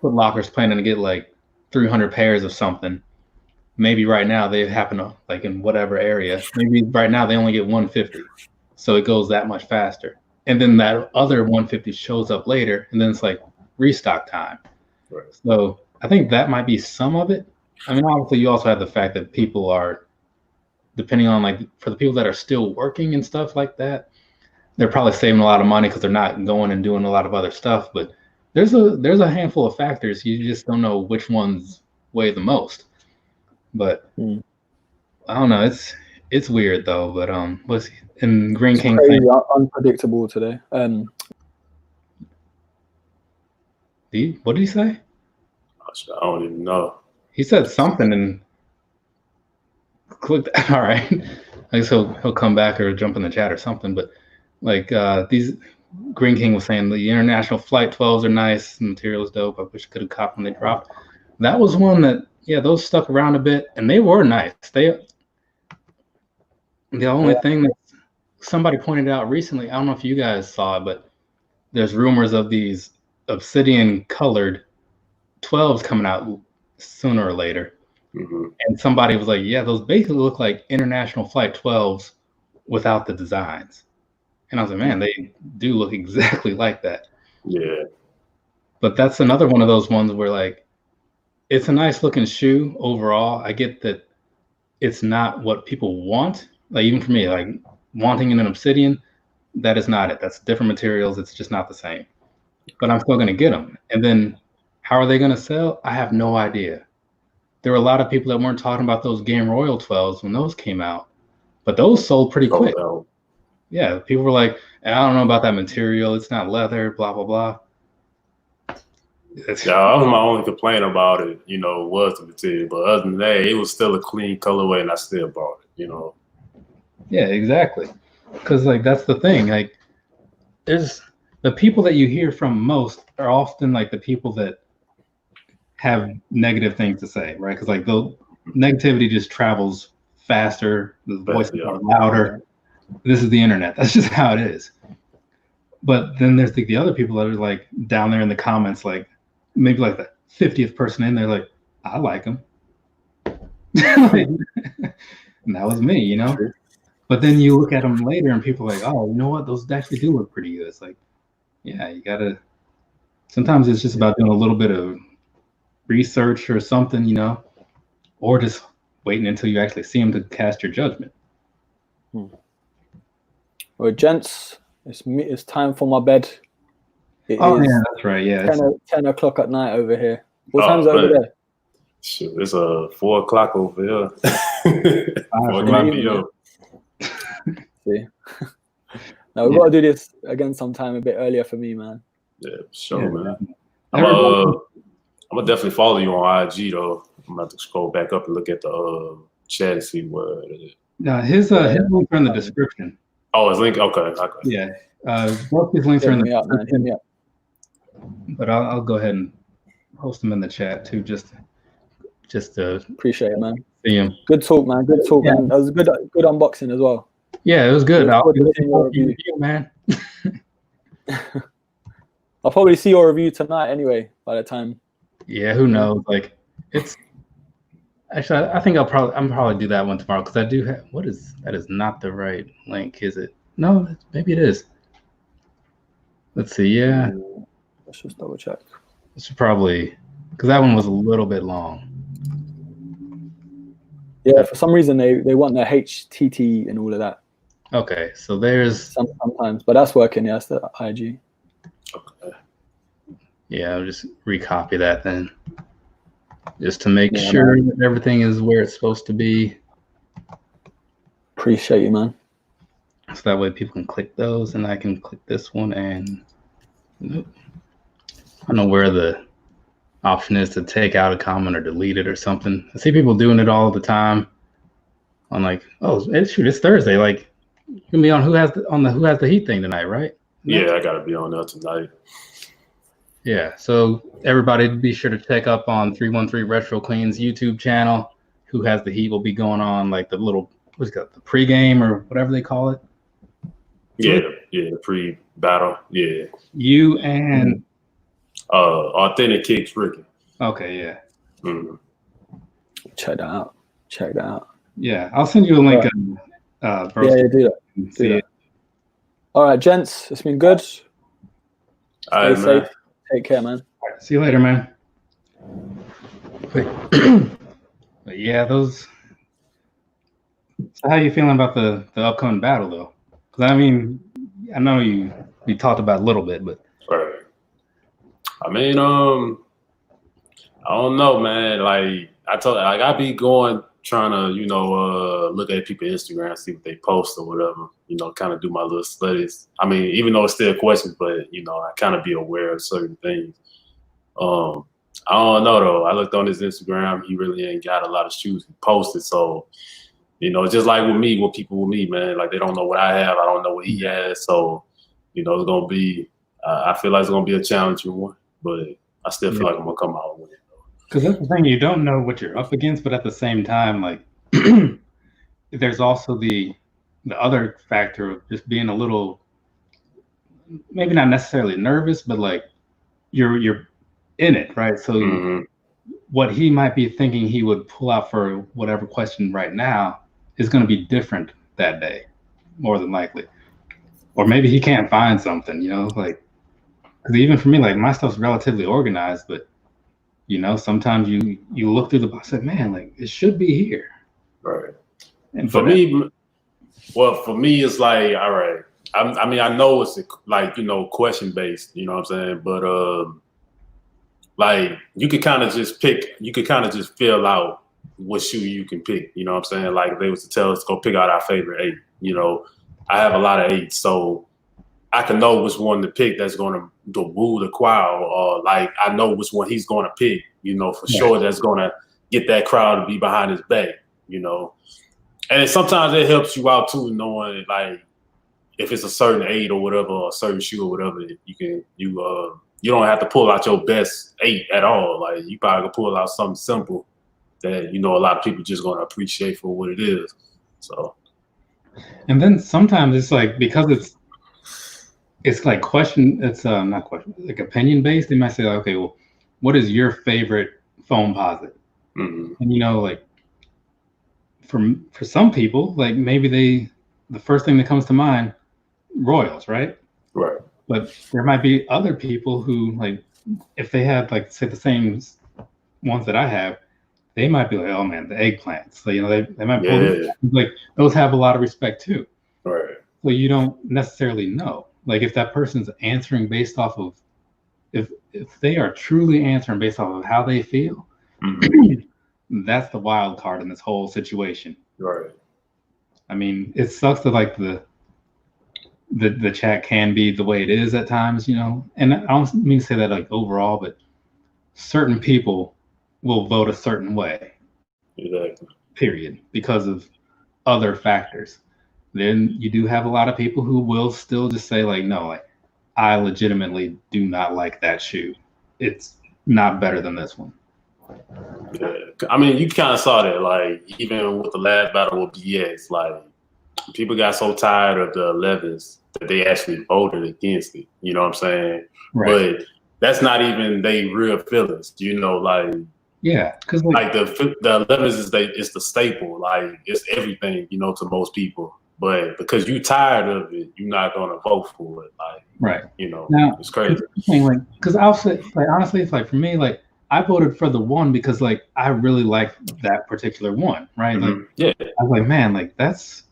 Foot Locker's planning to get like 300 pairs of something, maybe right now they happen to, like in whatever area, maybe right now they only get 150. So it goes that much faster. And then that other 150 shows up later, and then it's like restock time. Right. So I think that might be some of it. I mean, obviously you also have the fact that people are, depending on like, for the people that are still working and stuff like that, they're probably saving a lot of money because they're not going and doing a lot of other stuff. But there's a handful of factors. You just don't know which ones weigh the most. But I don't know. It's weird though. But what's in Green King? Crazy, unpredictable today. What did he say? I don't even know. he said something and clicked. All right, I guess he'll come back or jump in the chat or something. But like these Green King was saying, the international flight 12s are nice. The material is dope. I wish I could have copped when they dropped. That was one that, yeah, those stuck around a bit, and they were nice. The only thing that somebody pointed out recently, I don't know if you guys saw it, but there's rumors of these obsidian colored 12s coming out sooner or later. Mm-hmm. And somebody was like, yeah, those basically look like international flight 12s without the designs. And I was like, man, they do look exactly like that. Yeah. But that's another one of those ones where, like, it's a nice looking shoe overall. I get that it's not what people want. Like, even for me, like wanting in an obsidian, that is not it. That's different materials. It's just not the same. But I'm still going to get them. And then how are they going to sell? I have no idea. There were a lot of people that weren't talking about those Game Royal 12s when those came out, but those sold pretty quick. Yeah, people were like, I don't know about that material. It's not leather, blah, blah, blah. Yeah, that was my only complaint about it, you know, was the material. But other than that, it was still a clean colorway, and I still bought it, you know. Yeah, exactly. Because, like, that's the thing. Like, there's the people that you hear from most are often, like, the people that have negative things to say, right? Because, like, the negativity just travels faster. The voices are louder. This is the internet. That's just how it is. But then there's the other people that are, like, down there in the comments, like, maybe like the 50th person in there, like, I like them. And that was me, you know? But then you look at them later and people are like, oh, you know what? Those actually do look pretty good. It's like, yeah, you got to, sometimes it's just about doing a little bit of research or something, you know, or just waiting until you actually see them to cast your judgment. Well, gents, it's time for my bed. It is that's right. Yeah, 10 o'clock at night over here. What time's it over there? Shit, it's 4 o'clock over here. 4 o'clock p.m. See, now we've got to do this again sometime a bit earlier for me, man. Yeah, sure, man. I'm gonna definitely follow you on IG though. I'm about to scroll back up and look at the chat and see where it is. No, his links are in the description. Oh, his link. Okay. Yeah, both his links are in the description. Hit me up. But I'll go ahead and post them in the chat too, just to appreciate it, man. See him. Good talk, man. Good talk, man. That was a good unboxing as well. Yeah, it was good. I'll review, man. I'll probably see your review tonight anyway. By the time. Yeah, who knows? Like, it's actually, I think I'm probably do that one tomorrow because I do have. That is not the right link, is it? No, maybe it is. Let's see. Yeah. Let's just double check. It's probably because that one was a little bit long. Yeah, for some reason they want the HTT and all of that. Okay, so there's sometimes, but that's working. Yeah, that's the IG. Okay. Yeah, I'll just recopy that then, just to make sure that everything is where it's supposed to be. Appreciate you, man. So that way people can click those, and I can click this one, and nope. I don't know where the option is to take out a comment or delete it or something. I see people doing it all the time. I'm like, oh, shoot, it's Thursday. Like, you can be on who has the heat thing tonight, right? Yeah, I gotta be on there tonight. Yeah, so everybody be sure to check up on 313 Retro Clean's YouTube channel. Who Has the Heat will be going on, like the little, what's it called, the pregame or whatever they call it. Yeah, the pre-battle. Yeah. You and Authentic Kicks Ricky. Okay, yeah. Mm-hmm. Check that out. Yeah, I'll send you a link. Broski. Yeah, do that. All right, gents, it's been good. Stay safe. Man. Take care, man. All right, see you later, man. But yeah, those. So how you feeling about the upcoming battle, though? Because I mean, I know you talked about it a little bit, but. Right. I mean, I don't know, man. Like I be going trying to, you know, look at people's Instagram, see what they post or whatever, you know, kind of do my little studies. I mean, even though it's still questions, but, you know, I kind of be aware of certain things. I don't know though. I looked on his Instagram. He really ain't got a lot of shoes he posted. So, you know, just like with me, with people with me, man, like they don't know what I have. I don't know what he has. So, you know, it's gonna be. I feel like it's gonna be a challenging one, but I still feel like I'm gonna come out with it. Because that's the thing, you don't know what you're up against, but at the same time, like there's also the other factor of just being a little, maybe not necessarily nervous, but like you're in it, right? So what he might be thinking he would pull out for whatever question right now is going to be different that day, more than likely. Or maybe he can't find something, you know, like, because even for me, like my stuff's relatively organized, but you know, sometimes you look through the box and man, like it should be here. Right. And for me, it's like, all right. I mean, I know it's like, you know, question based, you know what I'm saying? But like you could kind of just fill out what shoe you can pick, you know what I'm saying? Like if they was to tell us to go pick out our favorite 8, you know, I have a lot of 8s, so I can know which one to pick that's going to woo the crowd, or like I know which one he's going to pick, you know, for sure that's going to get that crowd to be behind his back, you know. And sometimes it helps you out too, knowing like if it's a certain 8 or whatever, or a certain shoe or whatever, you don't have to pull out your best 8 at all. Like you probably can pull out something simple that, you know, a lot of people just going to appreciate for what it is. So. And then sometimes it's like, because it's like not question, like opinion based. They might say, like, okay, well, what is your favorite foam posit? And you know, like for some people, like maybe the first thing that comes to mind, Royals, right? Right. But there might be other people who, like, if they have like say the same ones that I have, they might be like, oh man, the eggplants. So you know, they might pull like those have a lot of respect too. Right. So you don't necessarily know. Like if that person's answering based off of, if they are truly answering based off of how they feel, that's the wild card in this whole situation. Right. I mean, it sucks that like the chat can be the way it is at times, you know. And I don't mean to say that like overall, but certain people will vote a certain way. Exactly. Period. Because of other factors. Then you do have a lot of people who will still just say like, no, like I legitimately do not like that shoe. It's not better than this one. Yeah. I mean, you kind of saw that, like even with the last battle with BX, like people got so tired of the 11s that they actually voted against it. You know what I'm saying? Right. But that's not even they real feelings. You know, like because like the 11s is the staple. Like it's everything, you know, to most people. But because you tired of it, you're not gonna vote for it. Like, you know, now, it's crazy. Like, because I'll say, like, honestly, it's like for me, like I voted for the one because like I really like that particular one, right? Like, I was like, man, like that's,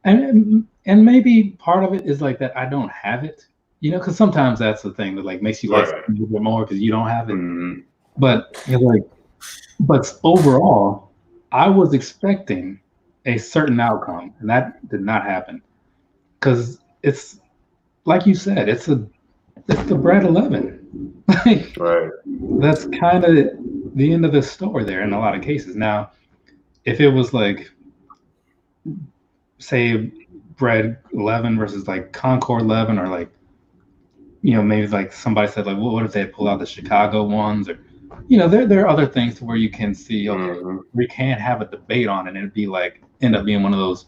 and maybe part of it is like that I don't have it, you know, because sometimes that's the thing that like makes you like a little bit more because you don't have it. But you know, like, but overall, I was expecting a certain outcome, and that did not happen because it's like you said, it's the bread 11. Right. That's kind of the end of the story there in a lot of cases. Now, if it was like, say, bread 11 versus like Concord 11, or like, you know, maybe like somebody said like, well, what if they pull out the Chicago ones, or you know, there are other things to where you can see, okay, we can't have a debate on it, and it'd be like end up being one of those,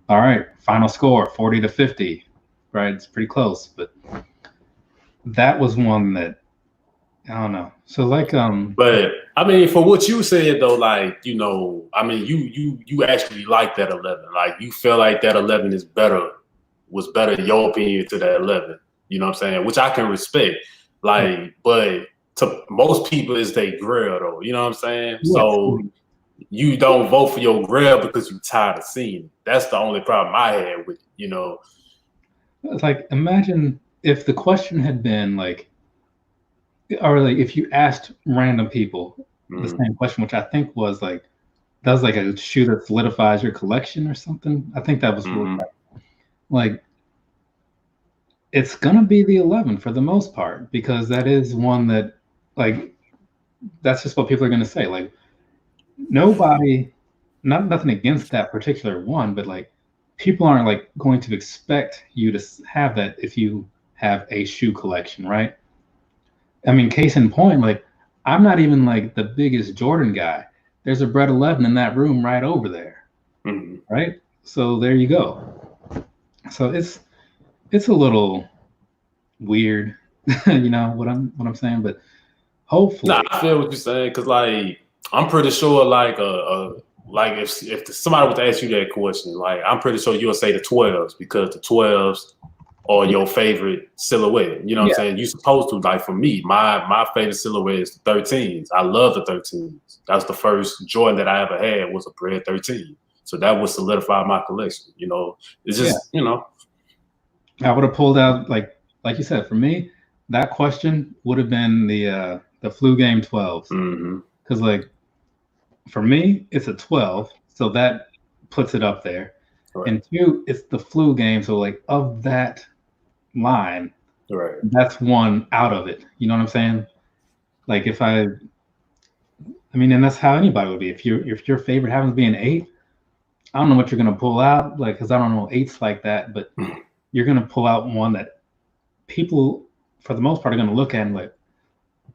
all right, final score 40-50, right? It's pretty close, but that was one that I don't know. So like but I mean, for what you said though, like, you know, I mean, you actually like that 11. Like you feel like that 11 was better in your opinion to that 11. You know what I'm saying? Which I can respect. Like, but to most people it's their grail though. You know what I'm saying? Yes. So you don't vote for your grail because you're tired of seeing it. That's the only problem I had with it, you know. It's like, imagine if the question had been like, or like if you asked random people the same question, which I think was like, that was like a shoe that solidifies your collection or something. I think that was really like, it's gonna be the 11 for the most part, because that is one that like that's just what people are going to say. Like, nobody, nothing against that particular one, but like, people aren't like going to expect you to have that if you have a shoe collection, right? I mean, case in point, like, I'm not even like the biggest Jordan guy. There's a Bread 11 in that room right over there, right? So there you go. So it's a little weird, you know what I'm saying, but hopefully. Nah, I feel what you're saying, because like I'm pretty sure like like if somebody was to ask you that question, like I'm pretty sure you'll say the 12s, because the 12s are your favorite silhouette. You know what I'm saying? You're supposed to. Like for me, my favorite silhouette is the 13s. I love the 13s. That's the first Jordan that I ever had, was a Bread 13. So that would solidify my collection. You know, it's just you know. I would have pulled out like you said. For me, that question would have been the Flu Game 12s, because like for me, it's a 12, so that puts it up there. Right. And 2, it's the Flu Game, so like of that line, right, that's one out of it. You know what I'm saying? Like if I mean, and that's how anybody would be. If your favorite happens to be an 8, I don't know what you're gonna pull out, like, because I don't know 8s like that, but you're gonna pull out one that people, for the most part, are gonna look at and like,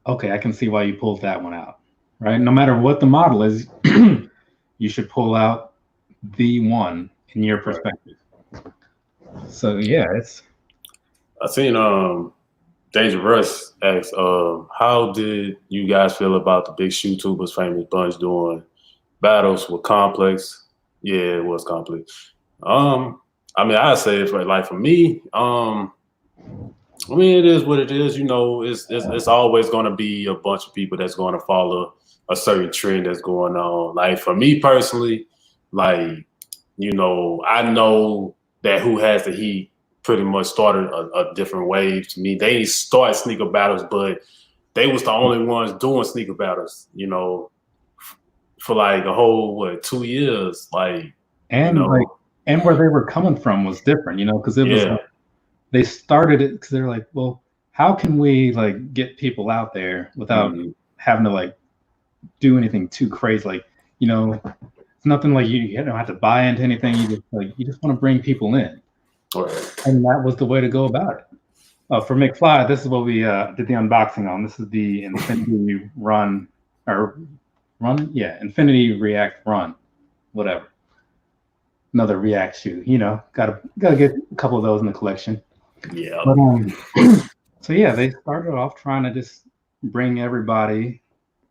okay, I can see why you pulled that one out, right? No matter what the model is, you should pull out the one in your perspective. So yeah, it's. I seen Dangerous asked, how did you guys feel about the big shoe tubers famous bunch doing battles with Complex? Yeah, it was Complex. I mean, I say it like for me, I mean, it is what it is. You know, it's always going to be a bunch of people that's going to follow a certain trend that's going on. Like for me personally, like, you know, I know that Who Has the Heat pretty much started a different wave to me. They started sneaker battles, but they was the only ones doing sneaker battles, you know, for like a whole 2 years. Like, and you know, like, and where they were coming from was different, you know, because it was like, they started it because they're like, well, how can we like get people out there without having to like do anything too crazy? Like, you know, it's nothing like you don't have to buy into anything. You just want to bring people in. Right. And that was the way to go about it. For McFly, this is what we did the unboxing on. This is the Infinity Infinity React Run, whatever. Another React shoe. You know, gotta get a couple of those in the collection. Yeah. But, so yeah, they started off trying to just bring everybody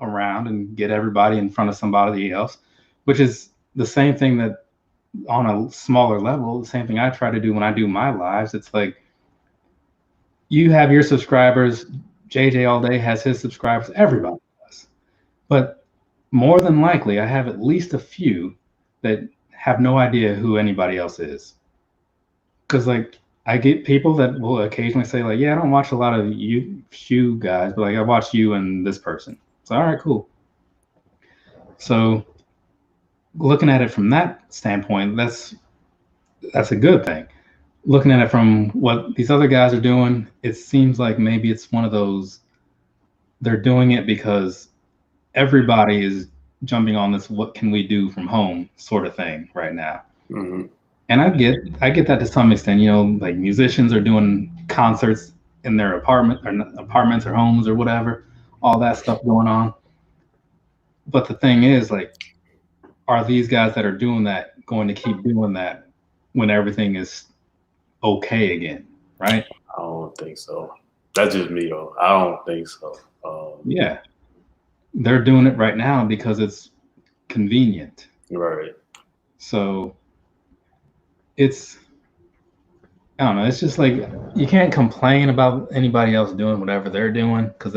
around and get everybody in front of somebody else, which is the same thing that, on a smaller level, the same thing I try to do when I do my lives. It's like, you have your subscribers, JJ all day has his subscribers, everybody does. But more than likely, I have at least a few that have no idea who anybody else is. Because like, I get people that will occasionally say like, yeah, I don't watch a lot of you shoe guys, but like I watch you and this person. So all right, cool. So looking at it from that standpoint, that's a good thing. Looking at it from what these other guys are doing, it seems like maybe it's one of those, they're doing it because everybody is jumping on this what can we do from home sort of thing right now. And I get that to some extent. You know, like musicians are doing concerts in their apartments or homes or whatever, all that stuff going on. But the thing is, like, are these guys that are doing that going to keep doing that when everything is okay again, right? I don't think so. That's just me, though. I don't think so. Yeah, they're doing it right now because it's convenient, right? So it's, I don't know. It's just like, you can't complain about anybody else doing whatever they're doing because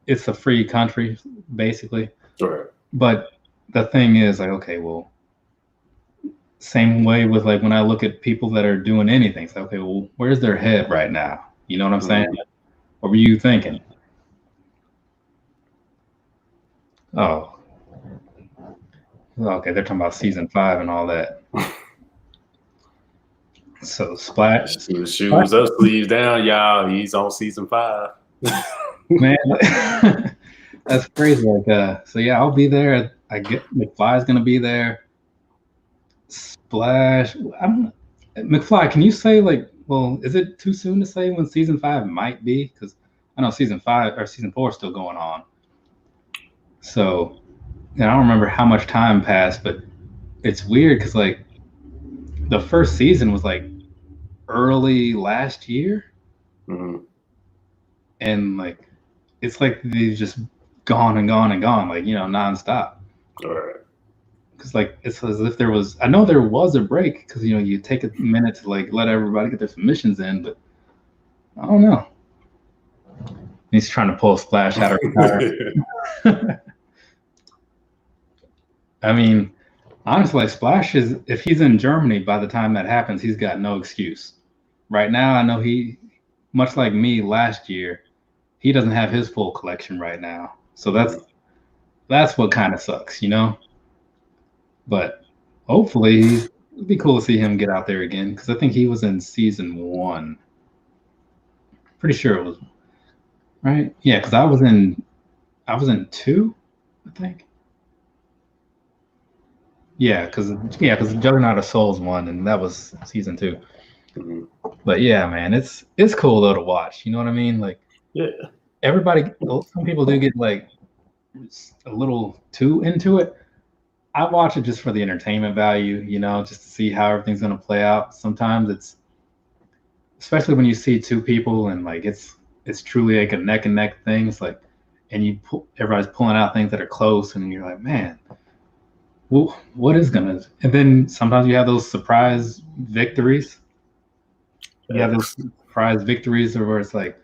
it's a free country, basically. Right. But the thing is, like, okay, well, same way with like when I look at people that are doing anything. It's like, okay, well, where's their head right now? You know what I'm saying? What were you thinking? Oh, okay. They're talking about season 5 and all that. So Splash. Shoes up, sleeves down, y'all. He's on season 5. Man, That's crazy. Like, so yeah, I'll be there. I get McFly's gonna be there. Splash. I don't know. McFly, can you say like? Well, is it too soon to say when season 5 might be? Because I know season 5 or season 4 is still going on. So, I don't remember how much time passed, but it's weird because like the first season was like early last year, and like it's like they've just gone and gone and gone, like nonstop. All right. Because like it's as if there was. I know there was a break because you take a minute to like let everybody get their submissions in, but I don't know. He's trying to pull a Splash out of retire. I mean, honestly, like Splash is, if he's in Germany by the time that happens, he's got no excuse. Right now, I know he, much like me last year, he doesn't have his full collection right now. So that's what kind of sucks, But hopefully, it'd be cool to see him get out there again because I think he was in season 1. Pretty sure it was, right? Yeah, because I was in 2, I think. Yeah, because Juggernaut of Souls 1, and that was season 2. But yeah, man, it's cool though to watch. You know what I mean? Like, yeah, some people do get like a little too into it. I watch it just for the entertainment value, just to see how everything's gonna play out. Sometimes it's, especially when you see two people and like it's truly like a neck and neck thing. It's like, and everybody's pulling out things that are close, and you're like, man, well, what is gonna? And then sometimes you have those surprise victories. You have those surprise victories where it's like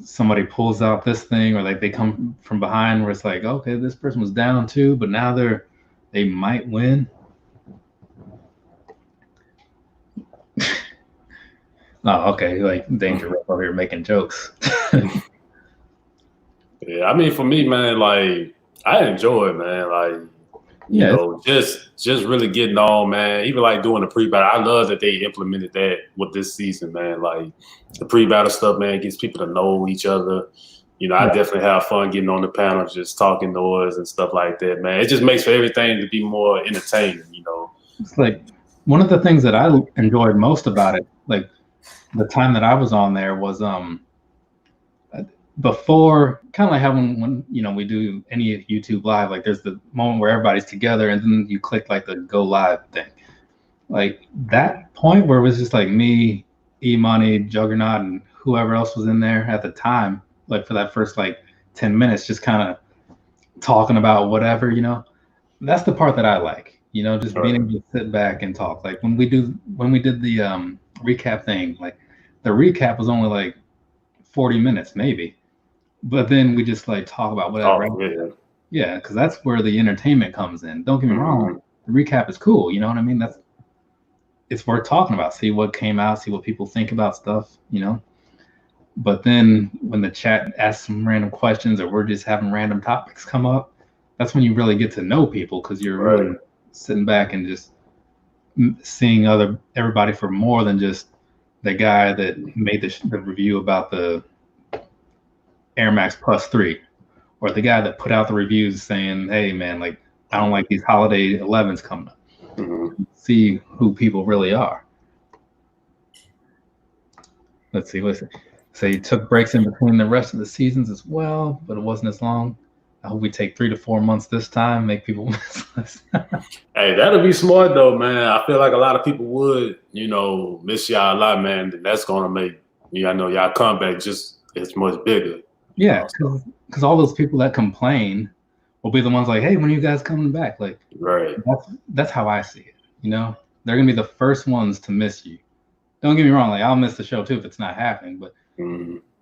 somebody pulls out this thing, or like they come from behind where it's like, okay, this person was down too, but now they might win. Oh, okay, like Danger over here making jokes. Yeah, I mean, for me, man, like I enjoy it, man. Like, just really getting on, man. Even like doing the pre-battle. I love that they implemented that with this season, man. Like the pre-battle stuff, man, gets people to know each other. I definitely have fun getting on the panel, just talking noise and stuff like that, man. It just makes for everything to be more entertaining, It's like one of the things that I enjoyed most about it, like the time that I was on there was before, kind of like how when we do any YouTube live, like there's the moment where everybody's together and then you click like the go live thing. Like that point where it was just like me, E-Money, Juggernaut, and whoever else was in there at the time, like for that first like 10 minutes, just kind of talking about whatever, that's the part that I like, just being able to sit back and talk. Like when we did the recap thing, like the recap was only like 40 minutes maybe, but then we just like talk about whatever. Yeah, because that's where the entertainment comes in. Don't get me wrong, the recap is cool, you know what I mean? It's worth talking about. See what came out, see what people think about stuff, But then when the chat asks some random questions, or we're just having random topics come up, that's when you really get to know people, because you're really sitting back and just seeing everybody for more than just the guy that made the review about the Air Max Plus 3, or the guy that put out the reviews saying, hey man, like I don't like these holiday 11s coming up. See who people really are. Let's see. So you took breaks in between the rest of the seasons as well, but it wasn't as long. I hope we take 3 to 4 months this time, make people miss us. Hey, that'll be smart though, man. I feel like a lot of people would, miss y'all a lot, man. And that's gonna make y'all comeback just as much bigger. Yeah, because all those people that complain will be the ones like, hey, when are you guys coming back? Like, that's how I see it. They're gonna be the first ones to miss you. Don't get me wrong, like I'll miss the show too if it's not happening, but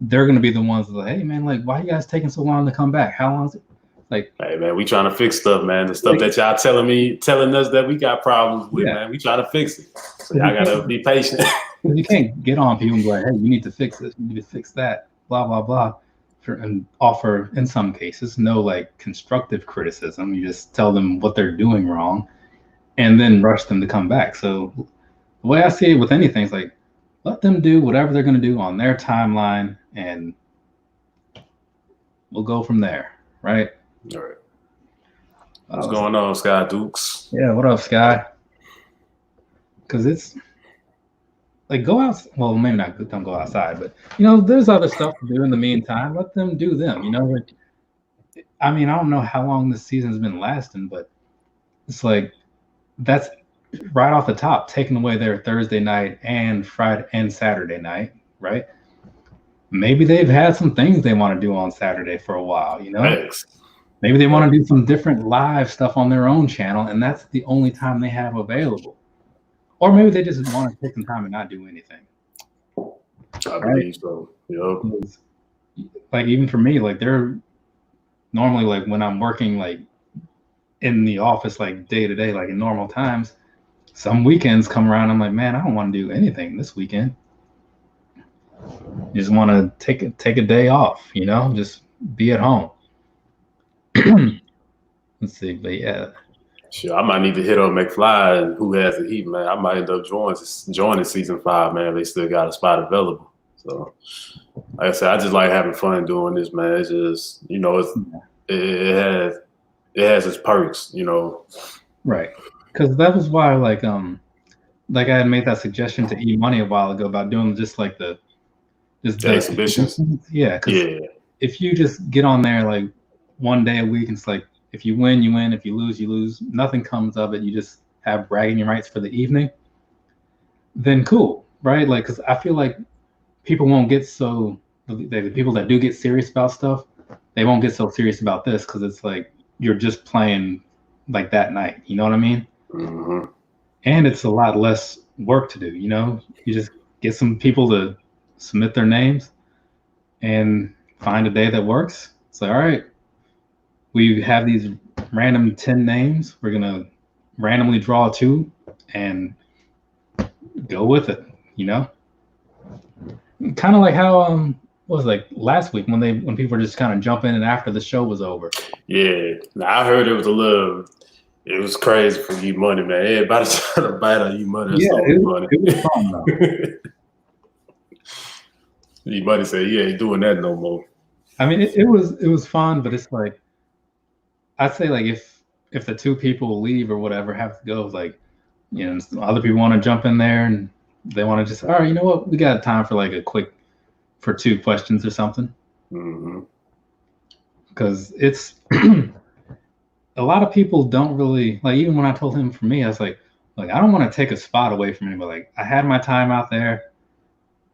they're gonna be the ones that like, hey man, like why are you guys taking so long to come back? How long is it? Like, hey man, we trying to fix stuff, man. The stuff that y'all telling us that we got problems with, man. We trying to fix it. So y'all gotta be patient. You can't get on people and be like, hey, you need to fix this, you need to fix that, blah blah blah. And offer, in some cases, no like constructive criticism. You just tell them what they're doing wrong and then rush them to come back. So the way I see it with anything is like, let them do whatever they're going to do on their timeline and we'll go from there. right? All right. What's going on, Sky Dukes? Yeah, what up, Sky? Because it's like go out. Well, maybe not. Don't go outside, but there's other stuff to do in the meantime. Let them do them. Like, I mean, I don't know how long this season's been lasting, but it's like that's right off the top, taking away their Thursday night and Friday and Saturday night, right? Maybe they've had some things they want to do on Saturday for a while, Thanks. Maybe they want to do some different live stuff on their own channel, and that's the only time they have available. Or maybe they just want to take some time and not do anything. I believe so. Yep. Like even for me, like they're normally like when I'm working like in the office like day to day, like in normal times, some weekends come around, I'm like, man, I don't want to do anything this weekend. You just want to take a day off, just be at home. Let's see, but yeah. Sure, I might need to hit up McFly and who has the heat, man. I might end up joining season 5, man. They still got a spot available. So, like I said, I just like having fun doing this, man. It's just, it has its perks, Right. Because that was why, like I had made that suggestion to E-Money a while ago about doing just like the exhibitions. Yeah. Because if you just get on there like one day a week, it's like if you win, you win. If you lose, you lose. Nothing comes of it. You just have bragging rights for the evening. Then cool, right? Like, because I feel like people won't get the people that do get serious about stuff, they won't get so serious about this because it's like you're just playing like that night. You know what I mean? Mm-hmm. And it's a lot less work to do. You just get some people to submit their names and find a day that works. It's like, all right, we have these random 10 names. We're going to randomly draw 2 and go with it, Kind of like how what was it, like last week when people were just kind of jumping in after the show was over. Yeah. Now I heard it was crazy for E-Money, man. Everybody trying to bite on E-Money. Yeah, it was fun though. E-Money said he ain't doing that no more. I mean, it was fun, but it's like I'd say like if the 2 people leave or whatever have to go, like other people want to jump in there and they want to just, all right, you know what, we got time for like for 2 questions or something. Mm-hmm. Because it's a lot of people don't really like. Even when I told him for me, I was like I don't want to take a spot away from anybody. Like I had my time out there,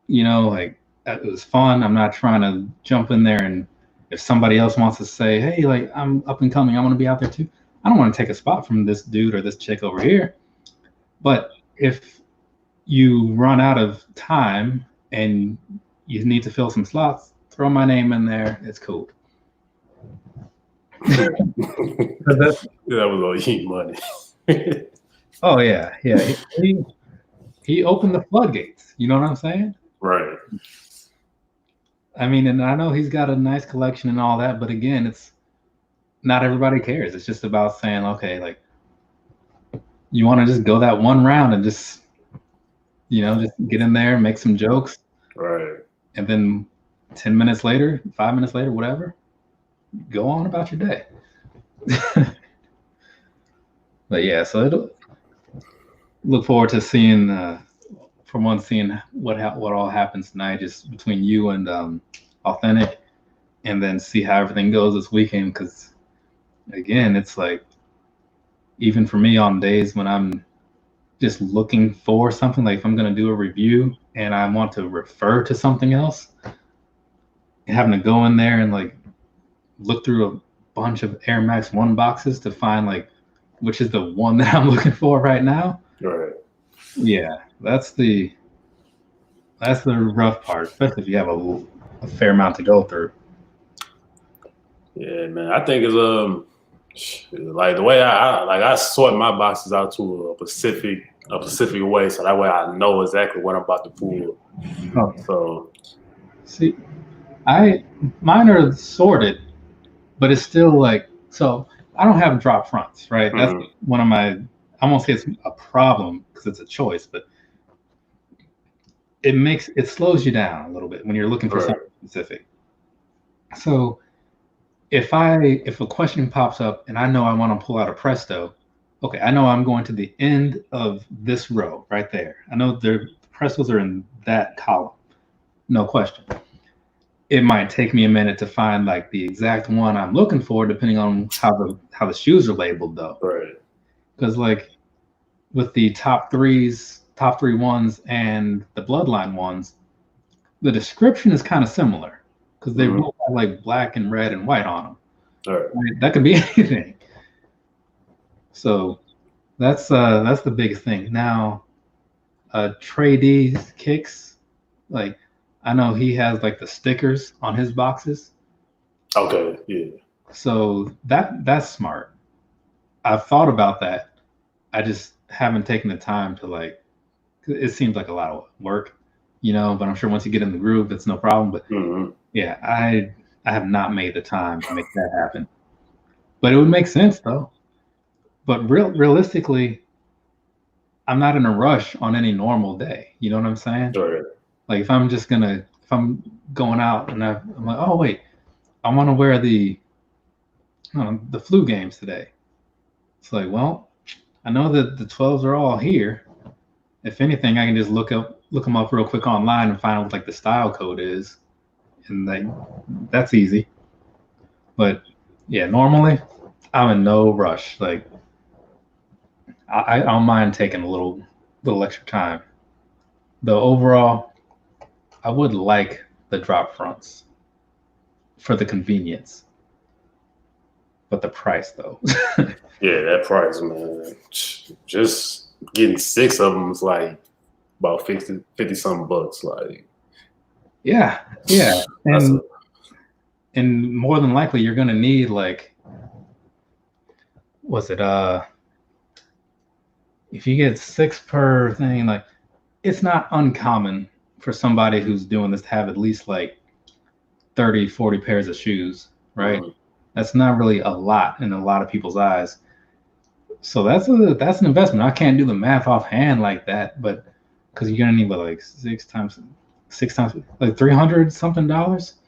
like it was fun. I'm not trying to jump in there, and if somebody else wants to say, hey, like I'm up and coming, I want to be out there too. I don't want to take a spot from this dude or this chick over here. But if you run out of time and you need to fill some slots, throw my name in there. It's cool. That was all E-Money. Oh yeah. He opened the floodgates. You know what I'm saying? Right. I mean, and I know he's got a nice collection and all that, but again, it's not everybody cares. It's just about saying, okay, like you want to just go that one round and just just get in there, make some jokes, right, and then 10 minutes later, 5 minutes later, whatever, go on about your day. But yeah, so it'll look forward to seeing what all happens tonight, just between you and Authentic, and then see how everything goes this weekend. Because again, it's like even for me on days when I'm just looking for something, like if I'm going to do a review and I want to refer to something else, having to go in there and like look through a bunch of Air Max 1 boxes to find like which is the one that I'm looking for right now. Right. Yeah, that's the rough part, especially if you have a fair amount to go through. Yeah, man. I think it's like the way I sort my boxes out to a specific way, so that way I know exactly what I'm about to pull. Oh. So see, mine are sorted, but it's still like, so I don't have drop fronts, right? Mm-hmm. That's one of my, I won't say it's a problem because it's a choice, but it slows you down a little bit when you're looking for something specific. So if a question pops up and I know I want to pull out a Presto, okay, I know I'm going to the end of this row right there. I know the Prestos are in that column, no question. It might take me a minute to find like the exact one I'm looking for, depending on how the shoes are labeled, though. Right. Because like with the top three ones and the Bloodline ones, the description is kind of similar because they both have like black and red and white on them. All right. Right? That could be anything. So that's the biggest thing. Now, Trey D's kicks, like I know he has like the stickers on his boxes. Okay, yeah. So that's smart. I've thought about that. I just haven't taken the time to like. It seems like a lot of work, but I'm sure once you get in the groove, it's no problem. But yeah, I have not made the time to make that happen. But it would make sense though. But realistically, I'm not in a rush on any normal day. You know what I'm saying? Right. Like if I'm going out and I'm like, oh wait, I want to wear the flu games today. It's like, well, I know that the 12s are all here. If anything, I can just look them up real quick online and find out what like the style code is, and like that's easy. But yeah, normally I'm in no rush. Like I don't mind taking a little extra time. Though overall, I would like the drop fronts for the convenience. But the price though. Yeah, that price, man. Just getting 6 of them is like about 50 something bucks. Like yeah. And more than likely you're gonna need like if you get 6 per thing, like it's not uncommon for somebody who's doing this to have at least like 30, 40 pairs of shoes, right? That's not really a lot in a lot of people's eyes. So that's an investment. I can't do the math offhand like that, but because you're gonna need like 6 times like $300 something just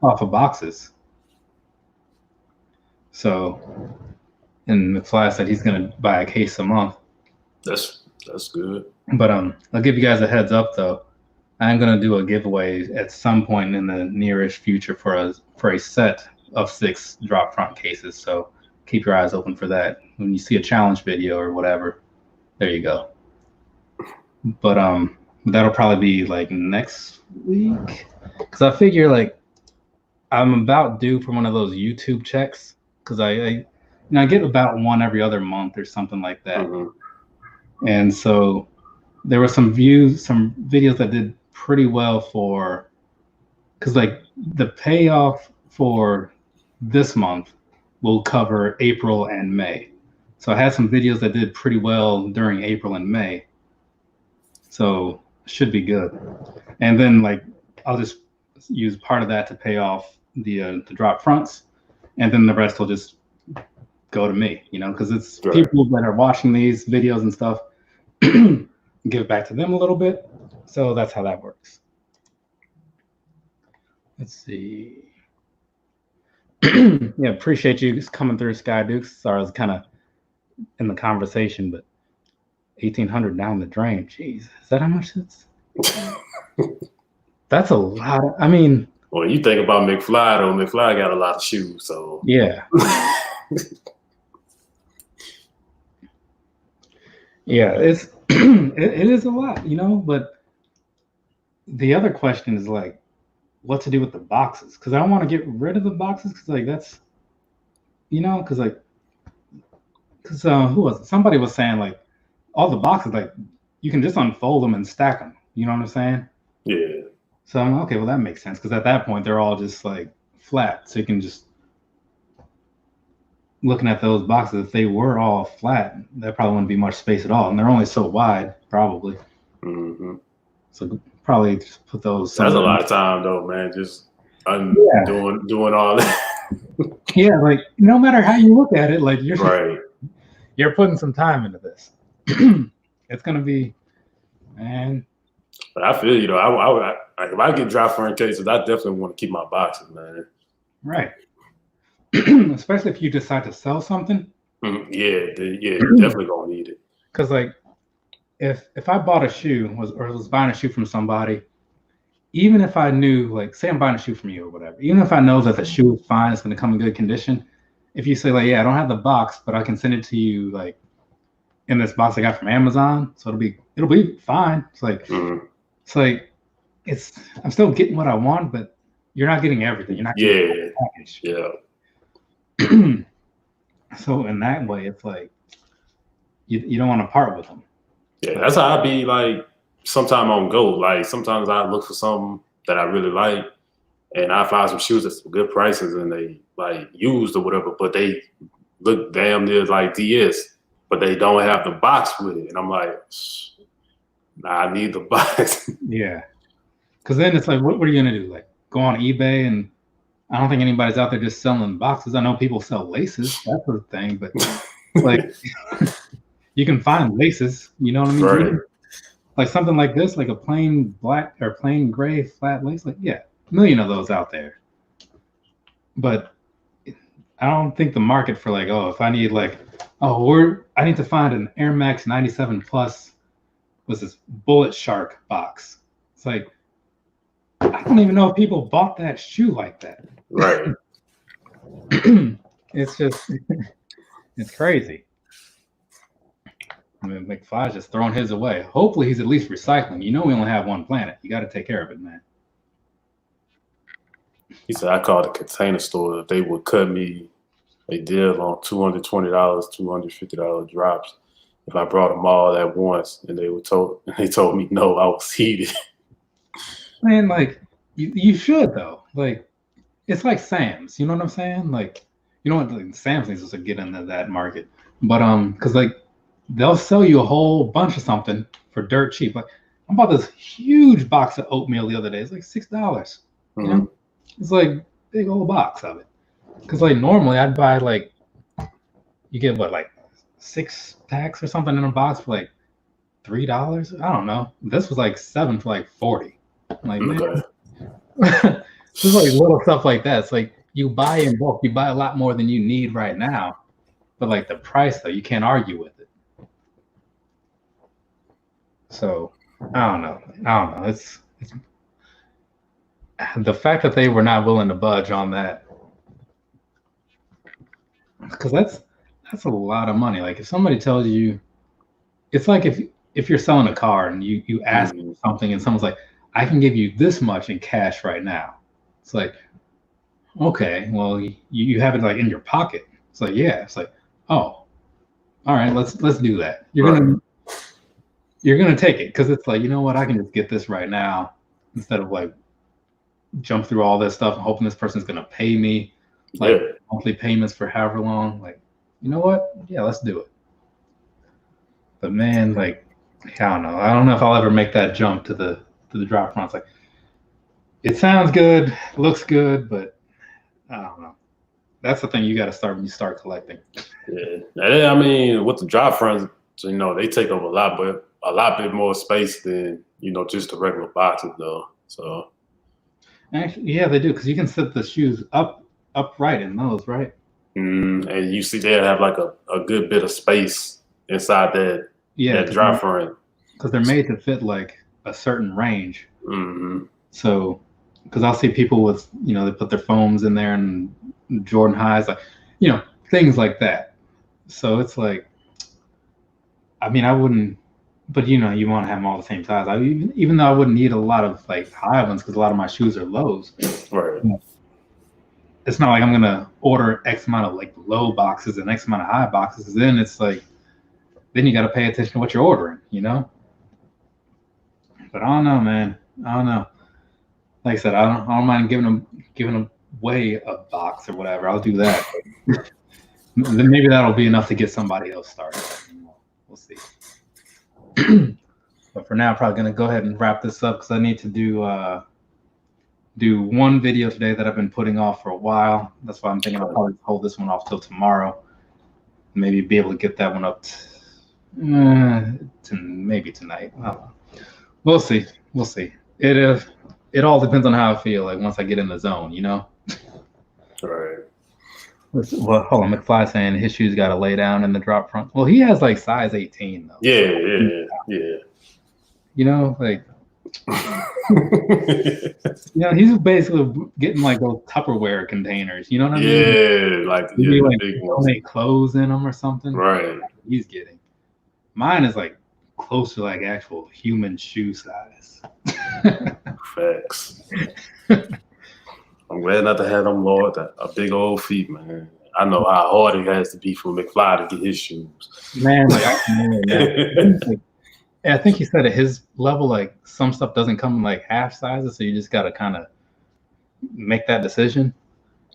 off of boxes. So, and McFly said he's gonna buy a case a month. That's good. But I'll give you guys a heads up though. I'm gonna do a giveaway at some point in the nearish future for a set of 6 drop front cases. So keep your eyes open for that. When you see a challenge video or whatever, there you go. But that'll probably be like next week, because I figure like I'm about due for one of those YouTube checks, because I get about one every other month or something like that. And so there were some videos that did pretty well for, because like the payoff for this month will cover April and May. So I had some videos that did pretty well during April and May. So should be good. And then like I'll just use part of that to pay off the drop fronts, and then the rest will just go to me, because it's people that are watching these videos and stuff, give back to them a little bit. So that's how that works. Let's see. Yeah, appreciate you coming through, Sky Dukes. Sorry, I was kind of in the conversation, but 1,800 down the drain. Jeez, is that how much it's? That's a lot. Well, you think about McFly though. McFly got a lot of shoes, so yeah. Yeah, it is a lot, but the other question is like what to do with the boxes, because I don't want to get rid of the boxes, because like that's because who was it? Somebody was saying like all the boxes, like you can just unfold them and stack them, you know what I'm saying? Yeah. So I'm okay, well that makes sense, because at that point they're all just like flat, so you can just, looking at those boxes, if they were all flat, there probably wouldn't be much space at all, and they're only so wide, probably. So probably just put those. That's a lot of time, though, man. Just doing all that. Yeah, like no matter how you look at it, like you're putting some time into this. It's gonna be, man. But I feel I if I get drop front cases, I definitely want to keep my boxes, man. Right. especially if you decide to sell something. Yeah, you're definitely gonna need it. Because like, if I bought a shoe was buying a shoe from somebody, even if I knew, like, say I'm buying a shoe from you or whatever, even if I know that the shoe is fine, it's going to come in good condition. If you say like, yeah, I don't have the box, but I can send it to you like in this box I got from Amazon, so it'll be fine. It's like I'm still getting what I want, but you're not getting everything. You're not getting the package. Yeah. So in that way, it's like you don't want to part with them. Yeah, that's how I be like. Sometime on go. Like sometimes I look for something that I really like, and I find some shoes at some good prices, and they like used or whatever, but they look damn near like DS, but they don't have the box with it, and I'm like, nah, I need the box. Yeah, because then it's like, what are you gonna do? Like go on eBay, and I don't think anybody's out there just selling boxes. I know people sell laces, that sort of thing, but like you can find laces. You know what I mean? Right. Like something like this, like a plain black or plain gray flat lace, like a million of those out there. But I don't think the market for like, if I need like, I need to find an Air Max 97 Plus with this Bullet Shark box. It's like, I don't even know if people bought that shoe like that. Right. It's just, it's crazy. I mean, McFly's just throwing his away. Hopefully he's at least recycling. You know we only have one planet. You got to take care of it, man. He said I called the Container Store. If they would cut me a deal on $220, $250 drops if I brought them all at once, and they told me no, I was heated. Man, like you should though. Like it's like Sam's. You know what I'm saying? Like you know what? Like, Sam's needs to get into that market, but because like they'll sell you a whole bunch of something for dirt cheap. Like I bought this huge box of oatmeal the other day. It's like $6. You know? It's like big old box of it. Because like normally I'd buy like you get what like 6 packs or something in a box for like $3. I don't know. This was like 7 for like 40. Like man, just like little stuff like that. It's like you buy in bulk. You buy a lot more than you need right now. But like the price though, you can't argue with it. So I don't know. It's the fact that they were not willing to budge on that, because that's a lot of money. Like if somebody tells you, it's like if you're selling a car and you ask for something and someone's like, I can give you this much in cash right now. It's like, okay, well you have it like in your pocket. It's like, yeah. It's like, oh, all right, let's do that. You're gonna take it because it's like, you know what, I can just get this right now instead of like jump through all this stuff and hoping this person's gonna pay me like monthly payments for however long. Like, you know what? Yeah, let's do it. But man, like I don't know if I'll ever make that jump to the drop fronts. Like it sounds good, looks good, but I don't know. That's the thing you got to start when you start collecting. Yeah, I mean, with the drop fronts, you know, they take up a lot bit more space than, you know, just the regular boxes though. So actually, yeah, they do, because you can set the shoes upright in those, right? And you see they have like a good bit of space inside that drop front, because they're made to fit like a certain range. So because I'll see people with, you know, they put their foams in there and Jordan highs, like, you know, things like that. So it's like, I mean, I wouldn't, but you know, you want to have them all the same size. Even though I wouldn't need a lot of like high ones because a lot of my shoes are lows. Right. It's not like I'm gonna order X amount of like low boxes and X amount of high boxes. Then it's like, then you got to pay attention to what you're ordering, you know. But I don't know, man. I don't know. Like I said, I don't mind giving away a box or whatever. I'll do that. Then maybe that'll be enough to get somebody else started. We'll see. But for now, I'm probably gonna go ahead and wrap this up because I need to do one video today that I've been putting off for a while. That's why I'm thinking I'll probably hold this one off till tomorrow. Maybe be able to get that one up to maybe tonight. I don't know. We'll see. We'll see. It all depends on how I feel. Like once I get in the zone, you know. Right. Well, hold on, McFly saying his shoes got to lay down in the drop front. Well, he has like size 18 though. Yeah. You know, like, he's basically getting like those Tupperware containers. You know what I mean? Yeah, like the big ones. Donate clothes in them or something. Right. He's getting. Mine is like close to like actual human shoe size. Facts. I'm glad not to have them, Lord, a big old feet, man. I know how hard it has to be for McFly to get his shoes. Man, like, I think he said at his level, like some stuff doesn't come in like half sizes, so you just got to kind of make that decision.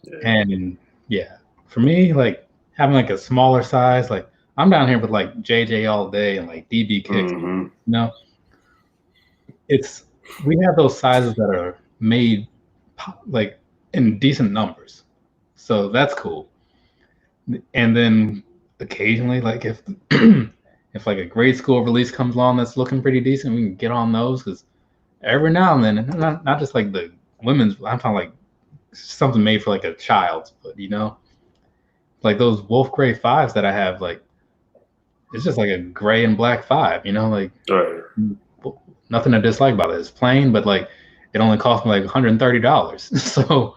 Yeah. And yeah, for me, like having like a smaller size, like I'm down here with like JJ all day and like DB kicks. You know, we have those sizes that are made like in decent numbers, so that's cool. And then occasionally, like if if like a grade school release comes along that's looking pretty decent, we can get on those, because every now and then, not just like the women's, I'm talking like something made for like a child's, but you know, like those Wolf Gray 5s that I have, like it's just like a gray and black 5, you know, like nothing to dislike about it. It's plain, but like it only cost me like $130, so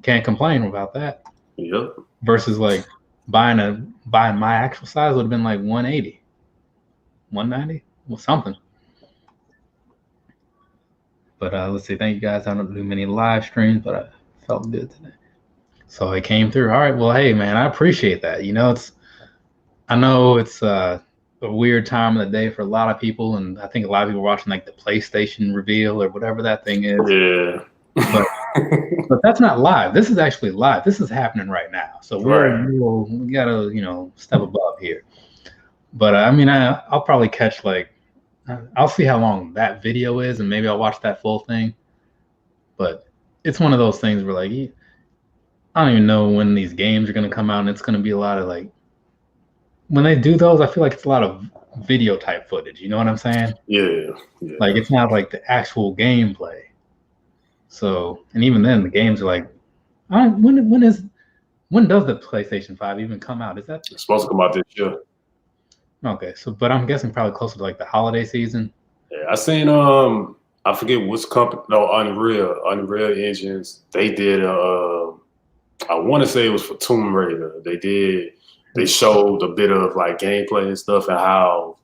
can't complain about that. Yep. Versus like buying my actual size would have been like 180, 190, well, something. But let's see. Thank you guys. I don't do many live streams, but I felt good today, so I came through. All right. Well, hey man, I appreciate that. You know, I know it's a weird time of the day for a lot of people, and I think a lot of people are watching like the PlayStation reveal or whatever that thing is. Yeah. But that's not live. This is actually live. This is happening right now. So we gotta, step above here. But I mean, I'll probably catch I'll see how long that video is, and maybe I'll watch that full thing. But it's one of those things where I don't even know when these games are gonna come out, and it's gonna be a lot of when they do those, I feel like it's a lot of video type footage. You know what I'm saying? Yeah. Like it's not like the actual gameplay. So, and even then, the games are like, when does the PlayStation 5 even come out? Is that it's supposed to come out this year? Okay, so but I'm guessing probably closer to like the holiday season. Yeah, I seen I forget which company. No, Unreal Engines. They did I want to say it was for Tomb Raider. They showed a bit of like gameplay and stuff and how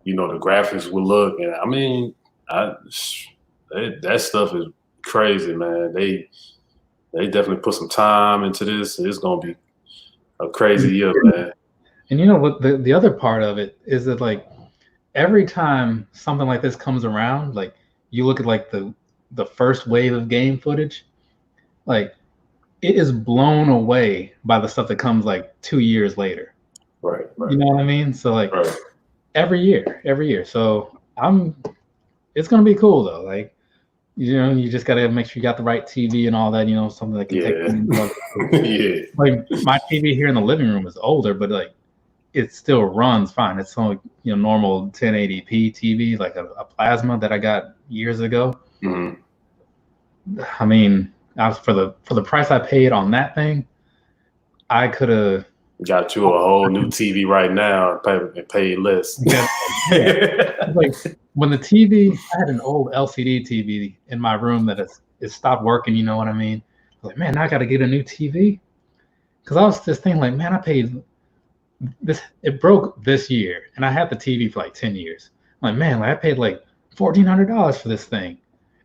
the graphics would look. And I mean, that stuff is crazy, man. They definitely put some time into this. It's gonna be a crazy year, man. And you know what? The other part of it is that like every time something like this comes around, like you look at like the first wave of game footage, like it is blown away by the stuff that comes like 2 years later. Right. You know what I mean? So like every year. So it's gonna be cool though. Like, you just gotta make sure you got the right TV and all that, something that can take Like my TV here in the living room is older, but like it still runs fine. It's only normal 1080p TV, like a plasma that I got years ago. I mean, for the price I paid on that thing, I could have got you a whole new TV right now and paid less. Like when the TV, I had an old LCD TV in my room that it stopped working. You know what I mean? I was like, man, now I got to get a new TV, because I was just thinking like, man, I paid this. It broke this year, and I had the TV for like 10 years. I'm like, man, I paid like $1,400 for this thing,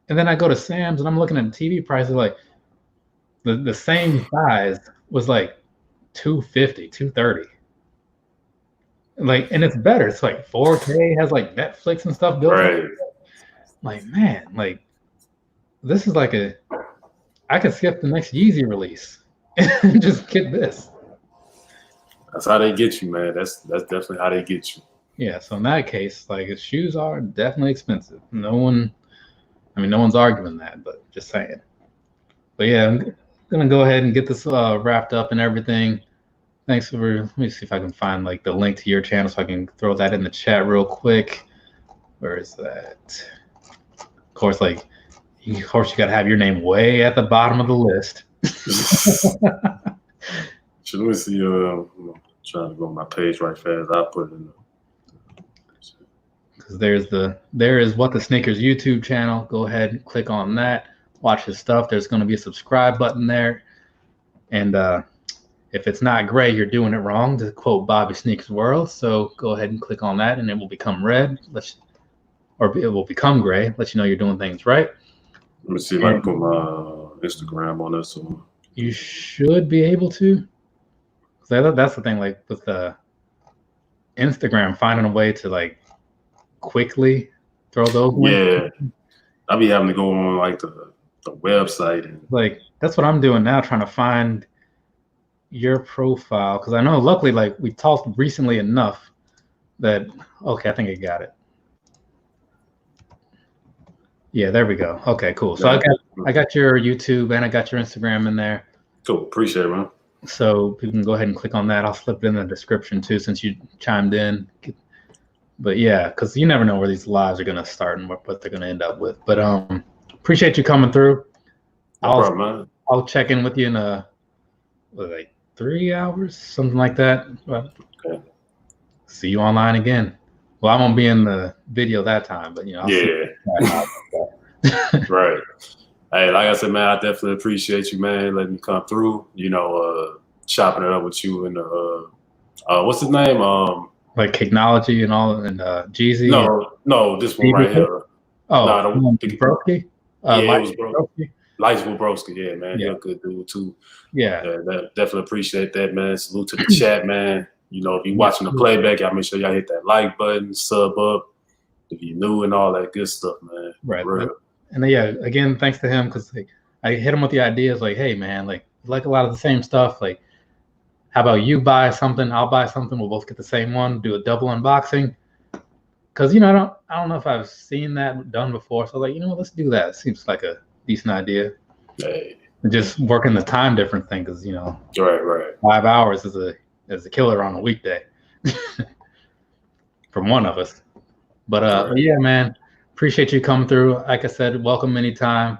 and then I go to Sam's and I'm looking at the TV prices, like the same size was like $250, $230. Like, and it's better. It's like 4K, has like Netflix and stuff built in. Like, man, like this is like I could skip the next Yeezy release and just get this. That's how they get you, man. That's definitely how they get you. Yeah, so in that case, like his shoes are definitely expensive. No one's arguing that, but just saying. But yeah, I'm gonna go ahead and get this wrapped up and everything. Thanks let me see if I can find like the link to your channel so I can throw that in the chat real quick. Where is that? Of course, you gotta have your name way at the bottom of the list. Let me see. I'm trying to go on my page right fast. I'll put it in. Because there is What the Sneakers YouTube channel. Go ahead and click on that. Watch his stuff. There's going to be a subscribe button there. And if it's not gray, you're doing it wrong, to quote Bobby Sneakers World. So go ahead and click on that, and it will become red. Or it will become gray. Let you know you're doing things right. Let me see if I can put my Instagram on this one. You should be able to. That's the thing, like with the Instagram, finding a way to like quickly throw those links. Yeah, I'll be having to go on like the website and like that's what I'm doing now, trying to find your profile, because I know luckily like we talked recently enough that okay, I think I got it. Yeah, there we go. Okay, cool. So I got your YouTube and I got your Instagram in there. Cool, appreciate it, man. So people can go ahead and click on that. I'll slip it in the description too, since you chimed in. But yeah, because you never know where these lives are gonna start and what they're gonna end up with. But appreciate you coming through. No problem, man. I'll check in with you in like 3 hours, something like that. But okay. See you online again. Well, I won't be in the video that time, but I'll Right. Hey, like I said, man, I definitely appreciate you, man, letting me come through. Chopping it up with you and what's his name? Like Technology and all, and Jeezy. No, this one right here. Oh, Broski. Yeah, it was Broski. Lights with Broski, yeah, man. Yeah. He's a good dude too. Yeah. Definitely appreciate that, man. Salute to the chat, man. If you're watching the playback, y'all make sure y'all hit that like button, sub up if you're new and all that good stuff, man. Right. And then, yeah, again, thanks to him, because like I hit him with the ideas like, hey man, like a lot of the same stuff. Like, how about you buy something, I'll buy something, we'll both get the same one, do a double unboxing. Because I don't know if I've seen that done before. So like, let's do that. It seems like a decent idea. Hey. Just working the time difference thing, because right. 5 hours is a killer on a weekday from one of us. But yeah, man, appreciate you coming through. Like I said, welcome anytime.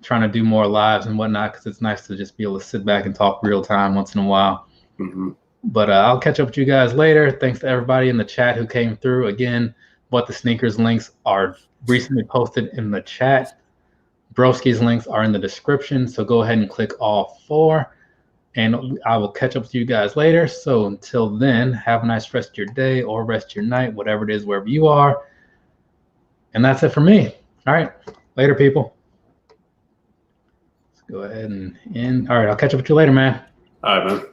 Trying to do more lives and whatnot, because it's nice to just be able to sit back and talk real time once in a while. Mm-hmm. But I'll catch up with you guys later. Thanks to everybody in the chat who came through. Again, What the Sneakers links are recently posted in the chat. Broski's links are in the description, so go ahead and click all 4. And I will catch up with you guys later. So until then, have a nice rest of your day or rest of your night, whatever it is, wherever you are. And that's it for me. All right. Later, people. Let's go ahead and end. All right. I'll catch up with you later, man. All right, man.